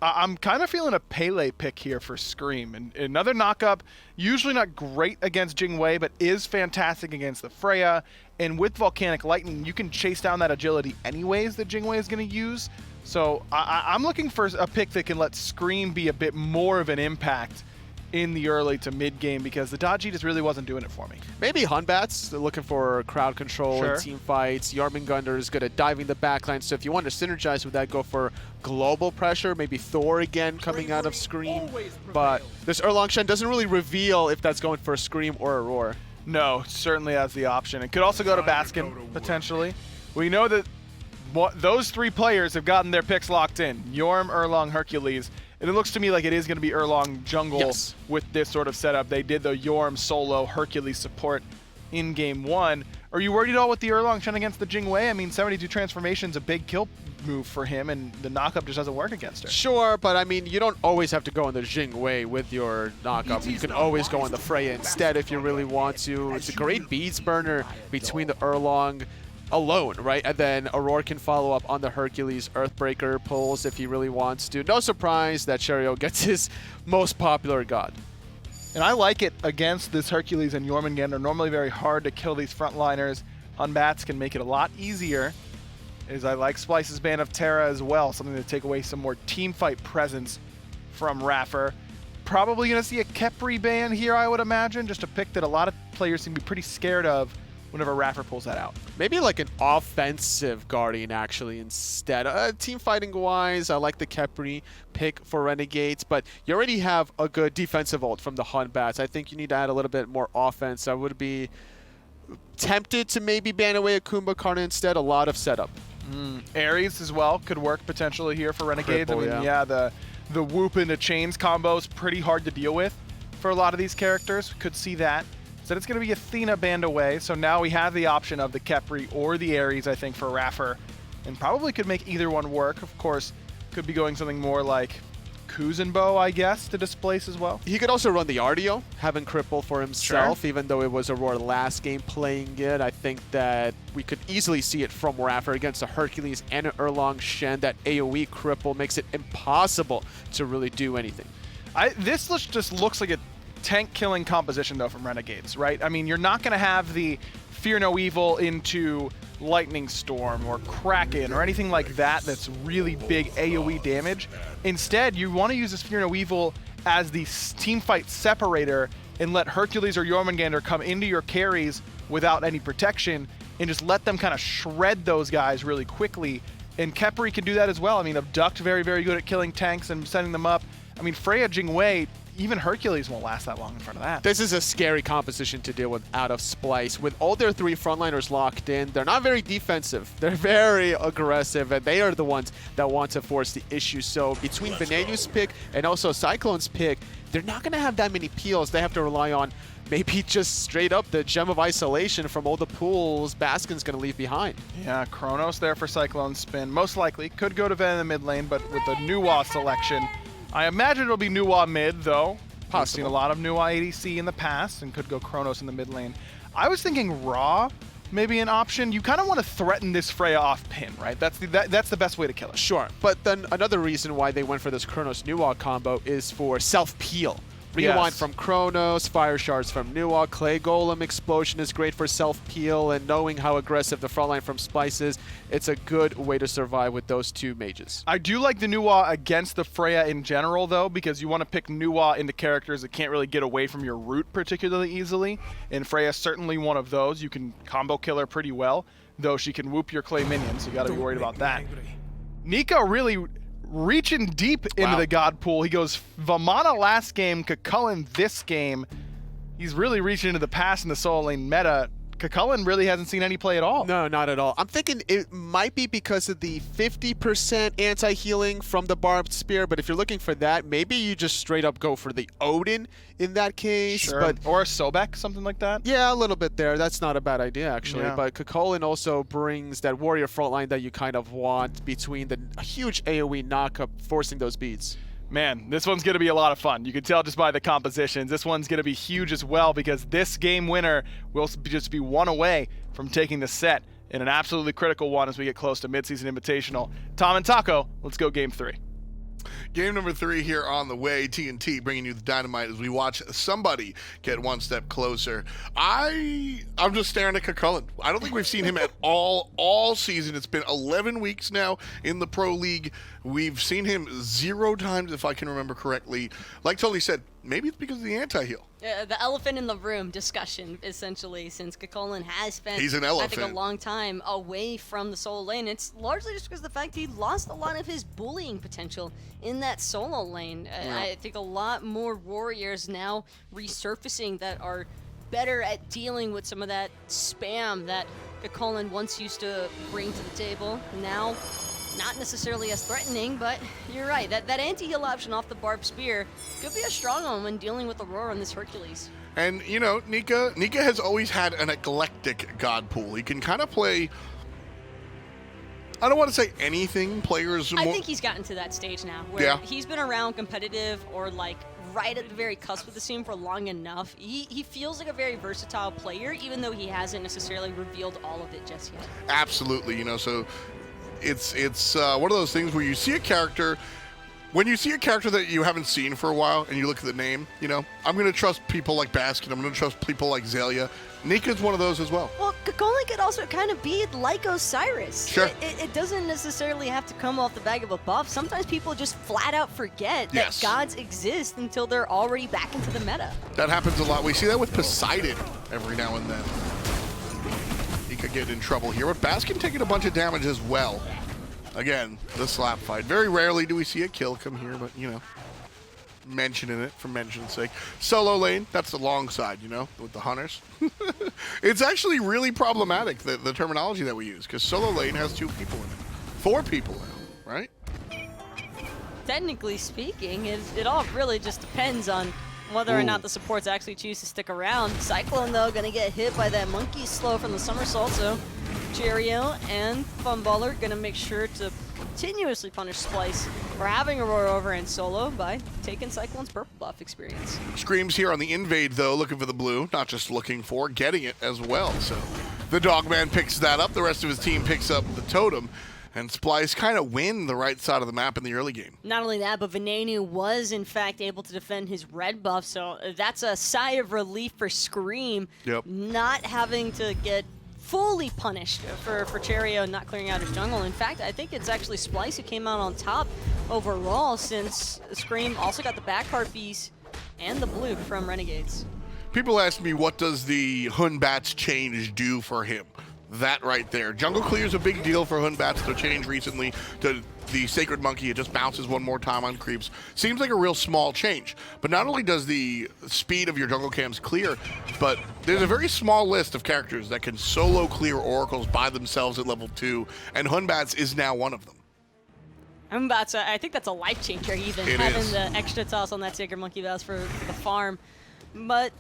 S1: I'm kind of feeling a Pele pick here for Scream. And another knockup, usually not great against Jingwei, but is fantastic against the Freya. And with Volcanic Lightning, you can chase down that agility anyways that Jingwei is going to use. So I'm looking for a pick that can let Scream be a bit more of an impact in the early to mid game, because the Dodgy just really wasn't doing it for me.
S2: Maybe Batz, they're looking for crowd control and team fights. Jormungandr is good at diving the backline, so if you want to synergize with that, go for global pressure. Maybe Thor again coming out of Scream. But this Erlang Shen doesn't really reveal if that's going for a Scream or a Roar.
S1: No, certainly has the option. It could also go to Baskin, potentially. We know that those 3 players have gotten their picks locked in. Jorm, Erlang, Hercules. And it looks to me like it is going to be Erlang jungle with this sort of setup. They did the Jorm solo Hercules support in game 1. Are you worried at all with the Erlang Shen against the Jingwei? I mean, 72 transformation's a big kill move for him, and the knockup just doesn't work against her.
S2: Sure, but I mean, you don't always have to go on the Jingwei with your knockup. You can always go on the Freya instead if you really want to. It's a great beads burner between the Erlang alone, right? And then Aror can follow up on the Hercules Earthbreaker pulls if he really wants to. No surprise that Cherryo gets his most popular god.
S1: And I like it against this Hercules and Jormungandr. Normally very hard to kill these frontliners. Batz can make it a lot easier. As I like Splyce's Band of Terra as well, something to take away some more team fight presence from iRaffer. Probably going to see a Khepri ban here, I would imagine. Just a pick that a lot of players seem to be pretty scared of whenever iRaffer pulls that out.
S2: Maybe like an offensive Guardian, actually, instead. Team fighting-wise, I like the Khepri pick for Renegades, but you already have a good defensive ult from the Batz. I think you need to add a little bit more offense. I would be tempted to maybe ban away a Kumbhakarna instead. A lot of setup.
S1: Ares as well could work potentially here for Renegades.
S2: Cripple,
S1: I mean, yeah, the whoop into chains combo is pretty hard to deal with for a lot of these characters. Could see that. So it's going to be Athena banned away. So now we have the option of the Khepri or the Ares, I think, for iRaffer. And probably could make either one work. Of course, could be going something more like Kuzenbo, I guess, to displace as well.
S2: He could also run the Artio, having cripple for himself, even though it was Aurora last game playing it. I think that we could easily see it from iRaffer against a Hercules and an Erlang Shen. That AoE cripple makes it impossible to really do anything.
S1: This just looks like a tank-killing composition, though, from Renegades, right? I mean, you're not going to have the Fear No Evil into Lightning Storm or Kraken or anything like that that's really big AoE damage. Instead, you want to use this Fear No Evil as the team fight separator and let Hercules or Jormungandr come into your carries without any protection and just let them kind of shred those guys really quickly. And Khepri can do that as well. I mean, Abduct, very, very good at killing tanks and setting them up. I mean, Freya, Jingwei, even Hercules won't last that long in front of that.
S2: This is a scary composition to deal with out of Splyce. With all their 3 frontliners locked in, they're not very defensive. They're very aggressive, and they are the ones that want to force the issue. So between Venenu's pick and also Cyclone's pick, they're not going to have that many peels. They have to rely on maybe just straight up the Gem of Isolation from all the pools Baskin's going to leave behind.
S1: Yeah, Chronos there for CycloneSpin. Most likely could go to Ven in the mid lane, but with the Nuwa selection, I imagine it'll be Nuwa mid, though. I've seen a lot of Nuwa ADC in the past and could go Chronos in the mid lane. I was thinking Raw, maybe an option. You kind of want to threaten this Freya off pin, right? That's the best way to kill it.
S2: Sure, but then another reason why they went for this Chronos Nuwa combo is for self-peel Rewind from Chronos, Fire Shards from Nuwa, Clay Golem Explosion is great for self-peel, and knowing how aggressive the front line from Splyce is, it's a good way to survive with those two mages.
S1: I do like the Nuwa against the Freya in general, though, because you want to pick Nuwa into characters that can't really get away from your root particularly easily, and Freya's certainly one of those. You can combo kill her pretty well, though she can whoop your Clay minions, so you got to be worried about that. Nika really reaching deep into the God pool. He goes Vamana last game, Khepri this game. He's really reaching into the past in the solo lane meta. Khepri really hasn't seen any play at all.
S2: No, not at all. I'm thinking it might be because of the 50% anti-healing from the Barbed Spear, but if you're looking for that, maybe you just straight up go for the Odin in that case.
S1: Sure.
S2: But
S1: or a Sobek, something like that.
S2: yeah, a little bit there. That's not a bad idea, actually.
S1: Yeah.
S2: But Khepri also brings that warrior frontline that you kind of want between the huge AoE knockup, forcing those beats.
S1: Man, this one's going to be a lot of fun. You can tell just by the compositions. This one's going to be huge as well because this game winner will just be one away from taking the set in an absolutely critical one as we get close to midseason invitational. Tom and Taco, let's go game 3.
S6: Game number 3 here on the way. TNT bringing you the dynamite as we watch somebody get one step closer. I'm just staring at Khepri. I don't think we've seen him at all season. It's been 11 weeks now in the Pro League. We've seen him 0 times, if I can remember correctly. Like Tully said, maybe it's because of the anti-heal.
S7: The elephant in the room discussion, essentially, since Khepri has spent,
S6: He's an
S7: I
S6: elephant.
S7: think, a long time away from the solo lane. It's largely just because of the fact he lost a lot of his bullying potential in that solo lane. I think a lot more warriors now resurfacing that are better at dealing with some of that spam that Khepri once used to bring to the table. Now, not necessarily as threatening, but you're right. That anti-heal option off the Barbed Spear could be a strong one when dealing with Aurora and this Hercules.
S6: And, you know, Nika has always had an eclectic God pool. He can kind of play, I don't want to say anything. Players
S7: I think he's gotten to that stage now where he's been around competitive or like right at the very cusp of the scene for long enough. He feels like a very versatile player, even though he hasn't necessarily revealed all of it just yet.
S6: Absolutely, you know, so it's one of those things where you see a character, when you see a character that you haven't seen for a while and you look at the name, you know, I'm going to trust people like Baskin, I'm going to trust people like Xayah. Nika's one of those as well.
S7: Well, Khepri could also kind of be like Osiris.
S6: Sure.
S7: It doesn't necessarily have to come off the back of a buff. Sometimes people just flat out forget that gods exist until they're already back into the meta.
S6: That happens a lot. We see that with Poseidon every now and then. Nika getting in trouble here, but Baskin taking a bunch of damage as well. Again, the slap fight. Very rarely do we see a kill come here, but, you know, mentioning it for mention's sake. Solo lane, that's the long side, you know, with the hunters. It's actually really problematic, the terminology that we use, because solo lane has 2 people in it. 4 people now, right?
S7: Technically speaking, it all really just depends on whether or not the supports actually choose to stick around. Cyclone, though, going to get hit by that monkey slow from the somersault, so Cherryo and Funballer going to make sure to continuously punish Splyce for having Aurora over in solo by taking Cyclone's purple buff experience.
S6: Screams here on the invade, though, looking for the blue. Not just looking for, getting it as well. So the Dogman picks that up. The rest of his team picks up the totem. And Splyce kind of win the right side of the map in the early game.
S7: Not only that, but Venenu was, in fact, able to defend his red buff, so that's a sigh of relief for Scream.
S6: Yep.
S7: Not having to get fully punished for Cherryo not clearing out his jungle. In fact, I think it's actually Splyce who came out on top overall, since Scream also got the back harpies and the blue from Renegades.
S6: People ask me, what does the Batz change do for him? That right there. Jungle clear is a big deal for Batz. Their change recently to the Sacred Monkey. It just bounces one more time on creeps. Seems like a real small change. But not only does the speed of your jungle cams clear, but there's a very small list of characters that can solo clear oracles by themselves at level 2, and Batz is now one of them.
S7: Batz, I think that's a life changer, even having the extra toss on that Sacred Monkey Vows for the farm. But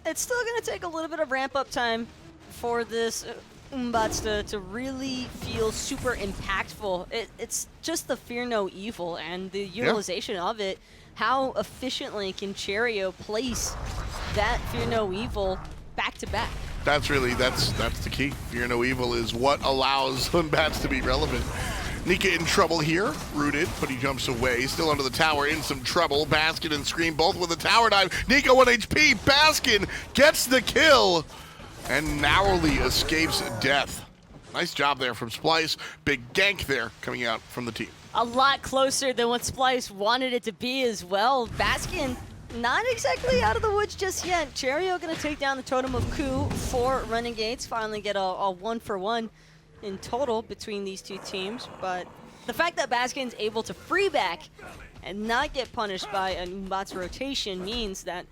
S7: it's still going to take a little bit of ramp-up time for this Batz to really feel super impactful. It's just the Fear No Evil and the utilization of it. How efficiently can Cherryo place that Fear No Evil back to back?
S6: That's the key. Fear No Evil is what allows Batz to be relevant. Nika in trouble here. Rooted, but he jumps away. Still under the tower, in some trouble. Baskin and Scream both with a tower dive. Nika 1 HP. Baskin gets the kill and narrowly escapes death. Nice job there from Splyce. Big gank there coming out from the team.
S7: A lot closer than what Splyce wanted it to be as well. Baskin not exactly out of the woods just yet. Cherryo gonna take down the Totem of Coup for Renegades. Finally get a 1-for-1 in total between these two teams. But the fact that Baskin's able to free back and not get punished by a Umbat's rotation means that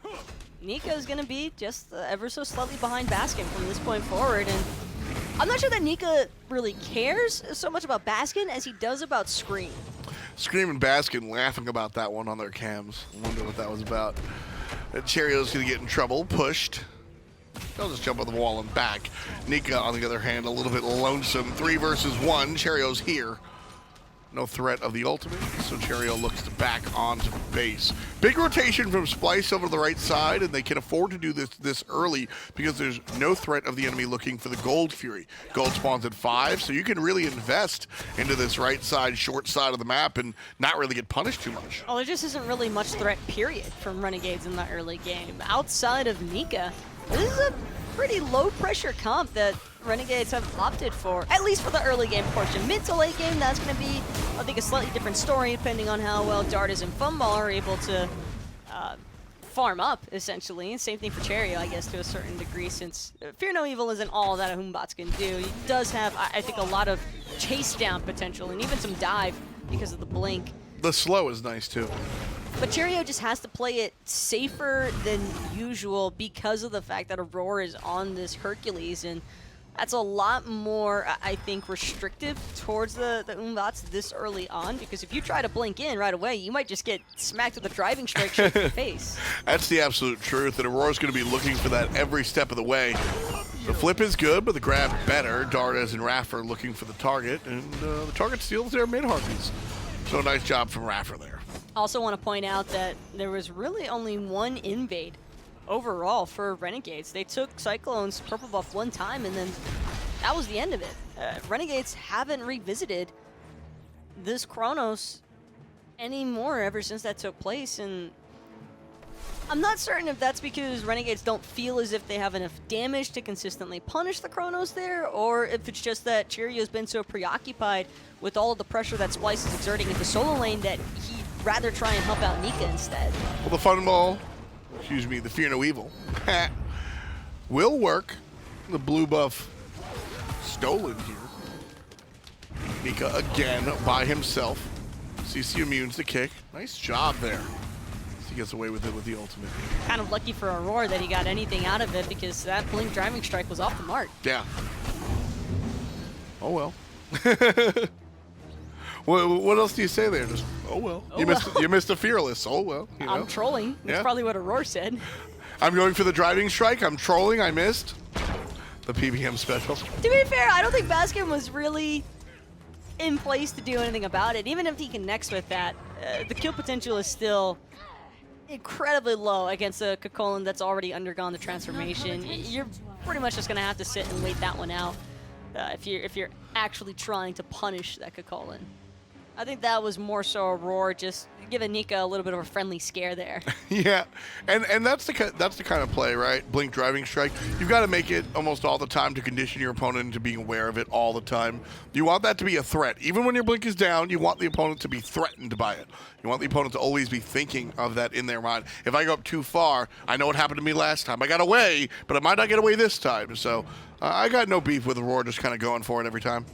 S7: Nika is gonna be just ever so slightly behind Baskin from this point forward. And I'm not sure that Nika really cares so much about Baskin as he does about Scream.
S6: Scream and Baskin laughing about that one on their cams. I wonder what that was about. Cherryo's going to get in trouble, pushed. They'll just jump on the wall and back. Nika, on the other hand, a little bit lonesome. 3 versus 1. Cherryo's here. No threat of the ultimate, so Cherryo looks to back onto base. Big rotation from Splyce over to the right side, and they can afford to do this early because there's no threat of the enemy looking for the Gold Fury. Gold spawns at 5, so you can really invest into this right side, short side of the map and not really get punished too much.
S7: Well, there just isn't really much threat, period, from Renegades in the early game. Outside of Nika, this is a pretty low-pressure comp that Renegades have opted for, at least for the early game portion. Mid to late game, that's going to be, I think, a slightly different story depending on how well Dardez and Funballer are able to farm up, essentially. And same thing for Cherryo, I guess, to a certain degree, since Fear No Evil isn't all that a Umbat's can do. He does have, I think, a lot of chase down potential and even some dive because of the blink.
S6: The slow is nice, too.
S7: But Cherryo just has to play it safer than usual because of the fact that Aror is on this Hercules, and that's a lot more, I think, restrictive towards the Umbats this early on, because if you try to blink in right away, you might just get smacked with a driving strike straight to the face.
S6: That's the absolute truth, and Auror's going to be looking for that every step of the way. The flip is good, but the grab better. Dardez and iRaffer looking for the target, and the target steals their mid-harpies. So nice job from iRaffer there.
S7: Also want to point out that there was really only one invade overall for Renegades. They took Cyclone's purple buff one time, and then that was the end of it. Renegades haven't revisited this Chronos anymore ever since that took place, and I'm not certain if that's because Renegades don't feel as if they have enough damage to consistently punish the Chronos there, or if it's just that Cherryo's been so preoccupied with all of the pressure that Splyce is exerting into solo lane that he'd rather try and help out Nika instead.
S6: Well, the Funball, excuse me, the Fear No Evil, will work. The blue buff stolen here. Nika again by himself. CC immunes the kick. Nice job there. He gets away with it with the ultimate.
S7: Kind of lucky for Aror that he got anything out of it, because that blink driving strike was off the mark.
S6: Yeah. Oh well. What else do you say there? Just, oh well. You missed a fearless. Oh well. You know?
S7: I'm trolling. That's probably what Aror said.
S6: I'm going for the driving strike. I'm trolling. I missed the PBM special.
S7: To be fair, I don't think Baskin was really in place to do anything about it. Even if he connects with that, the kill potential is still incredibly low against a CycloneSpin that's already undergone the transformation. You're pretty much just gonna have to sit and wait that one out if you're actually trying to punish that CycloneSpin. I think that was more so Aror just giving Nika a little bit of a friendly scare there.
S6: Yeah, and that's the kind of play, right? Blink driving strike. You've got to make it almost all the time to condition your opponent into being aware of it all the time. You want that to be a threat. Even when your blink is down, you want the opponent to be threatened by it. You want the opponent to always be thinking of that in their mind. If I go up too far, I know what happened to me last time. I got away, but I might not get away this time. So I got no beef with Aror just kind of going for it every time.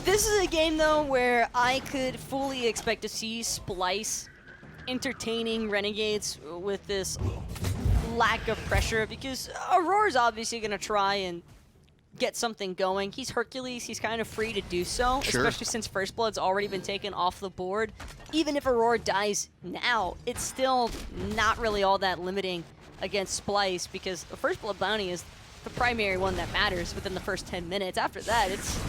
S7: This is a game, though, where I could fully expect to see Splyce entertaining Renegades with this lack of pressure, because Auror's obviously going to try and get something going. He's Hercules. He's kind of free to do so, especially since First Blood's already been taken off the board. Even if Aror dies now, it's still not really all that limiting against Splyce, because the First Blood bounty is the primary one that matters within the first 10 minutes. After that, it's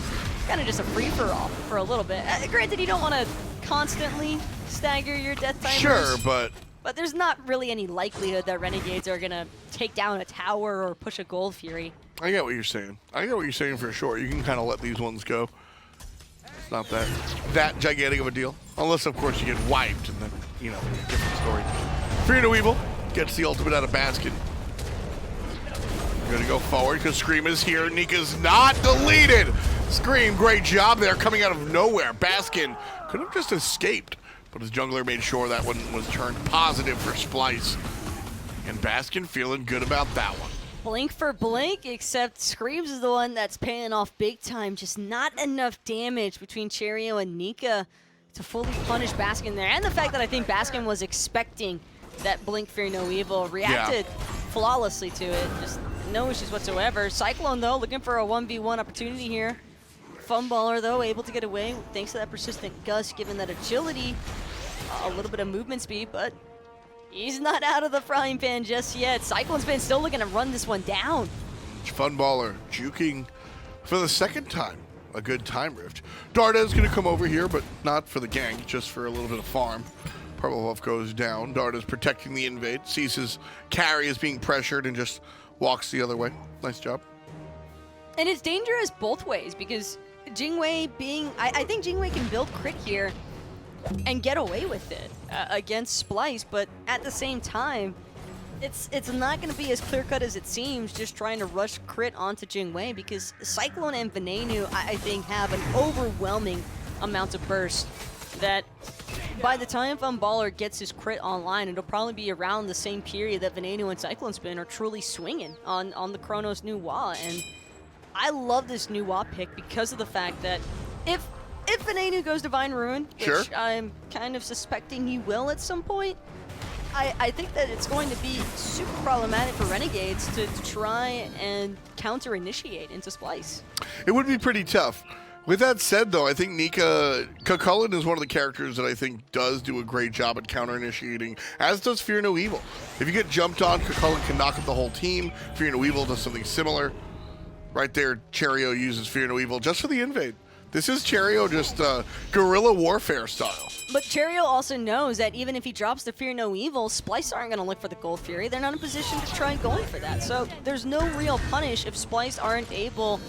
S7: kind of just a free-for-all for a little bit. Granted, you don't want to constantly stagger your death timers.
S6: Sure, but
S7: there's not really any likelihood that Renegades are going to take down a tower or push a Gold Fury.
S6: I get what you're saying. I get what you're saying for sure. You can kind of let these ones go. not that gigantic of a deal. Unless, of course, you get wiped, and then, you know, different story. Fear No Evil gets the ultimate out of Baskin. We're gonna go forward because Scream is here. Nika's not deleted. Scream, great job there, coming out of nowhere. Baskin could have just escaped, but his jungler made sure that one was turned positive for Splyce. And Baskin feeling good about that one.
S7: Blink for blink, except Screams is the one that's paying off big time. Just not enough damage between Cherryo and Nika to fully punish Baskin there. And the fact that I think Baskin was expecting that Blink Fear No Evil, reacted flawlessly to it. Just no issues whatsoever. Cyclone, though, looking for a 1v1 opportunity here. Funballer, though, able to get away thanks to that persistent gust, given that agility, a little bit of movement speed, but he's not out of the frying pan just yet. CycloneSpin still looking to run this one down.
S6: Funballer juking for the second time. A good time rift. Dardez gonna come over here, but not for the gank, just for a little bit of farm. Purple Buff goes down. Dardez protecting the invade, sees his carry is being pressured and just walks the other way. Nice job.
S7: And it's dangerous both ways because Jingwei being, I think Jingwei can build crit here and get away with it against Splyce, but at the same time, it's not going to be as clear-cut as it seems just trying to rush crit onto Jingwei because Cyclone and Venenu, I think, have an overwhelming amount of burst that by the time Funballer gets his crit online, it'll probably be around the same period that Venenu and CycloneSpin are truly swinging on the Chronos new Wa. And I love this new Wa pick because of the fact that if Venenu goes Divine Ruin, which I'm kind of suspecting he will at some point, I think that it's going to be super problematic for Renegades to try and counter-initiate into Splyce.
S6: It would be pretty tough. With that said, though, I think Nika Chulainn is one of the characters that I think does do a great job at counter-initiating, as does Fear No Evil. If you get jumped on, Chulainn can knock up the whole team. Fear No Evil does something similar. Right there, Cherryo uses Fear No Evil just for the invade. This is Cherryo just guerrilla warfare style.
S7: But Cherryo also knows that even if he drops the Fear No Evil, Splyce aren't going to look for the Gold Fury. They're not in a position to try going for that. So there's no real punish if Splyce aren't able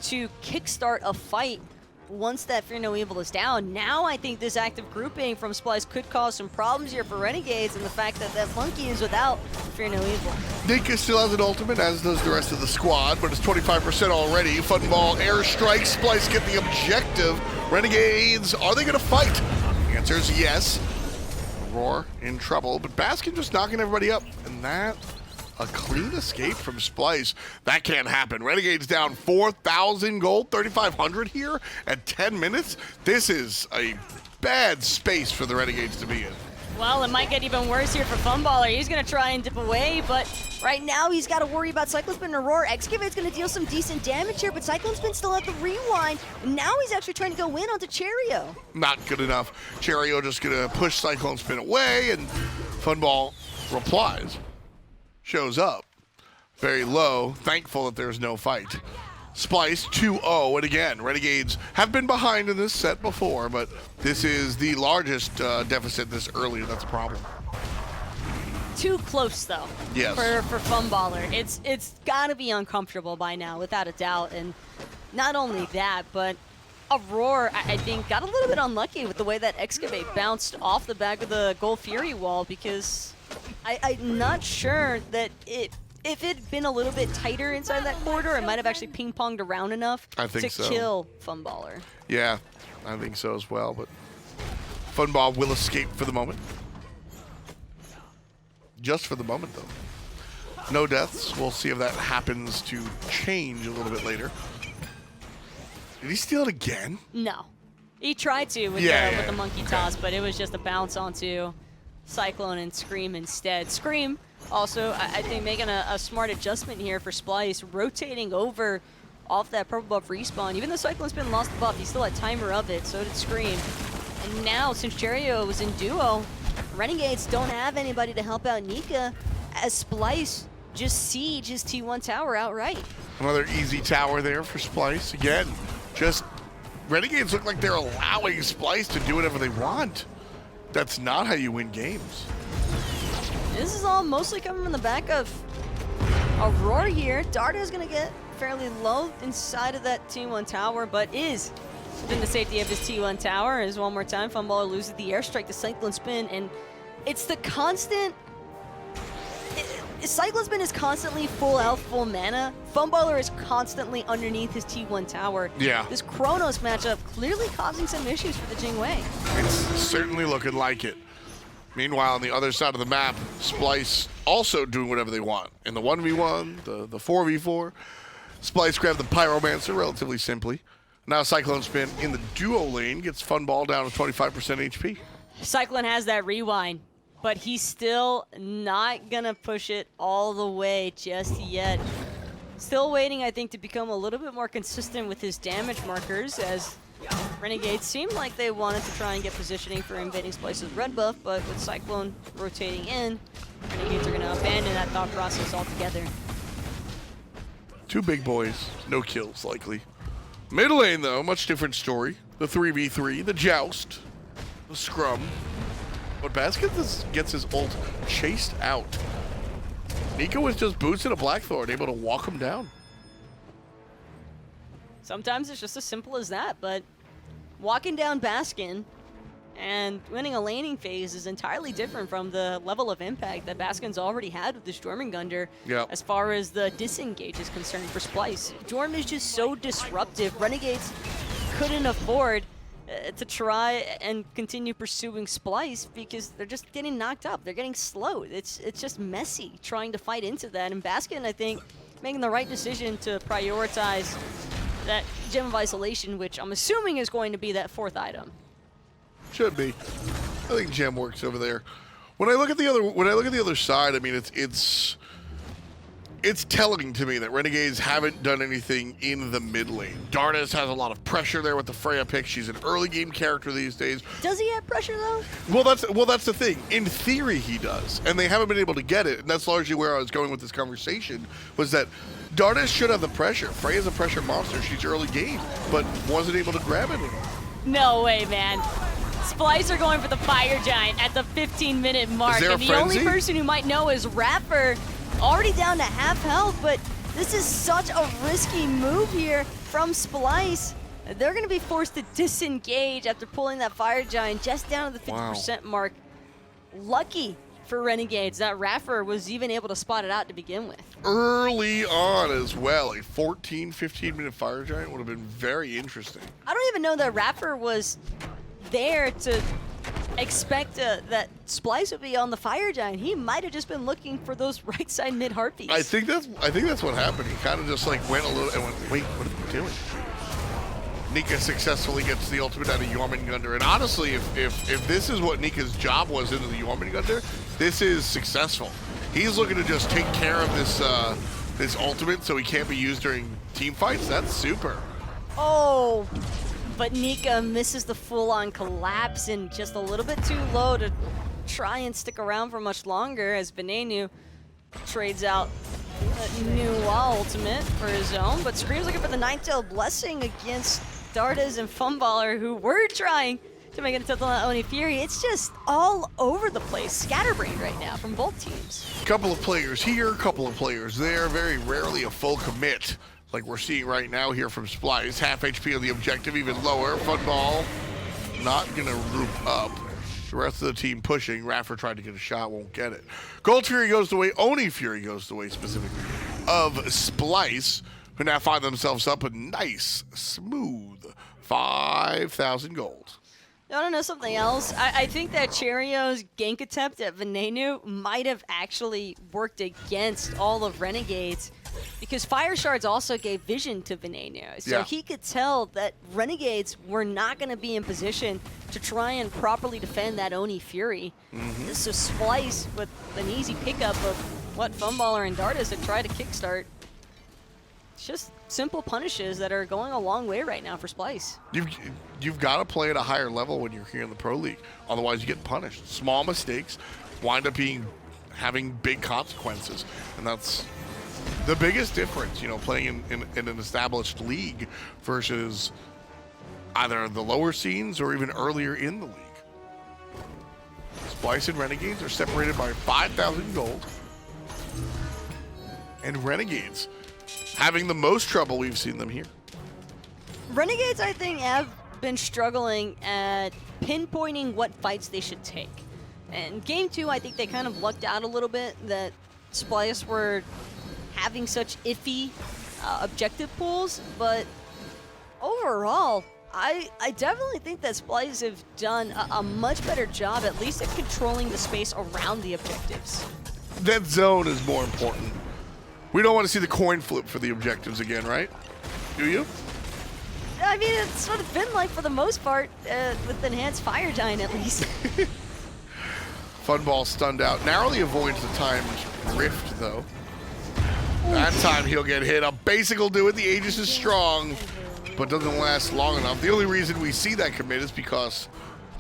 S7: to kickstart a fight once that Fear No Evil is down. Now I think this active grouping from Splyce could cause some problems here for Renegades, and the fact that that monkey is without Fear No Evil.
S6: Nika still has an ultimate, as does the rest of the squad, but it's 25% already. Funball airstrike, Splyce get the objective. Renegades, are they gonna fight? The answer is yes. Aror in trouble, but Baskin just knocking everybody up, and that a clean escape from Splyce. That can't happen. Renegades down 4,000 gold, 3,500 here at 10 minutes. This is a bad space for the Renegades to be in.
S7: Well, it might get even worse here for Funballer. He's going to try and dip away, but right now he's got to worry about CycloneSpin and Aror. Excavate's going to deal some decent damage here, but CycloneSpin still at the rewind. Now he's actually trying to go in onto Cherryo.
S6: Not good enough. Cherryo just going to push CycloneSpin away, and Funball replies. Shows up very low, thankful that there's no fight. Splyce 2-0, and again, Renegades have been behind in this set before, but this is the largest deficit this early, and that's a problem.
S7: Too close, though,
S6: yes,
S7: for Funballer. It's got to be uncomfortable by now, without a doubt, and not only that, but Aror, I think, got a little bit unlucky with the way that Excavate bounced off the back of the Gold Fury wall, because I'm not sure that if it had been a little bit tighter inside that corridor, it might have actually ping-ponged around enough to kill Funballer.
S6: Yeah, I think so as well, but Funball will escape for the moment. Just for the moment, though. No deaths. We'll see if that happens to change a little bit later. Did he steal it again?
S7: No. He tried to with the monkey toss, but it was just a bounce onto Cyclone and Scream instead. Scream also, I think, making a smart adjustment here for Splyce, rotating over off that purple buff respawn. Even though CycloneSpin lost the buff, he still had timer of it, so did Scream. And now, since Cherryo was in duo, Renegades don't have anybody to help out Nika, as Splyce just siege his T1 tower outright.
S6: Another easy tower there for Splyce. Again, just Renegades look like they're allowing Splyce to do whatever they want. That's not how you win games.
S7: This is all mostly coming from the back of Aror here. Dardez is going to get fairly low inside of that T1 tower, but is in the safety of his T1 tower. As one more time, Funballer loses the airstrike to CycloneSpin, and it's the constant. CycloneSpin is constantly full health, full mana. Funballer is constantly underneath his T1 tower.
S6: Yeah.
S7: This Chronos matchup clearly causing some issues for the Jing Wei.
S6: It's certainly looking like it. Meanwhile, on the other side of the map, Splyce also doing whatever they want. In the 1v1, the 4v4, Splyce grabbed the Pyromancer relatively simply. Now CycloneSpin in the duo lane gets Funball down to 25% HP.
S7: Cyclone has that rewind, but he's still not gonna push it all the way just yet. Still waiting, I think, to become a little bit more consistent with his damage markers, as Renegades seemed like they wanted to try and get positioning for invading Splyce's red buff, but with Cyclone rotating in, Renegades are gonna abandon that thought process altogether.
S6: Two big boys, no kills likely. Mid lane though, much different story. The 3v3, the joust, the scrum. But Baskin gets his ult chased out. Nika was just boosted a Blackthorn, able to walk him down.
S7: Sometimes it's just as simple as that, but walking down Baskin and winning a laning phase is entirely different from the level of impact that Baskin's already had with this Jormungandr.
S6: Yep.
S7: As far as the disengage is concerned for Splyce. Jorm is just so disruptive. Renegades couldn't afford to try and continue pursuing Splyce because they're just getting knocked up. They're getting slowed. It's just messy trying to fight into that. And Baskin, I think, making the right decision to prioritize that Gem of Isolation, which I'm assuming is going to be that 4th item.
S6: Should be. I think Gem works over there. When I look at the other side, I mean it's telling to me that Renegades haven't done anything in the mid lane. Dardez has a lot of pressure there with the Freya pick. She's an early game character these days.
S7: Does he have pressure though?
S6: Well, that's the thing. In theory, he does, and they haven't been able to get it. And that's largely where I was going with this conversation. Was that Dardez should have the pressure. Freya's a pressure monster. She's early game, but wasn't able to grab it.
S7: No way, man. Splyce are going for the Fire Giant at the 15-minute mark.
S6: Is there a
S7: and the
S6: frenzy?
S7: only person who might know is iRaffer, already down to half health, but this is such a risky move here from Splyce. They're going to be forced to disengage after pulling that Fire Giant just down to the 50% mark. Lucky for Renegades that iRaffer was even able to spot it out to begin with.
S6: Early on as well, a 15-minute Fire Giant would have been very interesting.
S7: I don't even know that iRaffer was there to expect that Splyce would be on the Fire Giant. He might have just been looking for those right side mid heartbeats.
S6: I think that's what happened. He kind of just like went a little and went, wait, what are they doing? Nika successfully gets the ultimate out of Jormungandr, and honestly, if this is what Nika's job was into the Jormungandr, this is successful. He's looking to just take care of this ultimate so he can't be used during team fights. That's super.
S7: Oh, but Nika misses the full-on collapse and just a little bit too low to try and stick around for much longer as Venenu trades out a new ultimate for his own. But Scream's looking for the Ninetale Blessing against Dardez and Funballer, who were trying to make it to the Oni Fury. It's just all over the place, scatterbrained right now from both teams.
S6: Couple of players here, couple of players there. Very rarely a full commit, like we're seeing right now here from Splyce. Half HP on the objective, even lower. Funball not gonna group up. The rest of the team pushing. iRaffer tried to get a shot, won't get it. Gold Fury goes the way, Oni Fury goes the way specifically of Splyce, who now find themselves up a nice, smooth 5,000 gold.
S7: You want to know something else? I think that Cherryo's gank attempt at Venenu might have actually worked against all of Renegades, because Fire Shards also gave vision to Venenu. So he could tell that Renegades were not going to be in position to try and properly defend that Oni Fury. So Splyce with an easy pickup of what Funballer and Dardez had tried to kickstart. It's just simple punishes that are going a long way right now for Splyce.
S6: You've got to play at a higher level when you're here in the Pro League. Otherwise, you get punished. Small mistakes wind up having big consequences, and that's the biggest difference. You know, playing in an established league versus either the lower scenes or even earlier in the league. Splyce and Renegades are separated by 5,000 gold, and Renegades having the most trouble we've seen them here.
S7: Renegades, I think, have been struggling at pinpointing what fights they should take. And game 2, I think they kind of lucked out a little bit that Splyce were having such iffy objective pools, but overall, I definitely think that Splyce have done a much better job, at least at controlling the space around the objectives.
S6: That zone is more important. We don't want to see the coin flip for the objectives again, right? Do you?
S7: I mean, it's sort of been like for the most part, with Enhanced Fire Giant at least.
S6: Funball stunned out. Narrowly avoids the timed rift, though. That time he'll get hit. A basic will do it. The Aegis is strong, but doesn't last long enough. The only reason we see that commit is because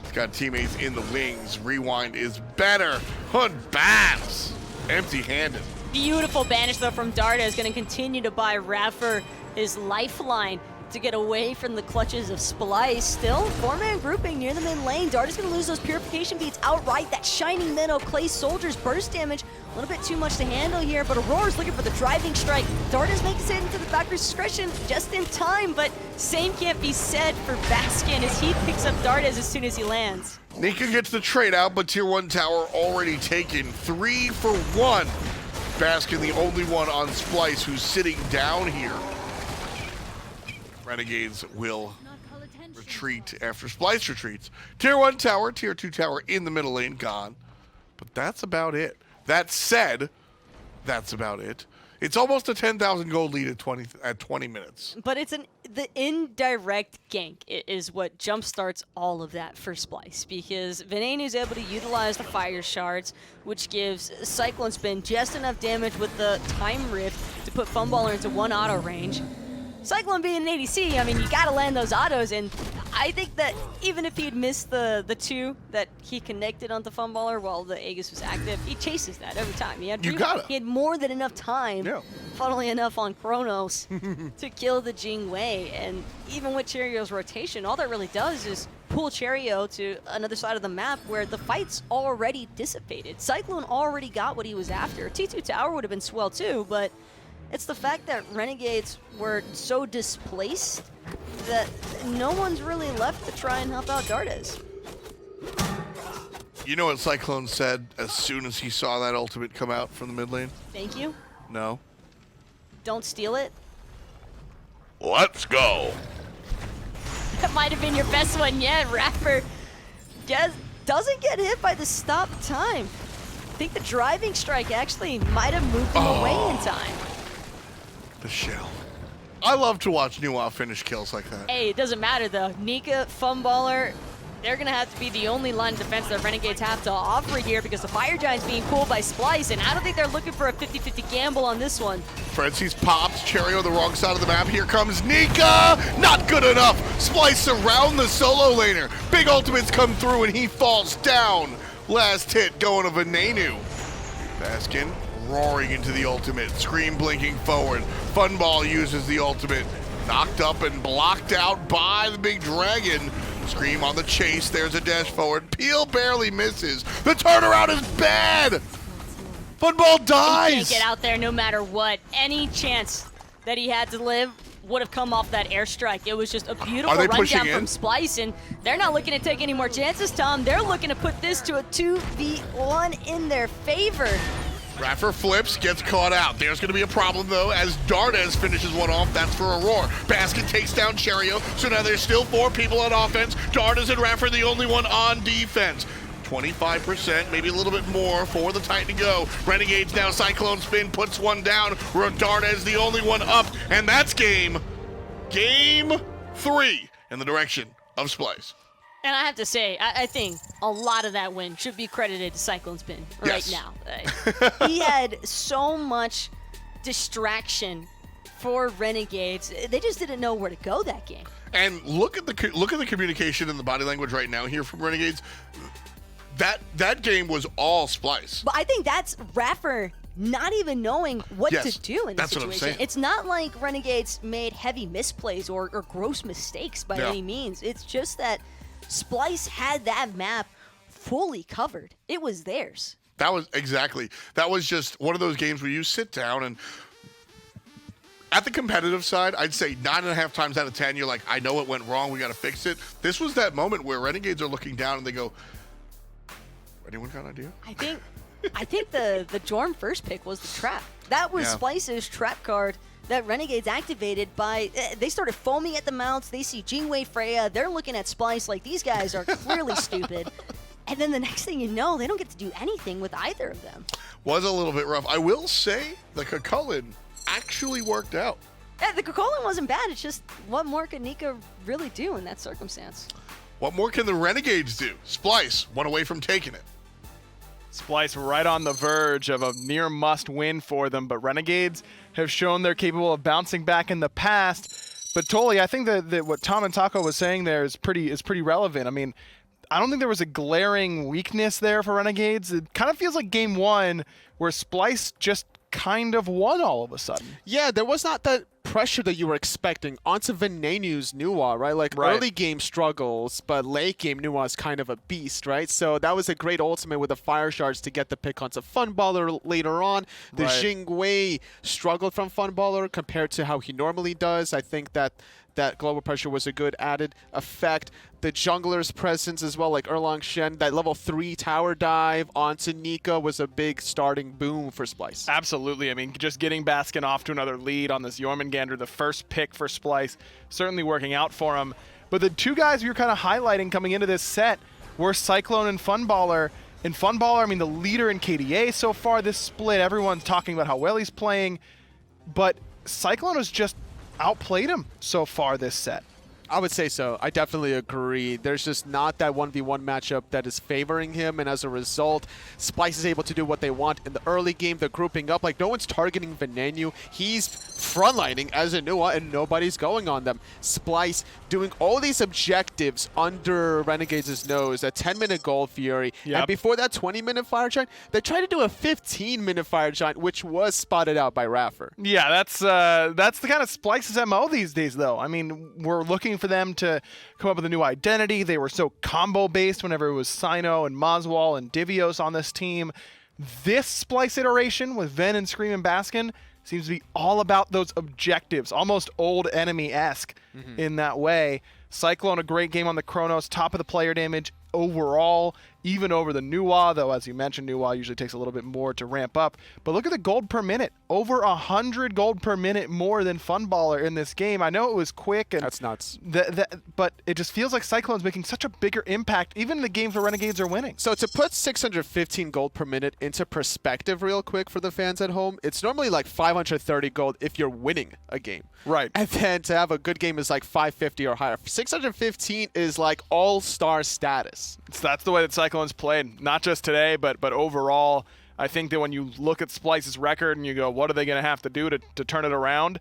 S6: he's got teammates in the wings. Rewind is better on Batz. Empty-handed.
S7: Beautiful banish, though, from Dardez. Going to continue to buy iRaffer his lifeline to get away from the clutches of Splyce. Still, 4-man grouping near the mid lane. Dardez going to lose those purification beats outright. That Shining Minnow, Clay Soldier's burst damage, a little bit too much to handle here, but Auror's looking for the driving strike. Dardez makes it into the factory's discretion just in time, but same can't be said for Baskin as he picks up Dardez as soon as he lands.
S6: Nika gets the trade out, but Tier 1 tower already taken. 3 for 1. Baskin the only one on Splyce who's sitting down here. Renegades will retreat after Splyce retreats. Tier 1 tower, Tier 2 tower in the middle lane, gone. But that's about it. That said, that's about it. It's almost a 10,000 gold lead at 20 minutes.
S7: But it's the indirect gank is what jumpstarts all of that for Splyce, because Venenu is able to utilize the fire shards, which gives CycloneSpin just enough damage with the time rift to put Funballer into 1 auto range. Cyclone being an ADC, I mean, you gotta land those autos, and I think that even if he'd missed the 2 that he connected onto Funballer while the Aegis was active, he chases that every time. He had more than enough time, funnily enough, on Chronos to kill the Jing Wei. And even with Cherryo's rotation, all that really does is pull Cherryo to another side of the map where the fight's already dissipated. Cyclone already got what he was after. T2 tower would have been swell too, but it's the fact that Renegades were so displaced that no one's really left to try and help out Dardez.
S6: You know what Cyclone said as soon as he saw that ultimate come out from the mid lane?
S7: Thank you.
S6: No.
S7: Don't steal it.
S6: Let's go.
S7: That might have been your best one yet. iRaffer just doesn't get hit by the stop time. I think the driving strike actually might have moved him away in time.
S6: The shell. I love to watch Nuwa finish kills like that.
S7: Hey, it doesn't matter though. Nika, Funballer, they're going to have to be the only line of defense that Renegades have to offer here because the Fire Giant's being pulled by Splyce, and I don't think they're looking for a 50-50 gamble on this one.
S6: Frenzy's pops, Cherryo the wrong side of the map. Here comes Nika! Not good enough! Splyce around the solo laner. Big ultimates come through and he falls down. Last hit going to Venenu. Baskin roaring into the ultimate. Scream blinking forward. Funball uses the ultimate. Knocked up and blocked out by the big dragon. Scream on the chase. There's a dash forward. Peel barely misses. The turnaround is bad. Funball dies.
S7: He can't get out there no matter what. Any chance that he had to live would have come off that airstrike. It was just a beautiful rundown from Splyce, and they're not looking to take any more chances, Tom. They're looking to put this to a 2v1 in their favor.
S6: iRaffer flips, gets caught out. There's going to be a problem, though, as Dardez finishes one off. That's for Aror. Baskin takes down Cherryo, so now there's still 4 people on offense. Dardez and iRaffer the only one on defense. 25%, maybe a little bit more for the Titan to go. Renegades now, CycloneSpin puts one down. Dardez the only one up, and that's game 3 in the direction of Splyce.
S7: And I have to say, I think a lot of that win should be credited to CycloneSpin right now. He had so much distraction for Renegades. They just didn't know where to go that game.
S6: And look at the communication and the body language right now here from Renegades. That game was all Splyce.
S7: But I think that's iRaffer not even knowing what to do in this situation. What I'm saying. It's not like Renegades made heavy misplays or gross mistakes by any means. It's just that Splyce had that map fully covered. It was theirs. That was
S6: just one of those games where you sit down and At the competitive side, I'd say 9.5 times out of 10, you're like, I know it went wrong. We got to fix it. This was that moment where Renegades are looking down and they go, anyone got an idea?
S7: I think the Jorm first pick was the trap. That was Splyce's trap card that Renegades activated by, they started foaming at the mouths. They see Jing, Freya. They're looking at Splyce like these guys are clearly stupid. And then the next thing you know, they don't get to do anything with either of them.
S6: Was a little bit rough. I will say the Khepri actually worked out.
S7: Yeah, the Khepri wasn't bad. It's just, what more could Nika really do in that circumstance?
S6: What more can the Renegades do? Splyce, one away from taking it.
S1: Splyce right on the verge of a near must-win for them, but Renegades have shown they're capable of bouncing back in the past. But totally, I think that what Tom and Taco was saying there is pretty relevant. I mean, I don't think there was a glaring weakness there for Renegades. It kind of feels like game one where Splyce just kind of won all of a sudden.
S2: Yeah, there was not that pressure that you were expecting onto Venenu's Nuwa, right? Like early game struggles, but late game Nuwa is kind of a beast, right? So that was a great ultimate with the fire shards to get the pick onto Funballer later on. The Jing struggled from Funballer compared to how he normally does. I think that global pressure was a good added effect. The jungler's presence as well, like Erlang, Shen, that level 3 tower dive onto Nika was a big starting boom for Splyce.
S1: Absolutely. I mean, just getting Baskin off to another lead on this Jormungandr, the first pick for Splyce, certainly working out for him. But the two guys we were kind of highlighting coming into this set were Cyclone and Funballer. And Funballer, I mean, the leader in KDA so far this split. Everyone's talking about how well he's playing. But Cyclone has just outplayed him so far this set.
S2: I would say so. I definitely agree. There's just not that 1v1 matchup that is favoring him, and as a result, Splyce is able to do what they want in the early game. They're grouping up. Like, no one's targeting Venenu. He's frontlining as a Nuwa, and nobody's going on them. Splyce doing all these objectives under Renegades' nose, a 10-minute Gold Fury, and before that 20-minute Fire Giant, they tried to do a 15-minute Fire Giant, which was spotted out by iRaffer.
S1: Yeah, that's the kind of Splyce's MO these days, though. I mean, we're looking for them to come up with a new identity. They were so combo-based whenever it was Sino and Moswall and Divios on this team. This Splyce iteration with Ven and Screammmmm Baskin seems to be all about those objectives, almost old enemy-esque in that way. Cyclone, a great game on the Chronos, top of the player damage overall, even over the Nuwa, though as you mentioned, Nuwa usually takes a little bit more to ramp up. But look at the gold per minute. Over 100 gold per minute more than Funballer in this game. I know it was quick, and
S2: that's nuts.
S1: But it just feels like Cyclone's making such a bigger impact, even in the games where Renegades are winning.
S2: So to put 615 gold per minute into perspective real quick for the fans at home, it's normally like 530 gold if you're winning a game.
S1: Right.
S2: And then to have a good game is like 550 or higher. 615 is like all-star status.
S1: That's the way that Cyclone's played, not just today, but overall. I think that when you look at Splyce's record and you go, what are they going to have to do to turn it around?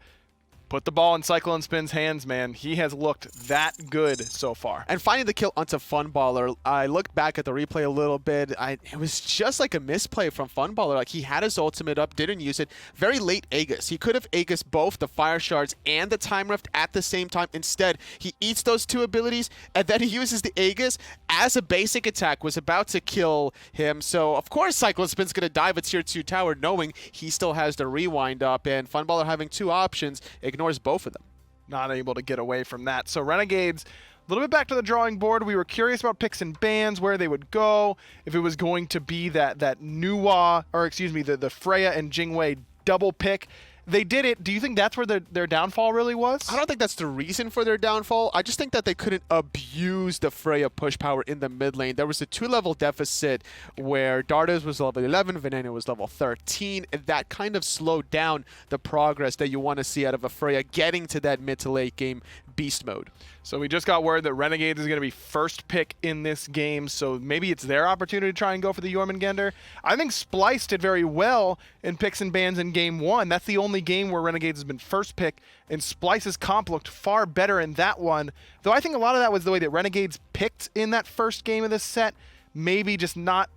S1: Put the ball in CycloneSpin's hands, man. He has looked that good so far.
S2: And finding the kill onto Funballer, I looked back at the replay a little bit. It was just like a misplay from Funballer. Like, he had his ultimate up, didn't use it. Very late Aegis. He could have Aegis both the Fire Shards and the Time Rift at the same time. Instead, he eats those two abilities, and then he uses the Aegis as a basic attack, was about to kill him. So, of course, CycloneSpin's going to dive a tier 2 tower, knowing he still has the rewind up, and Funballer having two options, ignores both of them.
S1: Not able to get away from that. So Renegades, a little bit back to the drawing board. We were curious about picks and bans, where they would go, if it was going to be that Nuwa, or excuse me, the Freya and Jingwei double pick. They did it. Do you think that's where their downfall really was?
S2: I don't think that's the reason for their downfall. I just think that they couldn't abuse the Freya push power in the mid lane. There was a 2-level deficit where Dardez was level 11, Venenu was level 13, and that kind of slowed down the progress that you want to see out of a Freya getting to that mid to late game beast mode.
S1: So we just got word that Renegades is going to be first pick in this game, so maybe it's their opportunity to try and go for the Jormungandr. I think Splyce did very well in picks and bans in game one. That's the only game where Renegades has been first pick, and Splyce's comp looked far better in that one. Though I think a lot of that was the way that Renegades picked in that first game of this set, maybe just not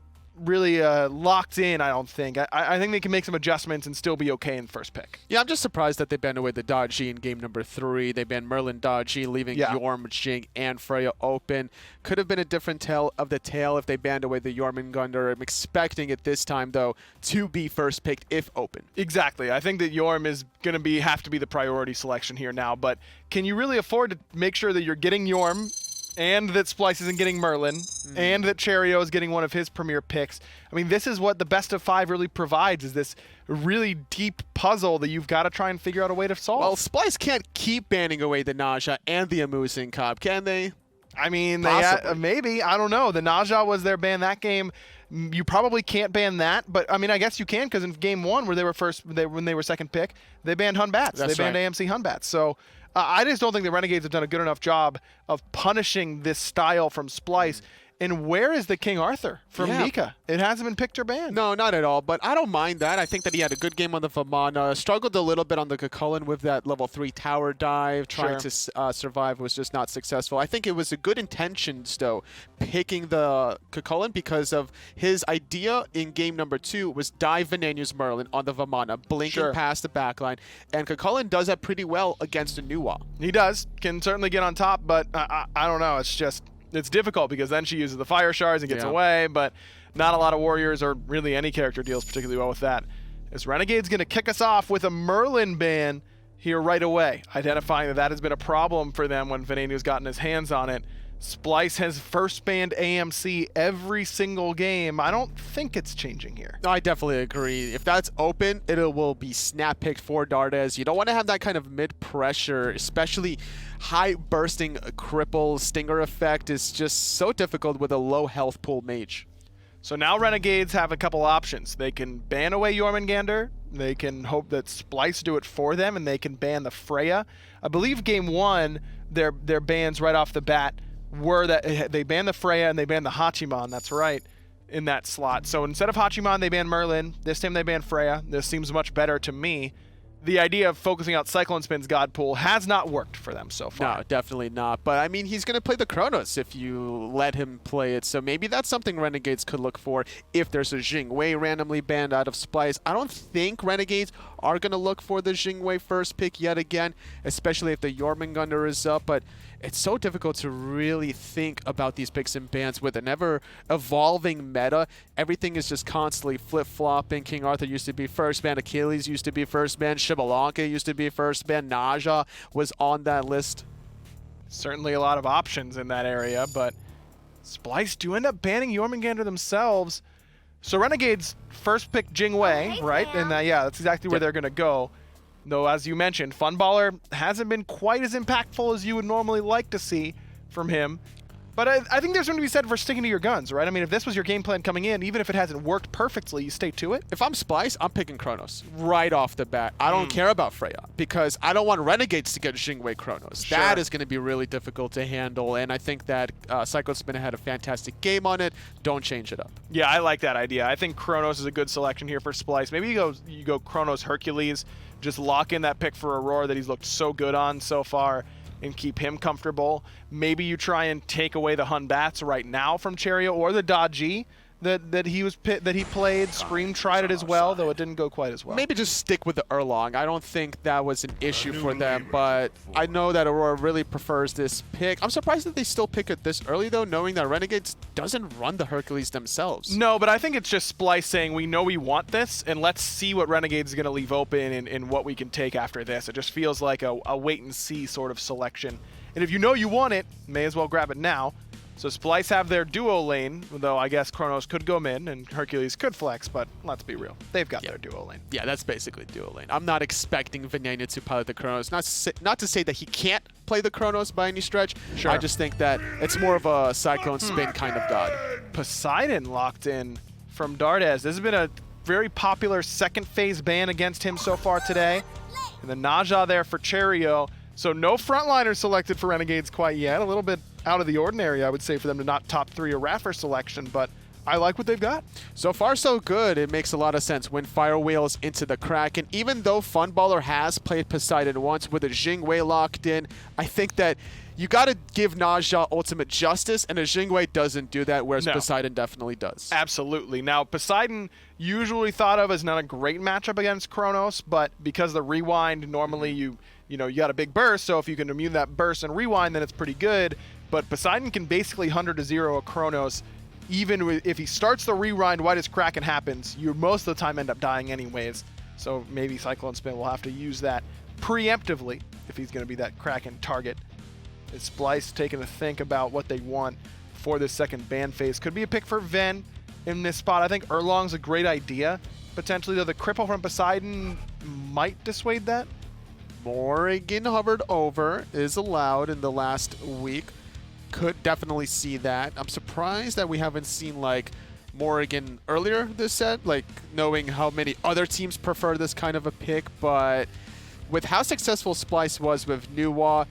S1: really locked in, I don't think. I think they can make some adjustments and still be okay in first pick.
S2: Yeah, I'm just surprised that they banned away the Dodgy in game number 3. They banned Merlin Dodgy, leaving Jorm, Jing, and Freya open. Could have been a different tale of the tale if they banned away the Jormungandr. I'm expecting it this time, though, to be first picked if open.
S1: Exactly. I think that Jorm is going to have to be the priority selection here now, but can you really afford to make sure that you're getting Jorm and that Splyce isn't getting Merlin, and that Cherryo is getting one of his premier picks? I mean, this is what the best of 5 really provides, is this really deep puzzle that you've got to try and figure out a way to solve.
S2: Well, Splyce can't keep banning away the Naja and the Amusing Cobb, can they?
S1: I mean, maybe. I don't know. The Naja was their ban that game. You probably can't ban that, but I mean, I guess you can, because in game 1, where they were when they were second pick, they banned Batz. They banned AMC Batz. So I just don't think the Renegades have done a good enough job of punishing this style from Splyce. And where is the King Arthur from Nika? It hasn't been picked or banned.
S2: No, not at all, but I don't mind that. I think that he had a good game on the Vamana. Struggled a little bit on the Khepri with that level 3 tower dive. Trying to survive was just not successful. I think it was a good intentions, though, picking the Khepri, because of his idea in game number 2 was dive Venenu's Merlin on the Vamana, blinking past the backline. And Khepri does that pretty well against a Nuwa.
S1: He does. Can certainly get on top, but I don't know. It's just... It's difficult because then she uses the fire shards and gets away, but not a lot of warriors or really any character deals particularly well with that. As Renegade's going to kick us off with a Merlin ban here right away, identifying that has been a problem for them when Venenu's gotten his hands on it. Splyce has first banned AMC every single game. I don't think it's changing here.
S2: No, I definitely agree. If that's open, it will be snap picked for Dardez. You don't want to have that kind of mid-pressure, especially high bursting cripple stinger effect is just so difficult with a low health pool mage.
S1: So now Renegades have a couple options. They can ban away Jormungandr. They can hope that Splyce do it for them, and they can ban the Freya. I believe game 1, their bans right off the bat were that they banned the Freya and they banned the Hachiman, that's right, in that slot. So instead of Hachiman, they banned Merlin. This time they banned Freya. This seems much better to me. The idea of focusing out CycloneSpin's God Pool has not worked for them so far.
S2: No, definitely not. But, I mean, he's going to play the Chronos if you let him play it. So maybe that's something Renegades could look for if there's a Jing Wei randomly banned out of Splyce. I don't think Renegades are going to look for the Jing Wei first pick yet again, especially if the Jormungandr is up. But it's so difficult to really think about these picks and bans with an ever-evolving meta. Everything is just constantly flip-flopping. King Arthur used to be first ban. Achilles used to be first ban. Shibalanka used to be first ban. Naja was on that list.
S1: Certainly a lot of options in that area, but Splyce do end up banning Jormungandr themselves. So Renegades first pick Jing Wei, right? And that's exactly where they're going to go. Though, as you mentioned, Funballer hasn't been quite as impactful as you would normally like to see from him. But I think there's something to be said for sticking to your guns, right? I mean, if this was your game plan coming in, even if it hasn't worked perfectly, you stay to it.
S2: If I'm Splyce, I'm picking Chronos right off the bat. I don't care about Freya because I don't want Renegades to get Jing Wei Chronos.
S1: Sure.
S2: That is going to be really difficult to handle, and I think that CycloneSpin had a fantastic game on it. Don't change it up.
S1: Yeah, I like that idea. I think Chronos is a good selection here for Splyce. Maybe you go Chronos Hercules, just lock in that pick for Aror that he's looked so good on so far, and keep him comfortable. Maybe you try and take away the Batz right now from Cherryo or the Dodgy that he played. Scream tried it as well, though it didn't go quite as well.
S2: Maybe just stick with the Erlang. I don't think that was an issue for them, but I know that Aurora really prefers this pick. I'm surprised that they still pick it this early, though, knowing that Renegades doesn't run the Hercules themselves.
S1: No, but I think it's just Splyce saying, we know we want this, and let's see what Renegades is going to leave open and what we can take after this. It just feels like a wait-and-see sort of selection. And if you know you want it, may as well grab it now. So Splyce have their duo lane, though I guess Chronos could go mid and Hercules could flex, but let's be real. They've got their duo lane. Yeah,
S2: that's basically duo lane. I'm not expecting Venenu to pilot the Chronos. Not to say that he can't play the Chronos by any stretch.
S1: Sure.
S2: I just think that it's more of a CycloneSpin kind of god.
S1: Poseidon locked in from Dardez. This has been a very popular second phase ban against him so far today. And the Naja there for Cherryo. So no frontliner selected for Renegades quite yet. A little bit out of the ordinary, I would say, for them to not top 3 iRaffer selection, but I like what they've got.
S2: So far, so good. It makes a lot of sense. When Fire Whales into the Kraken, even though Funballer has played Poseidon once with a Jing Wei locked in, I think that you got to give Naja ultimate justice, and a Jing Wei doesn't do that, whereas Poseidon definitely does.
S1: Absolutely. Now, Poseidon usually thought of as not a great matchup against Chronos, but because the rewind, normally you got a big burst, so if you can immune that burst and rewind, then it's pretty good. But Poseidon can basically 100-0 a Chronos. Even if he starts the rewind right as Kraken happens, you most of the time end up dying anyways. So maybe CycloneSpin will have to use that preemptively if he's going to be that Kraken target. Is Splyce taking a think about what they want for this second ban phase? Could be a pick for Ven in this spot. I think Erlang's a great idea. Potentially, though, the cripple from Poseidon might dissuade that.
S2: Morrigan hovered over is allowed in the last week. Could definitely see that. I'm surprised that we haven't seen like Morrigan earlier this set, like knowing how many other teams prefer this kind of a pick, but with how successful Splyce was with Nuwa,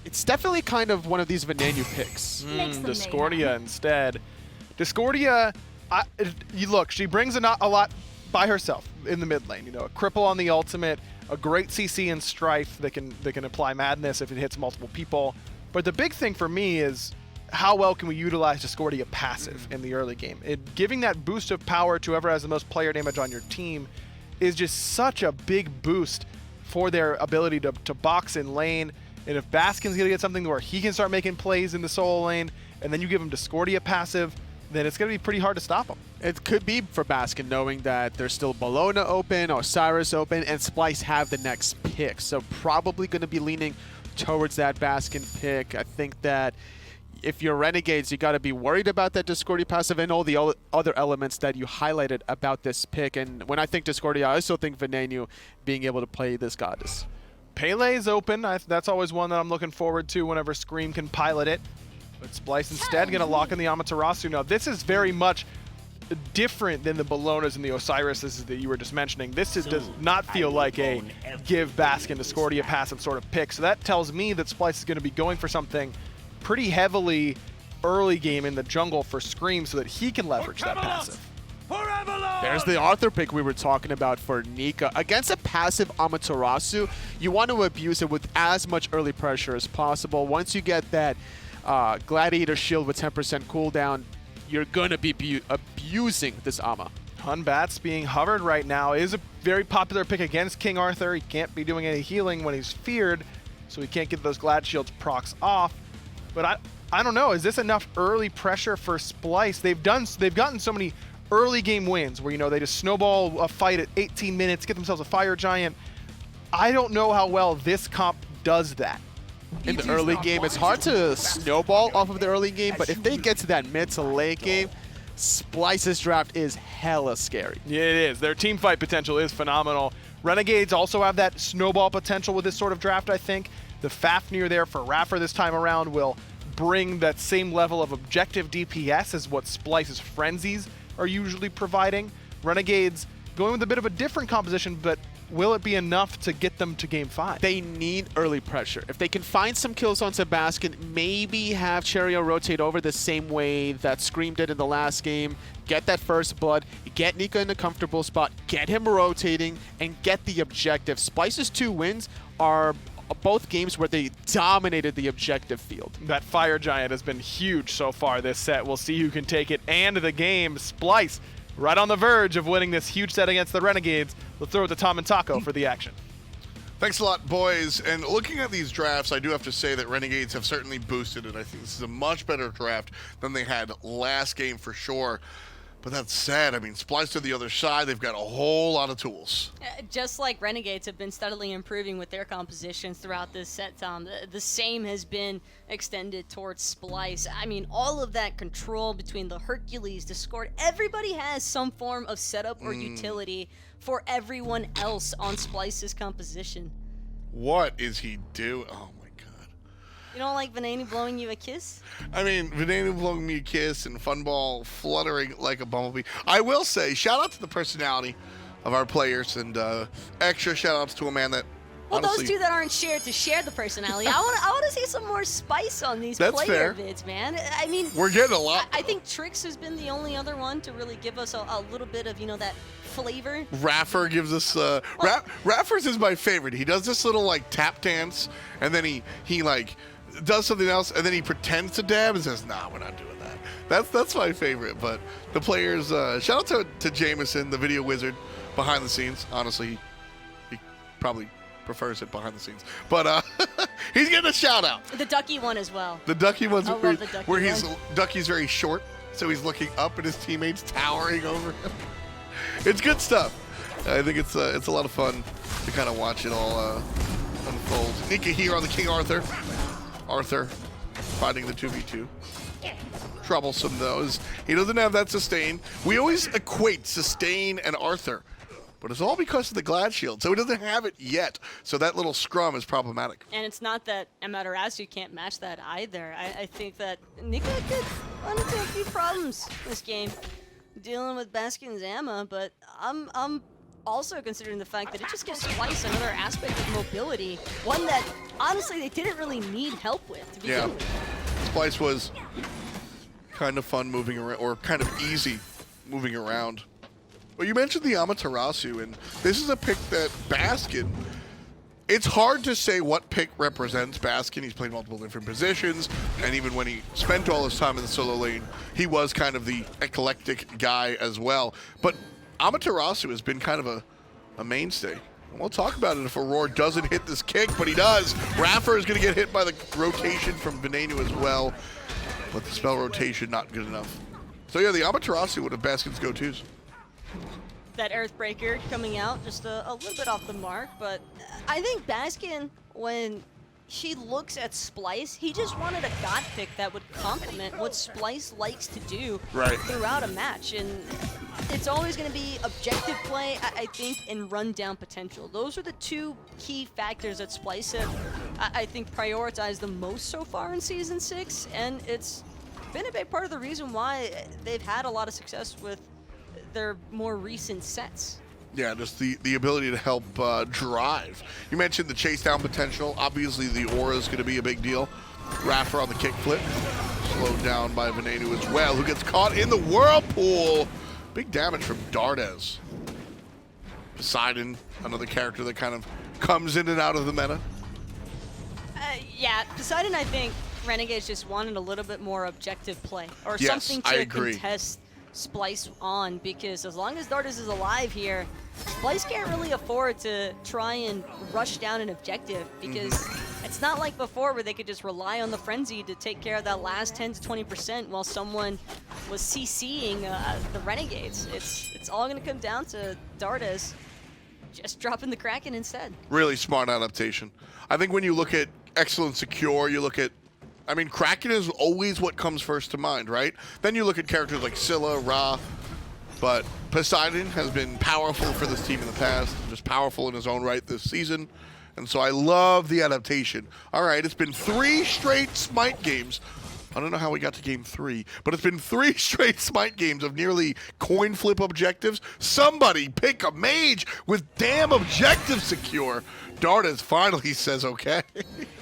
S2: it's definitely kind of one of these Venenu picks.
S1: Discordia instead. Discordia, you look, she brings a lot by herself in the mid lane. A cripple on the ultimate, a great CC and Strife that can apply madness if it hits multiple people. But the big thing for me is how well can we utilize Discordia passive in the early game? Giving that boost of power to whoever has the most player damage on your team is just such a big boost for their ability to box in lane. And if Baskin's going to get something where he can start making plays in the solo lane, and then you give him Discordia passive, then it's going to be pretty hard to stop him.
S2: It could be for Baskin, knowing that there's still Bologna open, Osiris open, and Splyce have the next pick. So probably going to be leaning towards that Baskin pick. I think that if you're Renegades, you got to be worried about that Discordia passive and all the other elements that you highlighted about this pick. And when I think Discordia, I also think Venenu being able to play this goddess.
S1: Pele's open. That's always one that I'm looking forward to whenever Scream can pilot it. But Splyce instead going to lock in the Amaterasu. Now, this is very much different than the Bolognas and the Osirises that you were just mentioning. This does not feel like a give Baskin Discordia passive sort of pick. So that tells me that Splyce is going to be going for something pretty heavily early game in the jungle for Scream so that he can leverage that passive.
S2: There's the Arthur pick we were talking about for Nika. Against a passive Amaterasu, you want to abuse it with as much early pressure as possible. Once you get that Gladiator shield with 10% cooldown, you're going to be abusing this Ama.
S1: Batz being hovered right now is a very popular pick against King Arthur. He can't be doing any healing when he's feared, so he can't get those Glad Shields procs off. But I don't know, is this enough early pressure for Splyce? They've gotten so many early game wins where, they just snowball a fight at 18 minutes, get themselves a Fire Giant. I don't know how well this comp does that.
S2: In the early game, it's hard to snowball off of the early game, but if they get to that mid to late game, Splyce's draft is hella scary.
S1: Yeah, it is. Their team fight potential is phenomenal. Renegades also have that snowball potential with this sort of draft, I think. The Fafnir there for iRaffer this time around will bring that same level of objective DPS as what Splyce's Frenzies are usually providing. Renegades going with a bit of a different composition, but will it be enough to get them to game 5?
S2: They need early pressure. If they can find some kills on Baskin, maybe have Cherryo rotate over the same way that Scream did in the last game, get that first blood, get Nika in a comfortable spot, get him rotating, and get the objective. Splyce's 2 wins are both games where they dominated the objective field.
S1: That Fire Giant has been huge so far this set. We'll see who can take it and the game. Splyce right on the verge of winning this huge set against the Renegades. We'll throw it to Tom and Taco for the action.
S6: Thanks a lot, boys. And looking at these drafts, I do have to say that Renegades have certainly boosted it. I think this is a much better draft than they had last game for sure. But that said, Splyce to the other side, they've got a whole lot of tools.
S7: Just like Renegades have been steadily improving with their compositions throughout this set, Tom, the same has been extended towards Splyce. All of that control between the Hercules, Discord, everybody has some form of setup or utility for everyone else on Splyce's composition.
S6: What is he doing? Oh my god.
S7: You don't like Venenu blowing you a kiss?
S6: Venenu blowing me a kiss and Funball fluttering like a bumblebee. I will say, shout out to the personality of our players, and extra shout outs to a man that
S7: Well,
S6: honestly,
S7: those two that aren't shared to share the personality. I want to see some more spice on these
S6: That's
S7: player
S6: fair.
S7: vids, man. I mean,
S6: we're getting a lot.
S7: I think Trix has been the only other one to really give us a little bit of, that flavor.
S6: Raffer gives us Raffer's is my favorite. He does this little like tap dance, and then he like does something else, and then he pretends to dab and says, "Nah, we're not doing that." That's my favorite. But the players, shout out to Jameson, the video wizard, behind the scenes. Honestly, he probably prefers it behind the scenes, but he's getting a shout out.
S7: The Ducky one as well.
S6: The Ducky one's
S7: I love the Ducky
S6: where
S7: one.
S6: Ducky's very short, so he's looking up and his teammates towering over him. It's good stuff. I think it's a lot of fun to kind of watch it all unfold. Nika here on the King Arthur. Arthur fighting the 2v2. Troublesome though, is he doesn't have that sustain. We always equate sustain and Arthur, but it's all because of the Glad Shield, so he doesn't have it yet. So that little scrum is problematic.
S7: And it's not that Amaterasu can't match that either. I think that Nika could run into a few problems this game, dealing with Baskin's ammo, but I'm also considering the fact that it just gives Splyce another aspect of mobility, one that honestly they didn't really need help with to begin with.
S6: Splyce was kind of fun moving around, or kind of easy moving around. Well, you mentioned the Amaterasu, and this is a pick that Baskin, it's hard to say what pick represents Baskin. He's played multiple different positions, and even when he spent all his time in the solo lane, he was kind of the eclectic guy as well. But Amaterasu has been kind of a mainstay. And we'll talk about it if Aror doesn't hit this kick, but he does. Raffer is going to get hit by the rotation from Venenu as well, but the spell rotation not good enough. So yeah, the Amaterasu would have Baskin's go-tos.
S7: That Earthbreaker coming out just a little bit off the mark, but I think Baskin, when he looks at Splyce, he just wanted a god pick that would complement what Splyce likes to do throughout a match. And it's always going to be objective play, I think, and run down potential. Those are the two key factors that Splyce have, I think, prioritized the most so far in Season 6, and it's been a big part of the reason why they've had a lot of success with their more recent sets.
S6: Yeah, just the ability to help drive. You mentioned the chase down potential. Obviously, the aura is going to be a big deal. Raffer on the kick flip. Slowed down by Venenu as well, who gets caught in the whirlpool. Big damage from Dardez. Poseidon, another character that kind of comes in and out of the meta.
S7: Yeah, Poseidon, I think Renegades just wanted a little bit more objective play, or
S6: Yes,
S7: something to contest Splyce on, because as long as Dardez is alive here, Splyce can't really afford to try and rush down an objective, because it's not like before where they could just rely on the Frenzy to take care of that last 10 to 20% while someone was CCing the Renegades. It's all going to come down to Dardez just dropping the Kraken instead.
S6: Really smart adaptation. I think when you look at Excellent Secure, you look at, I mean, Kraken is always what comes first to mind, right? Then you look at characters like Scylla, Ra, but Poseidon has been powerful for this team in the past, just powerful in his own right this season, and so I love the adaptation. All right, it's been 3 straight Smite games. I don't know how we got to game 3, but it's been 3 straight Smite games of nearly coin flip objectives. Somebody pick a mage with damn objective secure. Dardez finally says okay.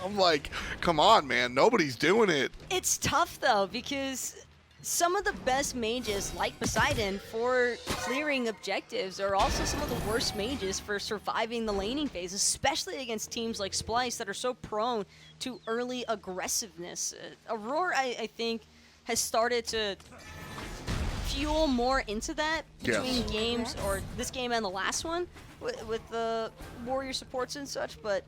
S6: I'm like, come on, man, nobody's doing it.
S7: It's tough though, because some of the best mages, like Poseidon, for clearing objectives are also some of the worst mages for surviving the laning phase, especially against teams like Splyce that are so prone to early aggressiveness. Aror, I think, has started to fuel more into that between games, or this game and the last one, with the warrior supports and such, but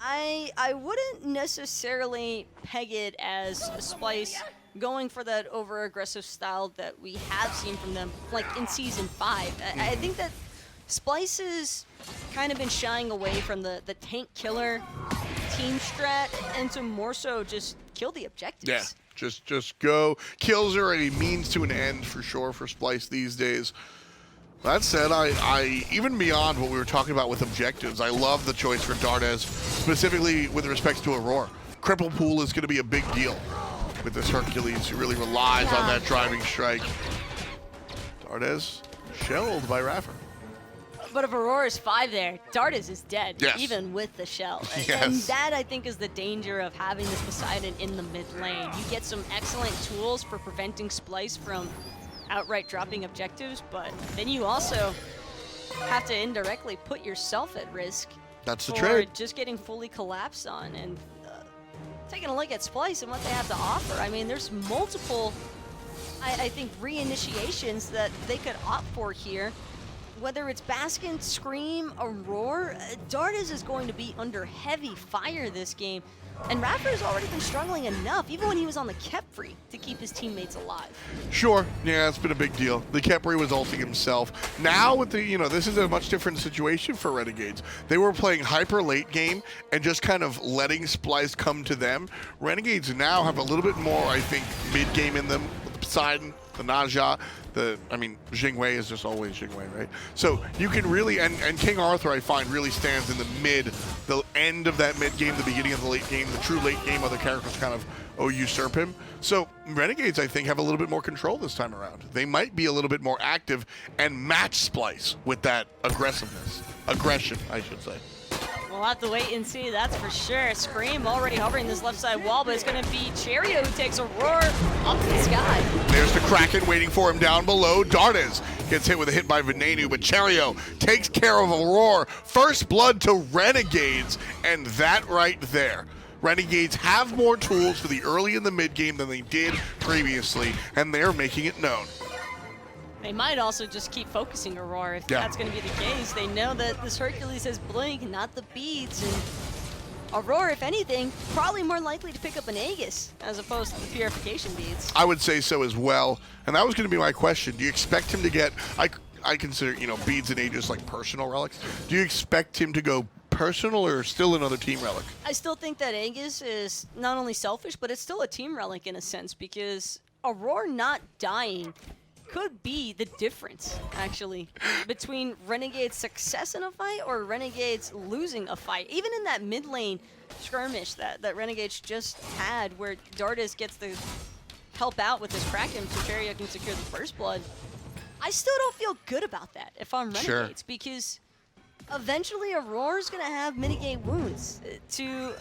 S7: I wouldn't necessarily peg it as a Splyce going for that over-aggressive style that we have seen from them, like in Season 5. I think that Splyce has kind of been shying away from the tank killer team strat and to more so just kill the objectives.
S6: Yeah, just go. Kills are a means to an end for sure for Splyce these days. That said, I even beyond what we were talking about with objectives, I love the choice for Dardez, specifically with respect to Aror. Cripple pool is going to be a big deal with this Hercules who really relies on that driving strike. Dardez shelled by Raffer.
S7: But if Aurora's 5 there, Dardez is dead,
S6: Yes.
S7: even with the shell.
S6: Yes.
S7: And that, I think, is the danger of having this Poseidon in the mid lane. You get some excellent tools for preventing Splyce from outright dropping objectives, but then you also have to indirectly put yourself at risk.
S6: That's the
S7: for
S6: trade.
S7: just getting fully collapsed on. And taking a look at Splyce and what they have to offer, I mean, there's multiple, I think, reinitiations that they could opt for here. Whether it's Baskin, Scream, Aror, Dardez is going to be under heavy fire this game. And iRaffer's already been struggling enough, even when he was on the Khepri, to keep his teammates alive.
S6: Sure, yeah, it's been a big deal. The Khepri was ulting himself. Now with the, this is a much different situation for Renegades. They were playing hyper late game and just kind of letting Splyce come to them. Renegades now have a little bit more, I think, mid game in them with the Poseidon, the Naja, Jing is just always Jing, right? So you can really, and King Arthur, I find, really stands in the end of that mid game, the beginning of the late game, the true late game. Other characters kind of usurp him. So Renegades, I think, have a little bit more control this time around. They might be a little bit more active and match Splyce with that aggression, I should say.
S7: We'll have to wait and see, that's for sure. Scream already hovering this left side wall, but it's going to be Cherryo who takes Aror up to the sky.
S6: There's the Kraken waiting for him down below. Dardez gets hit with a hit by Venenu, but Cherryo takes care of Aror. First blood to Renegades, and that right there. Renegades have more tools for the early and the mid game than they did previously, and they're making it known.
S7: They might also just keep focusing Aror if that's going to be the case. They know that this Hercules has Blink, not the beads, and Aror, if anything, probably more likely to pick up an Aegis as opposed to the purification beads.
S6: I would say so as well, and that was going to be my question. Do you expect him to get, I consider, beads and Aegis like personal relics. Do you expect him to go personal or still another team relic?
S7: I still think that Aegis is not only selfish, but it's still a team relic in a sense, because Aror not dying could be the difference, actually, between Renegade's success in a fight or Renegade's losing a fight. Even in that mid lane skirmish that Renegades just had, where Dardez gets to help out with his Kraken so Cherryo can secure the first blood, I still don't feel good about that if I'm Renegades, because eventually Auror's going to have mitigate wounds to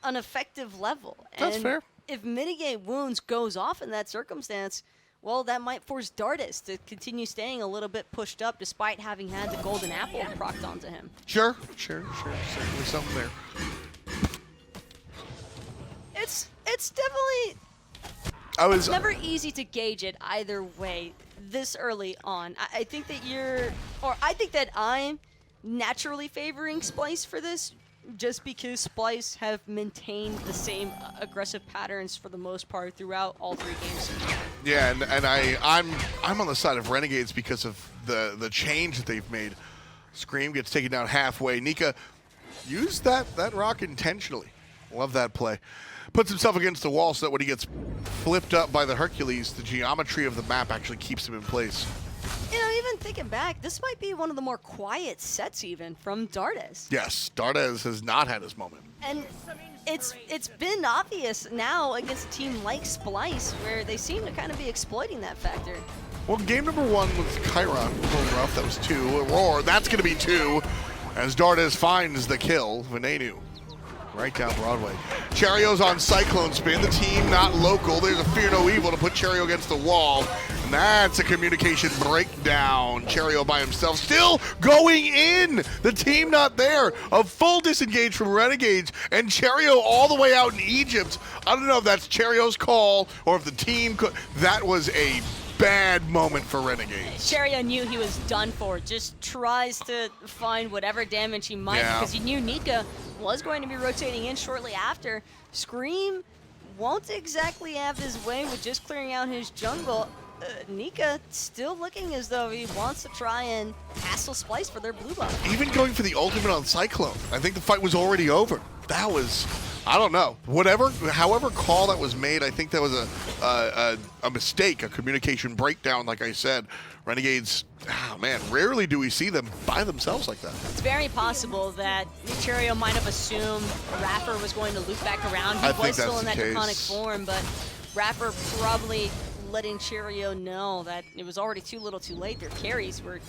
S7: an effective level.
S6: That's fair.
S7: If mitigate wounds goes off in that circumstance, well, that might force Dardez to continue staying a little bit pushed up despite having had the golden apple procced onto him.
S6: Sure. Certainly something there.
S7: It's definitely... It's never easy to gauge it either way this early on. I think that I'm naturally favoring Splyce for this, just because Splyce have maintained the same aggressive patterns for the most part throughout all 3 games.
S6: Yeah, and I'm on the side of Renegades because of the change that they've made. Scream gets taken down halfway. Nika used that rock intentionally. Love that play. Puts himself against the wall so that when he gets flipped up by the Hercules, the geometry of the map actually keeps him in place.
S7: Even thinking back, this might be one of the more quiet sets even from Dardez.
S6: Yes, Dardez has not had his moment.
S7: And it's been obvious now against a team like Splyce, where they seem to kind of be exploiting that factor.
S6: Well, game number 1 with Chiron, a little rough, that was 2. Aror, that's going to be 2, as Dardez finds the kill. Venenu, right down Broadway. Cherryo's on CycloneSpin, the team not local. There's a Fear No Evil to put Cherryo against the wall. And that's a communication breakdown. Cherryo by himself, still going in. The team not there. A full disengage from Renegades, and Cherryo all the way out in Egypt. I don't know if that's Cherryo's call or if the team could. That was a bad moment for Renegades.
S7: Cherryo knew he was done for. Just tries to find whatever damage he might, because he knew Nika was going to be rotating in shortly after. Scream won't exactly have his way with just clearing out his jungle. Nika still looking as though he wants to try and hassle Splyce for their blue buff.
S6: Even going for the ultimate on Cyclone. I think the fight was already over. That was, I don't know. However call that was made, I think that was a mistake, a communication breakdown, like I said. Renegades, rarely do we see them by themselves like that.
S7: It's very possible that Cherryo might have assumed iRaffer was going to loop back around. He was still in that draconic form, but iRaffer probably letting Cherryo know that it was already too little too late. Their carries were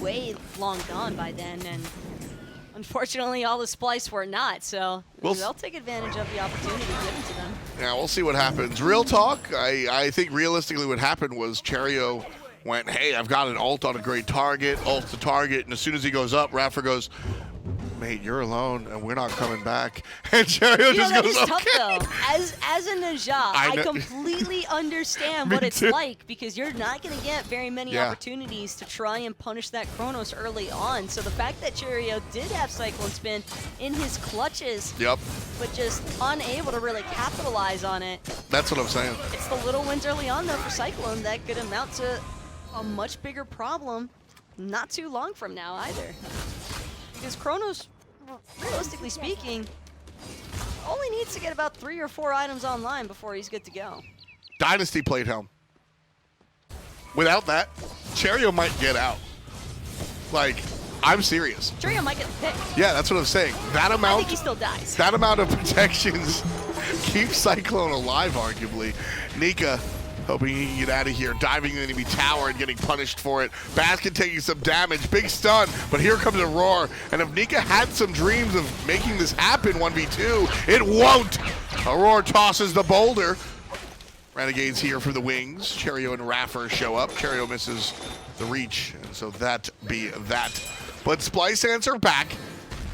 S7: way long gone by then, and unfortunately all the Splyce were not, so they'll take advantage of the opportunity given to them.
S6: Yeah, we'll see what happens. Real talk, I think realistically what happened was Cherryo went, hey, I've got an ult on a great target, ult the target, and as soon as he goes up, Raffer goes, mate, you're alone, and we're not coming back. And Cherryo just
S7: that
S6: goes,
S7: is
S6: okay.
S7: tough, though. As a Naja, I completely understand what it's like, because you're not going to get very many opportunities to try and punish that Chronos early on. So the fact that Cherryo did have CycloneSpin in his clutches, but just unable to really capitalize on it.
S6: That's what I'm saying.
S7: It's the little wins early on, though, for Cyclone that could amount to a much bigger problem not too long from now, either. Because Chronos, realistically speaking, only needs to get about 3 or 4 items online before he's good to go.
S6: Dynasty plate helm. Without that, Cherryo might get out. Like, I'm serious.
S7: Cherryo might get picked.
S6: Yeah, that's what I'm saying. That amount,
S7: I think he still dies.
S6: That amount of protections keeps Cyclone alive, arguably. Nika, hoping he can get out of here, diving in the enemy tower and getting punished for it. Baskin taking some damage, big stun, but here comes Aror. And if Nika had some dreams of making this happen 1v2, it won't. Aror tosses the boulder. Renegades here for the wings. Cherryo and Raffer show up. Cherryo misses the reach, and so that be that. But Splyce answer back,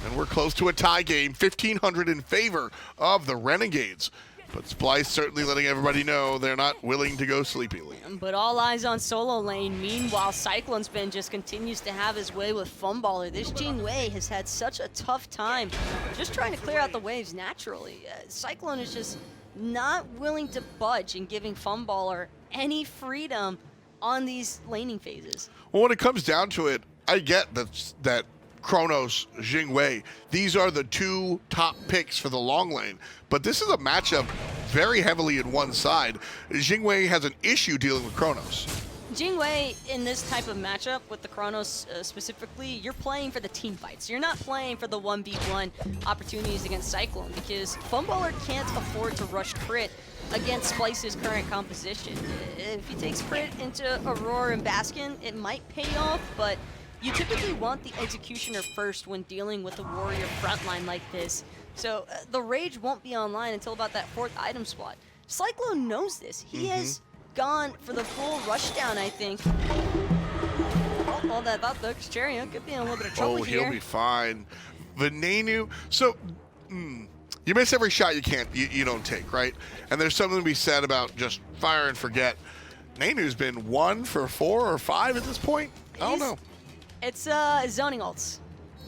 S6: and we're close to a tie game. 1,500 in favor of the Renegades. But Splyce certainly letting everybody know they're not willing to go sleepily.
S7: But all eyes on solo lane. Meanwhile, CycloneSpin just continues to have his way with Funballer. This Jing has had such a tough time just trying to clear out the waves naturally. Cyclone is just not willing to budge and giving Funballer any freedom on these laning phases.
S6: Well, when it comes down to it, I get that Chronos, Jing, these are the 2 top picks for the long lane. But this is a matchup very heavily in one side. Jing has an issue dealing with Chronos.
S7: Jing in this type of matchup with the Chronos specifically, you're playing for the team fights. You're not playing for the 1v1 opportunities against Cyclone, because Funballer can't afford to rush crit against Splyce's current composition. If he takes crit into Aror and Baskin, it might pay off, but you typically want the executioner first when dealing with a warrior frontline like this. So the rage won't be online until about that 4th item spot. Cyclone knows this. He has gone for the full rushdown, I think. All that thought though, because Cherryo could be in a little bit of trouble here.
S6: He'll be fine. Venenu, so you miss every shot you don't take, right? And there's something to be said about just fire and forget. Venenu's been 1 for 4 or 5 at this point. I don't know.
S7: It's zoning ults.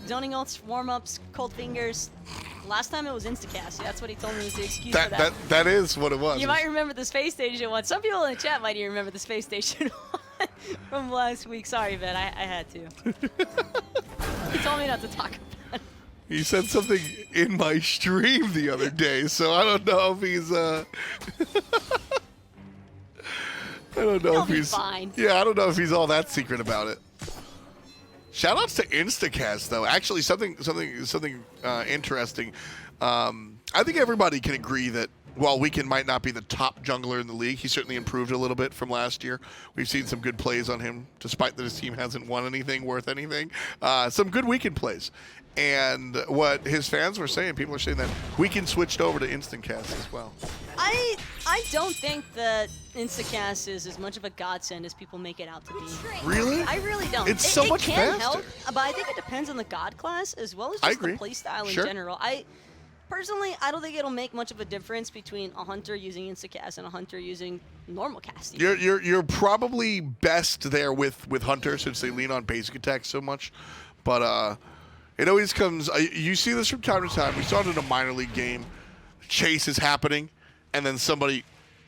S7: Zoning ults, warm-ups, cold fingers. Last time it was instacast. That's what he told me was the excuse for that.
S6: That is what it was.
S7: You might remember the space station one. Some people in the chat might even remember the space station one from last week. Sorry, Ben, I had to. He told me not to talk about it.
S6: He said something in my stream the other day, so I don't know if he's I don't know if he's
S7: fine.
S6: Yeah, I don't know if he's all that secret about it. Shoutouts to Instacast though. Actually, something interesting. I think everybody can agree that while Weekend might not be the top jungler in the league, he certainly improved a little bit from last year. We've seen some good plays on him, despite that his team hasn't won anything worth anything. Some good Weekend plays. And what his fans were saying, people are saying that Weekend switched over to Instancast as well.
S7: I don't think that Instacast is as much of a godsend as people make it out to be.
S6: Really?
S7: I really don't.
S6: It's so much
S7: It can
S6: faster.
S7: help, but I think it depends on the god class as well as just the playstyle in general. Personally, I don't think it'll make much of a difference between a hunter using Instacast and a hunter using normal casting.
S6: You're probably best there with Hunter since they lean on basic attacks so much, but it always comes. You see this from time to time. We saw it in a minor league game. Chase is happening, and then somebody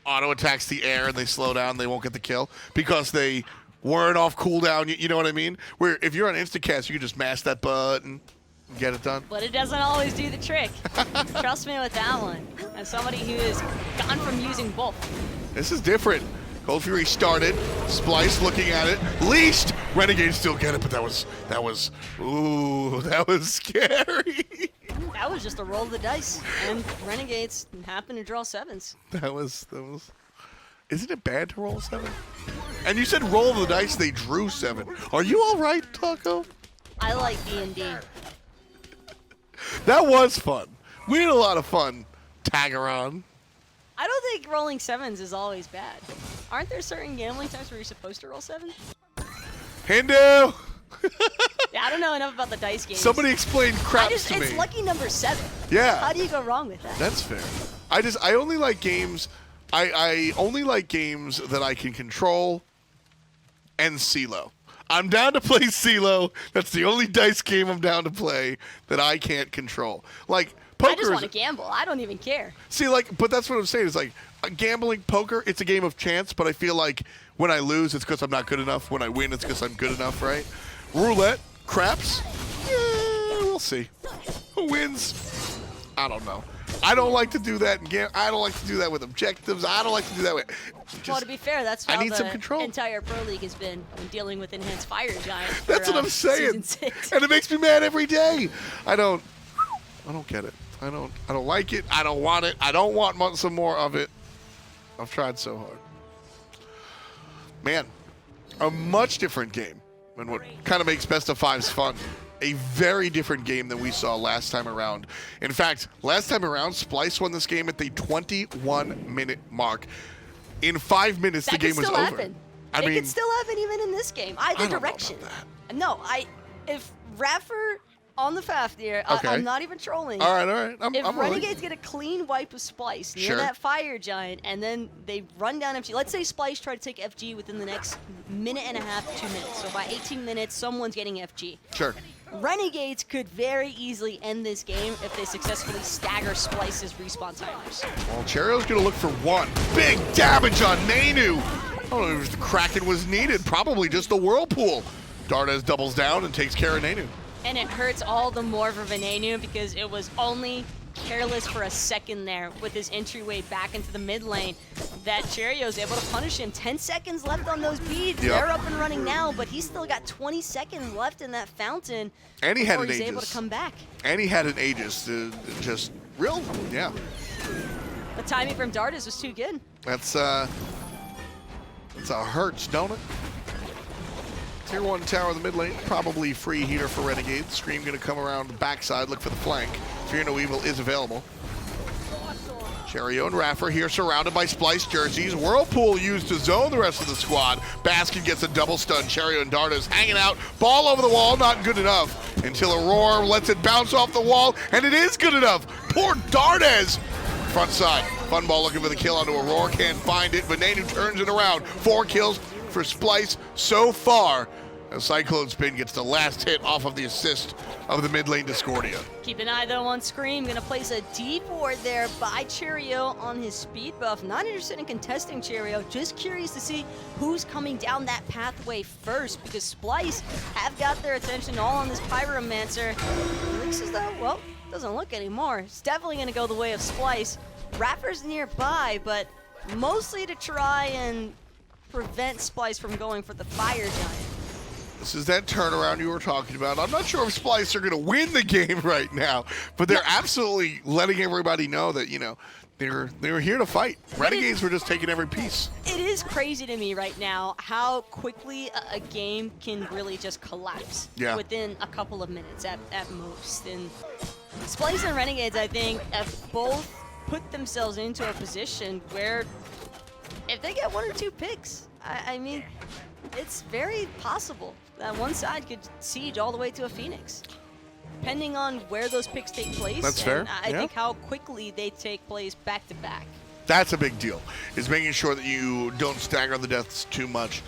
S6: auto attacks the air and they slow down. They won't get the kill because they weren't off cooldown. You know what I mean? Where if you're on Instacast, you can just mash that button. Get it done.
S7: But it doesn't always do the trick. Trust me with that one. As somebody who has gone from using both.
S6: This is different. Cold Fury started. Splyce looking at it. Leashed. Renegades still get it, but that was scary.
S7: That was just a roll of the dice, and Renegades happened to draw 7s.
S6: That was Isn't it bad to roll 7? And you said roll the dice, they drew 7. Are you all right, Taco?
S7: I like D&D.
S6: That was fun. We had a lot of fun. Tagaron.
S7: I don't think rolling 7s is always bad. Aren't there certain gambling times where you're supposed to roll 7?
S6: Hindu!
S7: Yeah, I don't know enough about the dice games.
S6: Somebody explain craps to me.
S7: It's lucky number 7.
S6: Yeah.
S7: How do you go wrong with that?
S6: That's fair. I only like games. I only like games that I can control and CeeLo. I'm down to play CeeLo. That's the only dice game I'm down to play that I can't control. Like poker.
S7: I just want to gamble. I don't even care.
S6: See, but that's what I'm saying. Is like gambling, poker. It's a game of chance, but I feel like when I lose, it's because I'm not good enough. When I win, it's because I'm good enough, right? Roulette, craps. Yeah, we'll see. Who wins? I don't know. I don't like to do that. I don't like to do that with objectives. I don't like to do that with.
S7: Well, to be fair, that's how
S6: I need some
S7: the
S6: control.
S7: entire Pro League has been when dealing with Enhanced Fire Giant. For,
S6: That's what I'm saying.
S7: Season 6.
S6: And it makes me mad every day. I don't get it. I don't like it. I don't want it. I don't want some more of it. I've tried so hard. Man, a much different game. And what kind of makes best of fives fun. A very different game than we saw last time around. In fact, last time around, Splyce won this game at the 21-minute mark. In 5 minutes, the game was over.
S7: Happen. It could still happen even in this game. Either direction. No, if iRaffer on the Fafnir,
S6: okay.
S7: I'm not even trolling.
S6: All right.
S7: If Renegades get a clean wipe of Splyce near that Fire Giant, and then they run down FG, let's say Splyce try to take FG within the next minute and a half, 2 minutes. So by 18 minutes, someone's getting FG.
S6: Sure.
S7: Renegades could very easily end this game if they successfully stagger Splyce's respawn timers.
S6: Well, Cherryo's going to look for one. Big damage on Venenu. I don't know if the Kraken was needed. Probably just the Whirlpool. Dardez doubles down and takes care of Venenu.
S7: And it hurts all the more for Venenu because it was only careless for a second there with his entryway back into the mid lane that Cherryo's able to punish him. 10 seconds left on those beads.
S6: Yep.
S7: They're up and running now, but he's still got 20 seconds left in that fountain
S6: and he had an
S7: he's
S6: Aegis.
S7: Able to come back.
S6: And he had an Aegis. Just real, yeah.
S7: The timing from Dardez was too good.
S6: That's a hurts, don't it? Tier 1 tower in the mid lane, probably free heater for Renegades. Scream gonna come around the backside, look for the flank. Fear No Evil is available. Cherryo and iRaffer here surrounded by Splyce jerseys. Whirlpool used to zone the rest of the squad. Baskin gets a double stun. Cherryo and Dardez hanging out. Ball over the wall, not good enough. Until Aror lets it bounce off the wall, and it is good enough. Poor Dardez. Front side. Funball looking for the kill onto Aror, can't find it. Venenu turns it around. 4 kills for Splyce so far. As CycloneSpin gets the last hit off of the assist of the mid lane Discordia.
S7: Keep an eye though on Scream. Gonna place a deep ward there by Cherryo on his speed buff. Not interested in contesting Cherryo. Just curious to see who's coming down that pathway first because Splyce have got their attention all on this Pyromancer. Looks as though, well, doesn't look anymore. It's definitely gonna go the way of Splyce. iRaffer's nearby, but mostly to try and prevent Splyce from going for the Fire Giant.
S6: This is that turnaround you were talking about. I'm not sure if Splyce are going to win the game right now, but they're absolutely letting everybody know that, you know, they were here to fight. Renegades were just taking every piece.
S7: It is crazy to me right now how quickly a game can really just collapse within a couple of minutes at most. And Splyce and Renegades, I think, have both put themselves into a position where if they get 1 or 2 picks, I mean, it's very possible that one side could siege all the way to a Phoenix, depending on where those picks take place.
S6: That's fair.
S7: I think how quickly they take place back to back.
S6: That's a big deal, is making sure that you don't stagger the deaths too much.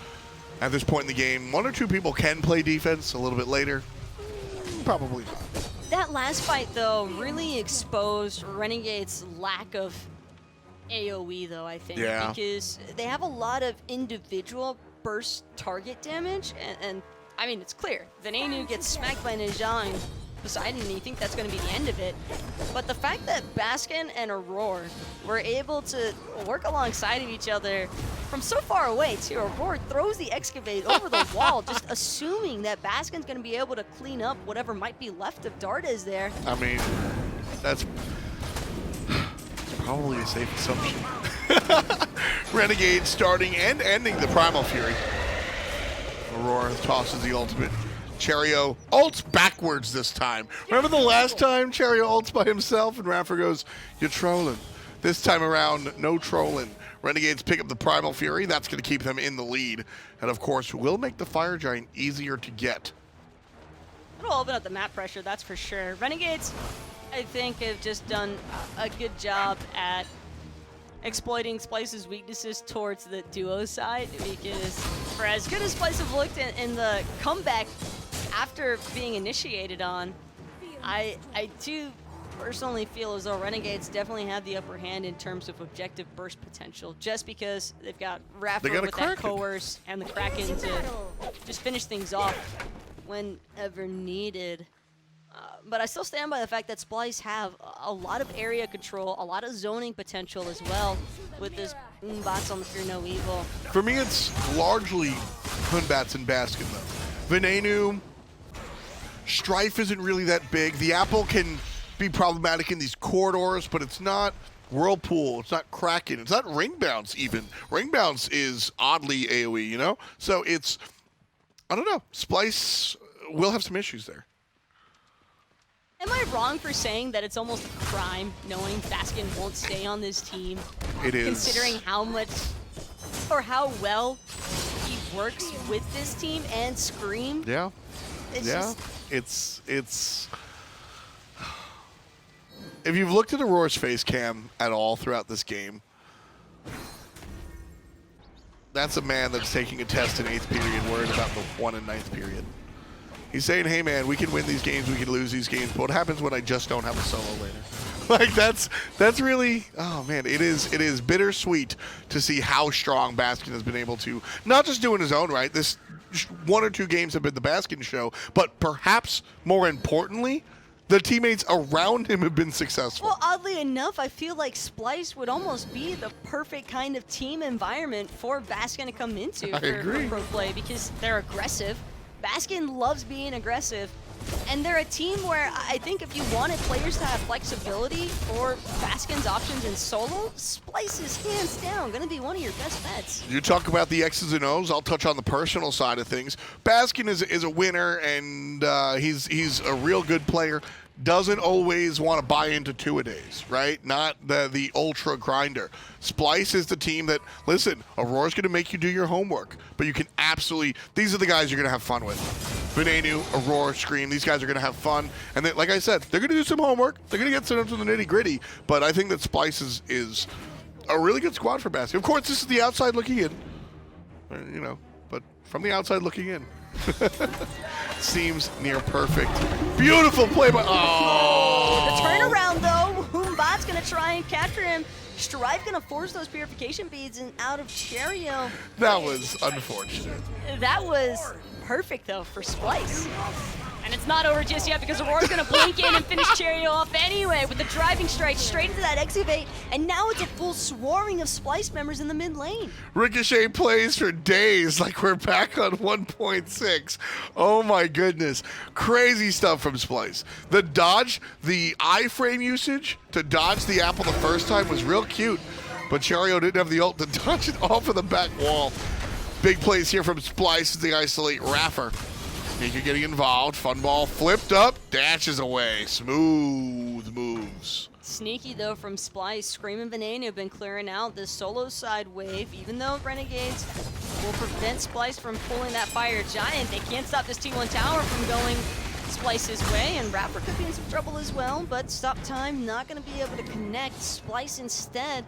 S6: At this point in the game, 1 or 2 people can play defense a little bit later. Probably not.
S7: That last fight, though, really exposed Renegade's lack of AoE, though, I think.
S6: Yeah.
S7: Because they have a lot of individual burst target damage, and I mean, it's clear. Venenu gets smacked by Ninja and Poseidon, and you think that's going to be the end of it. But the fact that Baskin and Aror were able to work alongside of each other from so far away, too. Aror throws the excavate over the wall, just assuming that Baskin's going to be able to clean up whatever might be left of Dardez there.
S6: I mean, that's probably a safe assumption. Renegades starting and ending the Primal Fury. Aurora tosses the ultimate. Cherryo ults backwards this time. Remember the last time Cherryo ults by himself and iRaffer goes, "You're trolling." This time around, no trolling. Renegades pick up the Primal Fury. That's going to keep them in the lead. And of course, will make the Fire Giant easier to get.
S7: It'll open up the map pressure, that's for sure. Renegades, I think, have just done a good job at exploiting Splyce's weaknesses towards the duo side, because for as good as Splyce have looked in the comeback after being initiated on, I do personally feel as though Renegades definitely have the upper hand in terms of objective burst potential, just because they've got iRaffer with that coerce and the Kraken to just finish things off whenever needed. But I still stand by the fact that Splyce have a lot of area control, a lot of zoning potential as well with this Batz on the Fear No Evil.
S6: For me, it's largely Batz and Baskin, though. Venenu, Strife isn't really that big. The Apple can be problematic in these corridors, but it's not Whirlpool, it's not Kraken, it's not Ring Bounce even. Ring Bounce is oddly AoE, you know? So it's, I don't know, Splyce will have some issues there.
S7: Am I wrong for saying that it's almost a crime knowing Baskin won't stay on this team?
S6: It is.
S7: Considering how much or how well he works with this team and Scream.
S6: Yeah.
S7: It's
S6: yeah.
S7: Just...
S6: It's if you've looked at Aurora's face cam at all throughout this game, that's a man that's taking a test in 8th period, worried about the 1 in 9th period. He's saying, hey man, we can win these games, we can lose these games, but what happens when I just don't have a solo later? Like that's really, oh man, it is bittersweet to see how strong Baskin has been able to not just do in his own right. This 1 or 2 games have been the Baskin show, but perhaps more importantly, the teammates around him have been successful.
S7: Well, oddly enough, I feel like Splyce would almost be the perfect kind of team environment for Baskin to come into for pro play, because they're aggressive. Baskin loves being aggressive, and they're a team where I think if you wanted players to have flexibility for Baskin's options in solo, Splyce is hands down going to be one of your best bets.
S6: You talk about the X's and O's, I'll touch on the personal side of things. Baskin is a winner, and he's a real good player. Doesn't always want to buy into two-a-days, right? Not the ultra grinder. Splyce is the team that, listen, Aurora's going to make you do your homework, but you can absolutely, these are the guys you're going to have fun with. Venenu, Aurora, Scream, these guys are going to have fun. And they, like I said, they're going to do some homework. They're going to get sent up to the nitty-gritty, but I think that Splyce is a really good squad for Baskin. Of course, this is the outside looking in, you know, but from the outside looking in. Seems near perfect. Beautiful play by... Oh!
S7: The turnaround, though. Batz going to try and capture him. Strife going to force those purification beads and out of Cherryo.
S6: That was unfortunate.
S7: That was perfect, though, for Splyce. And it's not over just yet, because Aurora's going to blink in and finish Cherryo off anyway with the driving strike straight into that excavate. And now it's a full swarming of Splyce members in the mid lane.
S6: Ricochet plays for days like we're back on 1.6. Oh my goodness. Crazy stuff from Splyce. The dodge, the iframe usage to dodge the apple the first time was real cute. But Cherryo didn't have the ult to dodge it off of the back wall. Big plays here from Splyce as they isolate iRaffer. Nika getting involved. Funball flipped up, dashes away. Smooth moves.
S7: Sneaky, though, from Splyce. Scream and Venenu have been clearing out this solo side wave. Even though Renegades will prevent Splyce from pulling that Fire Giant, they can't stop this T1 tower from going Splyce's way, and iRaffer could be in some trouble as well, but stop time not going to be able to connect. Splyce instead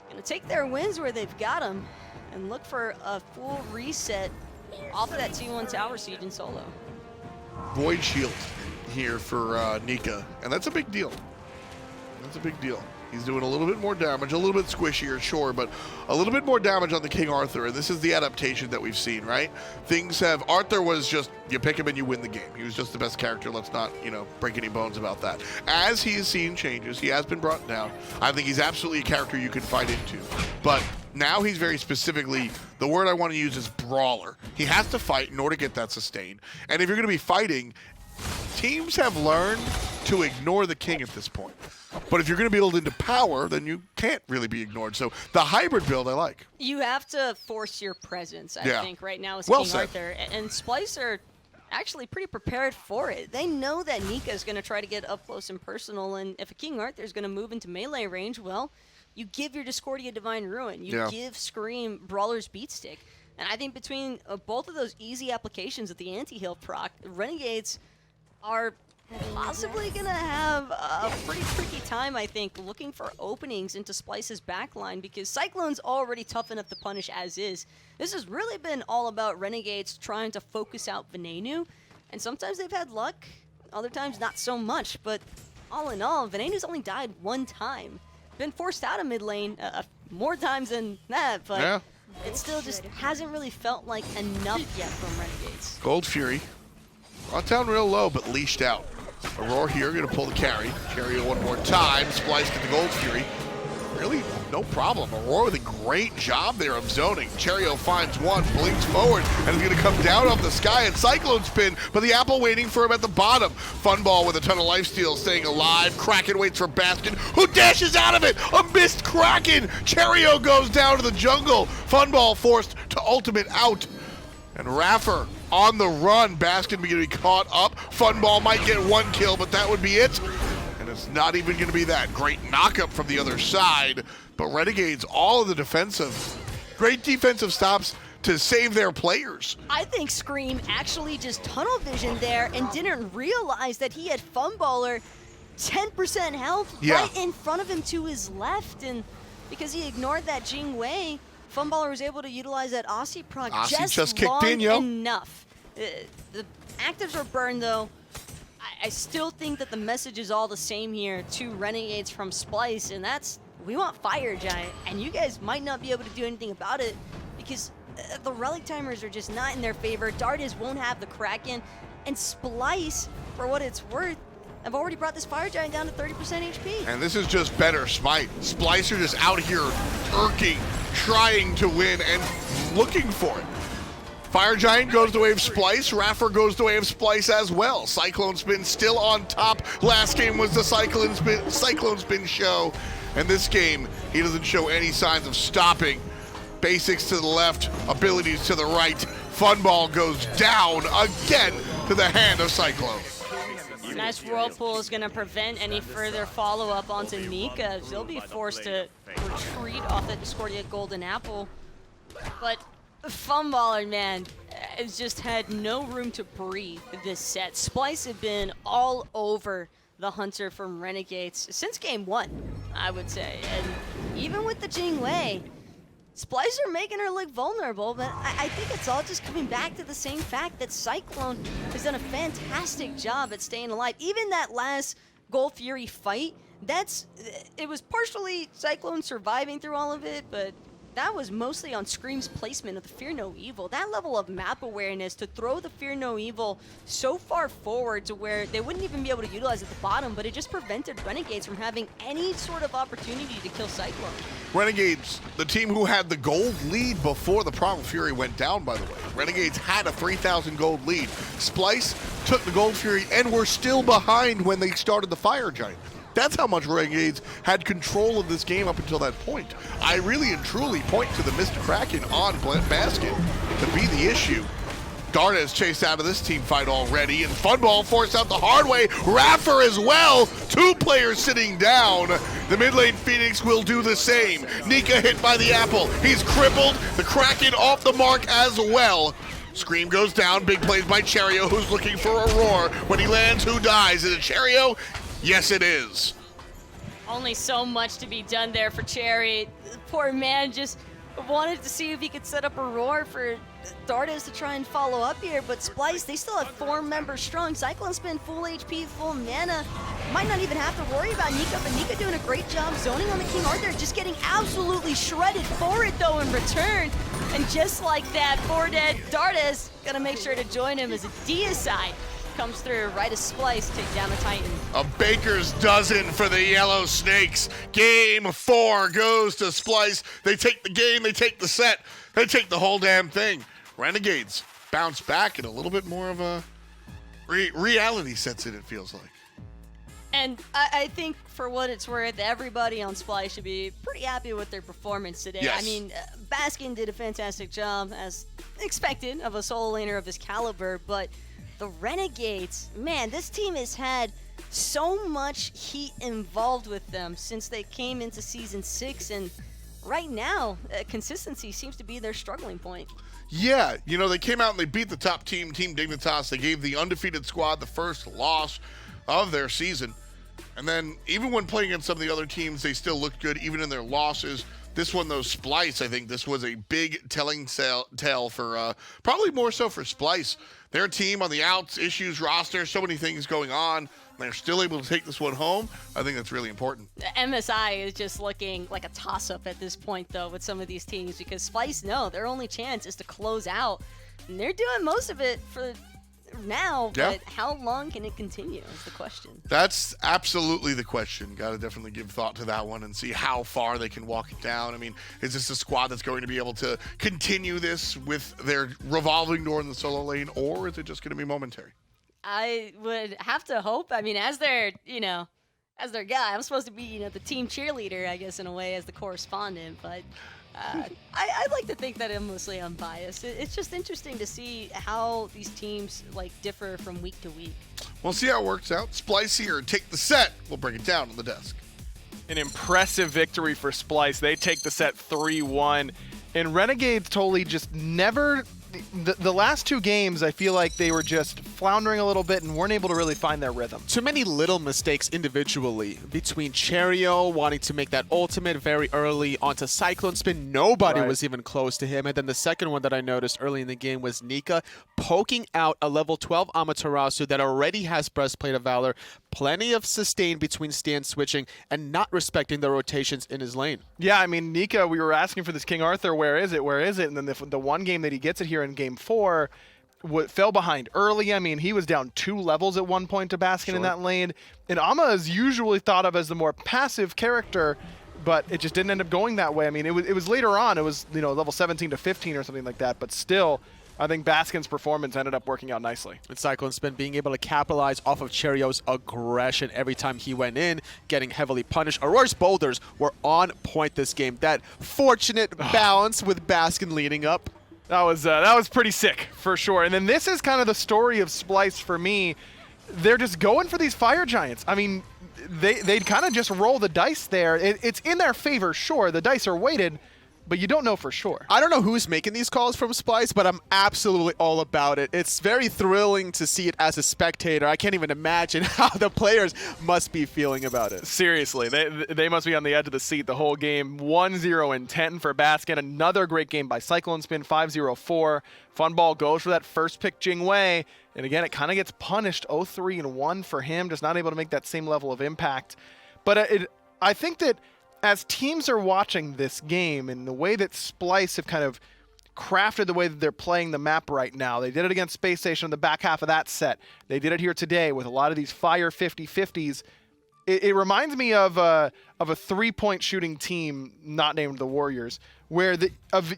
S7: going to take their wins where they've got them and look for a full reset off of that T1 tower siege in solo.
S6: Void Shield here for Nika, and that's a big deal. That's a big deal. He's doing a little bit more damage, a little bit squishier, sure, but a little bit more damage on the King Arthur, and this is the adaptation that we've seen, right? Things have, Arthur was just, you pick him and you win the game. He was just the best character. Let's not, you know, break any bones about that. As he has seen changes, he has been brought down. I think he's absolutely a character you can fight into, but now he's very specifically, the word I want to use is brawler. He has to fight in order to get that sustain, and if you're going to be fighting, teams have learned to ignore the king at this point. But if you're going to build into power, then you can't really be ignored. So the hybrid build I like.
S7: You have to force your presence, I think, right now as
S6: Well
S7: King
S6: said.
S7: Arthur. And Splyce are actually pretty prepared for it. They know that Nika is going to try to get up close and personal, and if a King Arthur is going to move into melee range, well, you give your Discordia Divine Ruin. You give Scream Brawler's Beatstick. And I think between both of those easy applications of the anti-heal proc, Renegades are possibly going to have a pretty tricky time, I think, looking for openings into Splyce's backline, because Cyclone's already tough enough to punish as is. This has really been all about Renegades trying to focus out Venenu, and sometimes they've had luck, other times not so much, but all in all, Venenu's only died one time. Been forced out of mid lane more times than that, but it still just hasn't really felt like enough yet from Renegades.
S6: Gold Fury. Brought down real low, but leashed out. Aror here, gonna pull the carry. Cherryo one more time. Splyce get the Gold Fury. Really, no problem. Aror with a great job there of zoning. Cherryo finds one, blinks forward, and is gonna come down off the sky and CycloneSpin, but the apple waiting for him at the bottom. Funball with a ton of lifesteal staying alive. Kraken waits for Baskin, who dashes out of it. A missed Kraken. Cherryo goes down to the jungle. Funball forced to ultimate out. And iRaffer on the run. Baskin beginning to be caught up. Funball might get one kill, but that would be it. And it's not even going to be that. Great knock-up from the other side. But Renegades, all of the great defensive stops to save their players.
S7: I think Scream actually just tunnel visioned there and didn't realize that he had Funballer 10% health right in front of him to his left. And because he ignored that Jing Wei, Funballer was able to utilize that Aussie proc just
S6: kicked in, yo.
S7: enough. The actives are burned, though. I still think that the message is all the same here to Renegades from Splyce, and that's, we want Fire Giant, and you guys might not be able to do anything about it because the relic timers are just not in their favor. Dardez won't have the Kraken, and Splyce, for what it's worth, I've already brought this Fire Giant down to 30% HP.
S6: And this is just better Smite. Splyce are just out here irking, trying to win and looking for it. Fire Giant goes the way of Splyce. iRaffer goes the way of Splyce as well. CycloneSpin still on top. Last game was the CycloneSpin show. And this game, he doesn't show any signs of stopping. Basics to the left, abilities to the right. Funball goes down again to the hand of Cyclone.
S7: Nice Whirlpool is going to prevent any further follow-up onto Nika. They'll be forced to retreat off the Discordia Golden Apple. But Funballer, man, has just had no room to breathe this set. Splyce have been all over the Hunter from Renegades since game one, I would say. And even with the Jing Wei, Splyce are making her look vulnerable, but I think it's all just coming back to the same fact that Cyclone has done a fantastic job at staying alive. Even that last Gold Fury fight, it was partially Cyclone surviving through all of it, but that was mostly on Scream's placement of the Fear No Evil. That level of map awareness to throw the Fear No Evil so far forward to where they wouldn't even be able to utilize at the bottom, but it just prevented Renegades from having any sort of opportunity to kill Cyclone.
S6: Renegades, the team who had the gold lead before the Primal Fury went down, by the way. Renegades had a 3,000 gold lead. Splyce took the Gold Fury and were still behind when they started the Fire Giant. That's how much Renegades had control of this game up until that point. I really and truly point to the missed Kraken on Baskin to be the issue. Dardez chased out of this team fight already, and Funball forced out the hard way. iRaffer as well. 2 players sitting down. The mid lane Phoenix will do the same. Nika hit by the apple. He's crippled. The Kraken off the mark as well. Scream goes down. Big plays by Cherryo, who's looking for Aror. When he lands, who dies? Is it Cherryo? Yes, it is.
S7: Only so much to be done there for Cherry. The poor man just wanted to see if he could set up a roar for Dardez to try and follow up here, but Splyce, they still have 4 members strong. CycloneSpin, full HP, full mana. Might not even have to worry about Nika, but Nika doing a great job zoning on the King Arthur, just getting absolutely shredded for it though in return. And just like that, 4 dead, Dardez gonna make sure to join him as a deicide comes through right as Splyce take down the Titan.
S6: A baker's dozen for the Yellow Snakes. Game 4 goes to Splyce. They take the game, they take the set, they take the whole damn thing. Renegades bounce back in a little bit more of a Reality sets in, it feels like.
S7: And I think, for what it's worth, everybody on Splyce should be pretty happy with their performance today.
S6: Yes.
S7: I mean, Baskin did a fantastic job, as expected, of a solo laner of his caliber, but the Renegades, man, this team has had so much heat involved with them since they came into Season 6, and right now, consistency seems to be their struggling point.
S6: Yeah, you know, they came out and they beat the top team, Team Dignitas. They gave the undefeated squad the first loss of their season. And then even when playing against some of the other teams, they still looked good, even in their losses. This one, though, Splyce, I think this was a big telling tale for, probably more so for Splyce. Their team on the outs, issues, roster, so many things going on. They're still able to take this one home. I think that's really important.
S7: The MSI is just looking like a toss-up at this point, though, with some of these teams, because Splyce know their only chance is to close out. And they're doing most of it for now, but how long can it continue is the question.
S6: That's absolutely the question. Got to definitely give thought to that one and see how far they can walk it down. I mean, is this a squad that's going to be able to continue this with their revolving door in the solo lane, or is it just going to be momentary?
S7: I would have to hope. I mean, as their guy, I'm supposed to be, the team cheerleader, I guess, in a way, as the correspondent, but I like to think that I'm mostly unbiased. It's just interesting to see how these teams differ from week to week.
S6: We'll see how it works out. Splyce here, take the set. We'll bring it down on the desk.
S1: An impressive victory for Splyce. They take the set 3-1. And Renegades totally just never... The last two games, I feel like they were just floundering a little bit and weren't able to really find their rhythm.
S2: Too many little mistakes individually. Between Cherryo wanting to make that ultimate very early onto CycloneSpin, nobody was even close to him. And then the second one that I noticed early in the game was Nika poking out a level 12 Amaterasu that already has Breastplate of Valor. Plenty of sustain between stance switching and not respecting the rotations in his lane.
S1: Yeah, I mean, Nika, we were asking for this King Arthur, where is it? Where is it? And then the one game that he gets it here in Game 4 fell behind early. I mean, he was down 2 levels at one point to Baskin in that lane. And Ama is usually thought of as the more passive character, but it just didn't end up going that way. I mean, it was later on. It was, level 17 to 15 or something like that. But still, I think Baskin's performance ended up working out nicely.
S2: And CycloneSpin being able to capitalize off of Cherryo's aggression every time he went in, getting heavily punished. Aror's boulders were on point this game. That fortunate balance with Baskin leading up.
S1: That was pretty sick, for sure. And then this is kind of the story of Splyce for me. They're just going for these fire giants. I mean, they'd kind of just roll the dice there. It's in their favor, sure. The dice are weighted, but you don't know for sure.
S2: I don't know who's making these calls from Splyce, but I'm absolutely all about it. It's very thrilling to see it as a spectator. I can't even imagine how the players must be feeling about it.
S1: Seriously, they must be on the edge of the seat the whole game. 1-0 and 10 for Baskin. Another great game by CycloneSpin, 5-0-4. Funball goes for that first pick Jing Wei. And again, it kind of gets punished, 0-3 and 1 for him, just not able to make that same level of impact. But I think that as teams are watching this game and the way that Splyce have kind of crafted the way that they're playing the map right now, they did it against Space Station in the back half of that set. They did it here today with a lot of these fire 50-50s. It reminds me of a 3-point shooting team not named the Warriors, where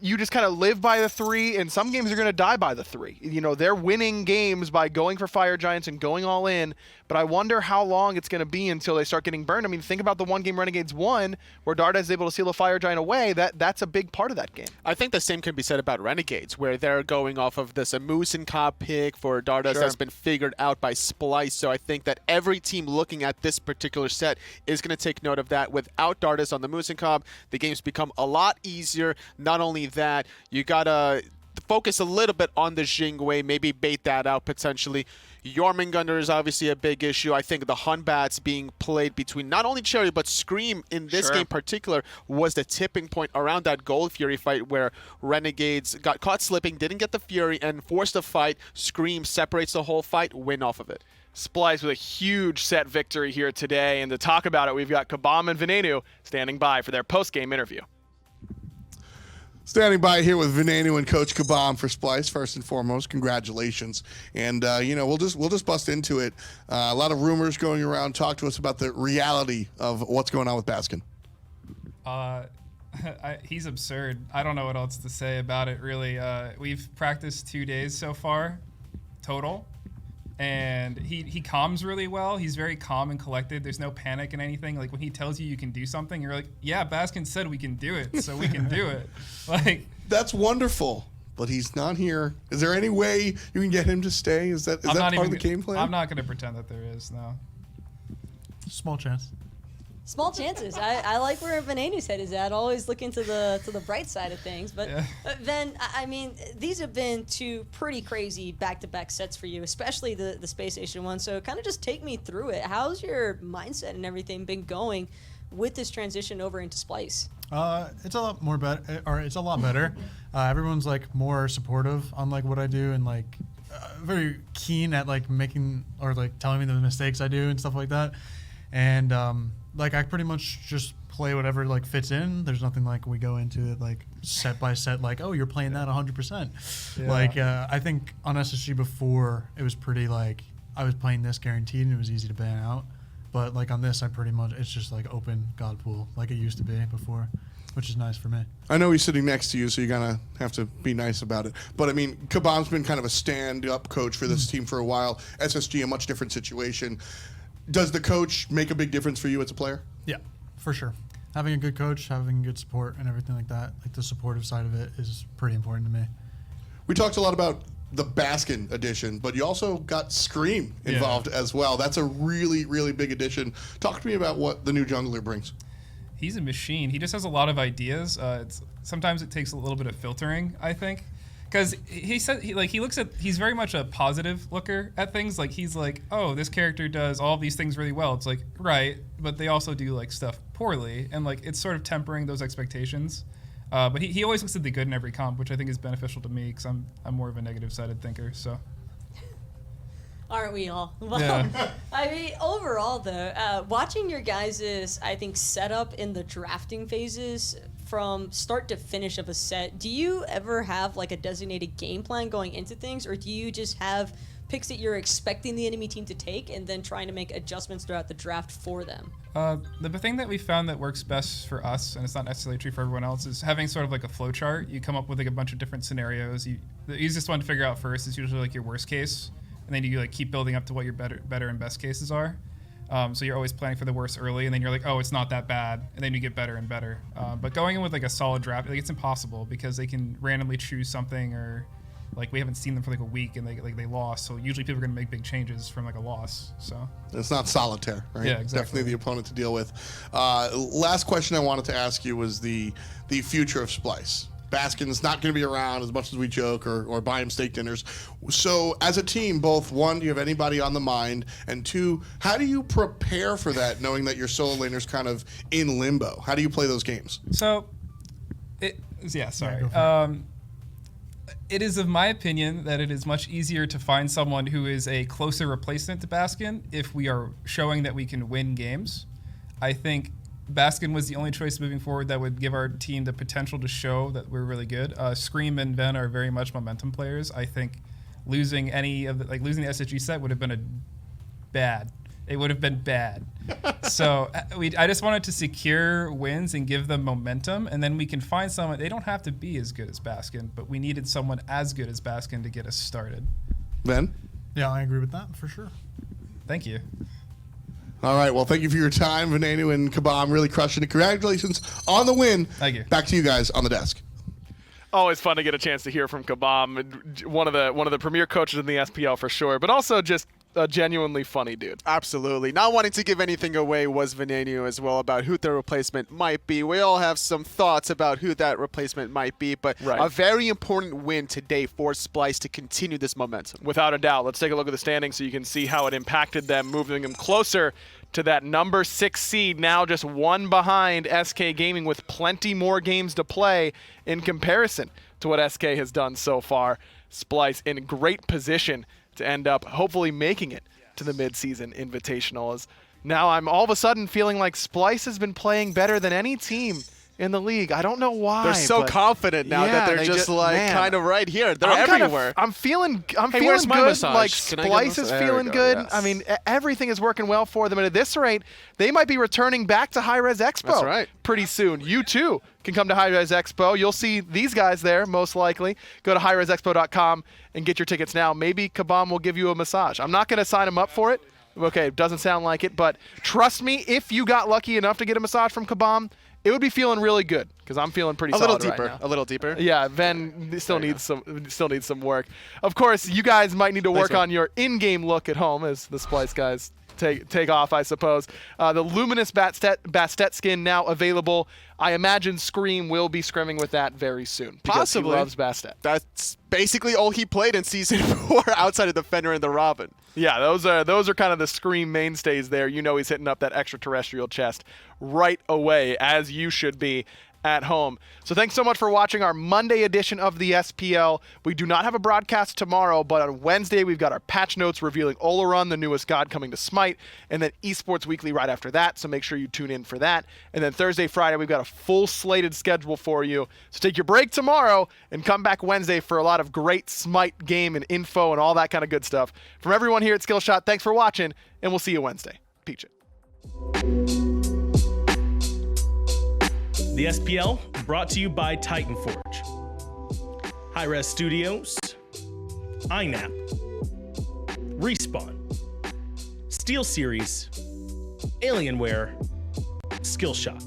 S1: you just kind of live by the 3, and some games you're going to die by the 3. They're winning games by going for fire giants and going all in, but I wonder how long it's going to be until they start getting burned. I mean, think about the one game Renegades won, where Dardez is able to seal a fire giant away. That's a big part of that game.
S2: I think the same can be said about Renegades, where they're going off of this Amusin-Ka pick for Dardez that's been figured out by Splyce. So I think that every team looking at this particular set is going to take note of that. Without Dardez on the Musin-Ka, the games become a lot easier. Not only that, you got to focus a little bit on the Jing Wei, maybe bait that out potentially. Jormungandr is obviously a big issue. I think the Hunbats being played between not only Cherryo but Scream in this game in particular was the tipping point around that Gold Fury fight where Renegades got caught slipping, didn't get the Fury, and forced a fight. Scream separates the whole fight, win off of it.
S1: Splyce with a huge set victory here today, and to talk about it, we've got Khepri and Venenu standing by for their post-game interview.
S6: Standing by here with Venenu and Coach Khepri for Splyce. First and foremost, congratulations. And we'll just bust into it. A lot of rumors going around. Talk to us about the reality of what's going on with Baskin.
S8: He's absurd. I don't know what else to say about it, really. We've practiced 2 days so far, total. and he calms really well. He's very calm and collected. There's no panic in anything. Like when he tells you can do something, you're like, yeah, Baskin said we can do it, so we can do it. Like
S6: that's wonderful. But he's not here. Is there any way you can get him to stay? Is that part of the game plan?
S8: I'm not going to pretend that there is, no.
S9: Small chance.
S7: Small chances. I like where Venenu's head is at. Always looking to the bright side of things. But Ven, I mean, these have been two pretty crazy back-to-back sets for you, especially the Space Station one. So kind of just take me through it. How's your mindset and everything been going with this transition over into Splyce?
S9: It's a lot more better, or it's a lot better. Everyone's like more supportive on like what I do and like very keen at like making or like telling me the mistakes I do and stuff like that. And like I pretty much just play whatever like fits in. There's nothing like we go into it like set by set like, oh, you're playing that 100%.
S8: Yeah.
S9: Like I think on SSG before it was pretty like I was playing this guaranteed and it was easy to ban out. But like on this, I pretty much it's just like open God pool like it used to be before, which is nice for me.
S6: I know he's sitting next to you, so you're gonna have to be nice about it. But I mean, Kabam's been kind of a stand-up coach for this team for a while. SSG, a much different situation. Does the coach make a big difference for you as a player?
S9: Yeah, for sure. Having a good coach, having good support, and everything like that, like the supportive side of it is pretty important to me.
S6: We talked a lot about the Baskin edition, but you also got Screammmmm involved as well. That's a really, really big addition. Talk to me about what the new jungler brings.
S8: He's a machine. He just has a lot of ideas. Sometimes it takes a little bit of filtering, I think. Because he's very much a positive looker at things. Like he's like, oh, this character does all these things really well. It's like, right, but they also do like stuff poorly, and like it's sort of tempering those expectations. But he always looks at the good in every comp, which I think is beneficial to me because I'm more of a negative-sided thinker. So.
S7: Aren't we all? Well,
S8: Yeah.
S7: I mean, overall, though, watching your guys' I think, setup in the drafting phases from start to finish of a set, do you ever have, like, a designated game plan going into things, or do you just have picks that you're expecting the enemy team to take and then trying to make adjustments throughout the draft for them?
S8: The thing that we found that works best for us, and it's not necessarily true for everyone else, is having sort of like a flow chart. You come up with like a bunch of different scenarios. The easiest one to figure out first is usually like your worst case, and then you like keep building up to what your better and best cases are. So you're always planning for the worst early, and then you're like, oh, it's not that bad, and then you get better and better. But going in with like a solid draft, like it's impossible because they can randomly choose something, or like we haven't seen them for like a week and they lost. So usually people are going to make big changes from like a loss. So
S6: it's not solitaire, right?
S8: Yeah, exactly.
S6: Definitely the opponent to deal with. Last question I wanted to ask you was the future of Splyce. Baskin's not going to be around as much as we joke or buy him steak dinners. So as a team, both, one, do you have anybody on the mind? And two, how do you prepare for that knowing that your solo laner's kind of in limbo? How do you play those games?
S8: So, it is of my opinion that it is much easier to find someone who is a closer replacement to Baskin if we are showing that we can win games. I think Baskin was the only choice moving forward that would give our team the potential to show that we're really good. Screammmmm and Ven are very much momentum players. I think losing the SSG set would have been bad. It would have been bad. So I just wanted to secure wins and give them momentum, and then we can find someone. They don't have to be as good as Baskin, but we needed someone as good as Baskin to get us started.
S6: Ben?
S9: Yeah, I agree with that for sure.
S8: Thank you.
S6: All right, well, thank you for your time, Venenu and Kabam. Really crushing it. Congratulations on the win.
S8: Thank you.
S6: Back to you guys on the desk.
S1: Always fun to get a chance to hear from Kabam, one of the premier coaches in the SPL for sure, but also just a genuinely funny dude.
S2: Absolutely. Not wanting to give anything away was Venenu as well about who the replacement might be. We all have some thoughts about who that replacement might be, but a very important win today for Splyce to continue this momentum.
S1: Without a doubt. Let's take a look at the standings so you can see how it impacted them, moving them closer to that number 6 seed, now just one behind SK Gaming with plenty more games to play in comparison to what SK has done so far. Splyce in great position to end up hopefully making it to the mid-season invitational. As now I'm all of a sudden feeling like Splyce has been playing better than any team in the league. I don't know why.
S2: They're so
S1: but
S2: confident now
S1: yeah,
S2: that they're
S1: they
S2: just like
S1: man.
S2: kind of right here. They're
S1: I'm
S2: everywhere.
S1: I'm feeling
S2: where's my
S1: good.
S2: massage?
S1: Like
S2: Can I get
S1: Splyce
S2: a
S1: is
S2: massage? There we
S1: feeling
S2: go,
S1: good.
S2: yes.
S1: I mean, everything is working well for them. And at this rate, they might be returning back to High Res Expo
S2: That's right.
S1: pretty soon. You too can come to High Res Expo. You'll see these guys there most likely. Go to highresexpo.com and get your tickets now. Maybe Kabam will give you a massage. I'm not going to sign him up for it. Okay, doesn't sound like it, but trust me, if you got lucky enough to get a massage from Kabam, it would be feeling really good because I'm feeling pretty solid right now.
S2: A little deeper.
S1: Yeah, Ven still needs some work. Of course, you guys might need to work on your in-game look at home as the Splyce guys take off, I suppose. The Luminous Bastet skin now available. I imagine Scream will be scrimming with that very soon.
S2: Possibly.
S1: He loves Bastet.
S2: That's basically all he played in Season 4 outside of the Fenrir and the Robin.
S1: Yeah, those are kind of the Scream mainstays there. You know he's hitting up that extraterrestrial chest right away, as you should be at home. So thanks so much for watching our Monday edition of the SPL. We do not have a broadcast tomorrow, but on Wednesday we've got our patch notes revealing Oleron, the newest god, coming to Smite, and then Esports Weekly right after that, so make sure you tune in for that. And then Thursday, Friday, we've got a full slated schedule for you. So take your break tomorrow and come back Wednesday for a lot of great Smite game and info and all that kind of good stuff. From everyone here at Skillshot, thanks for watching, and we'll see you Wednesday. Peach it.
S10: The SPL brought to you by Titan Forge, Hi-Res Studios, INAP, Respawn, Steel Series, Alienware, Skillshot.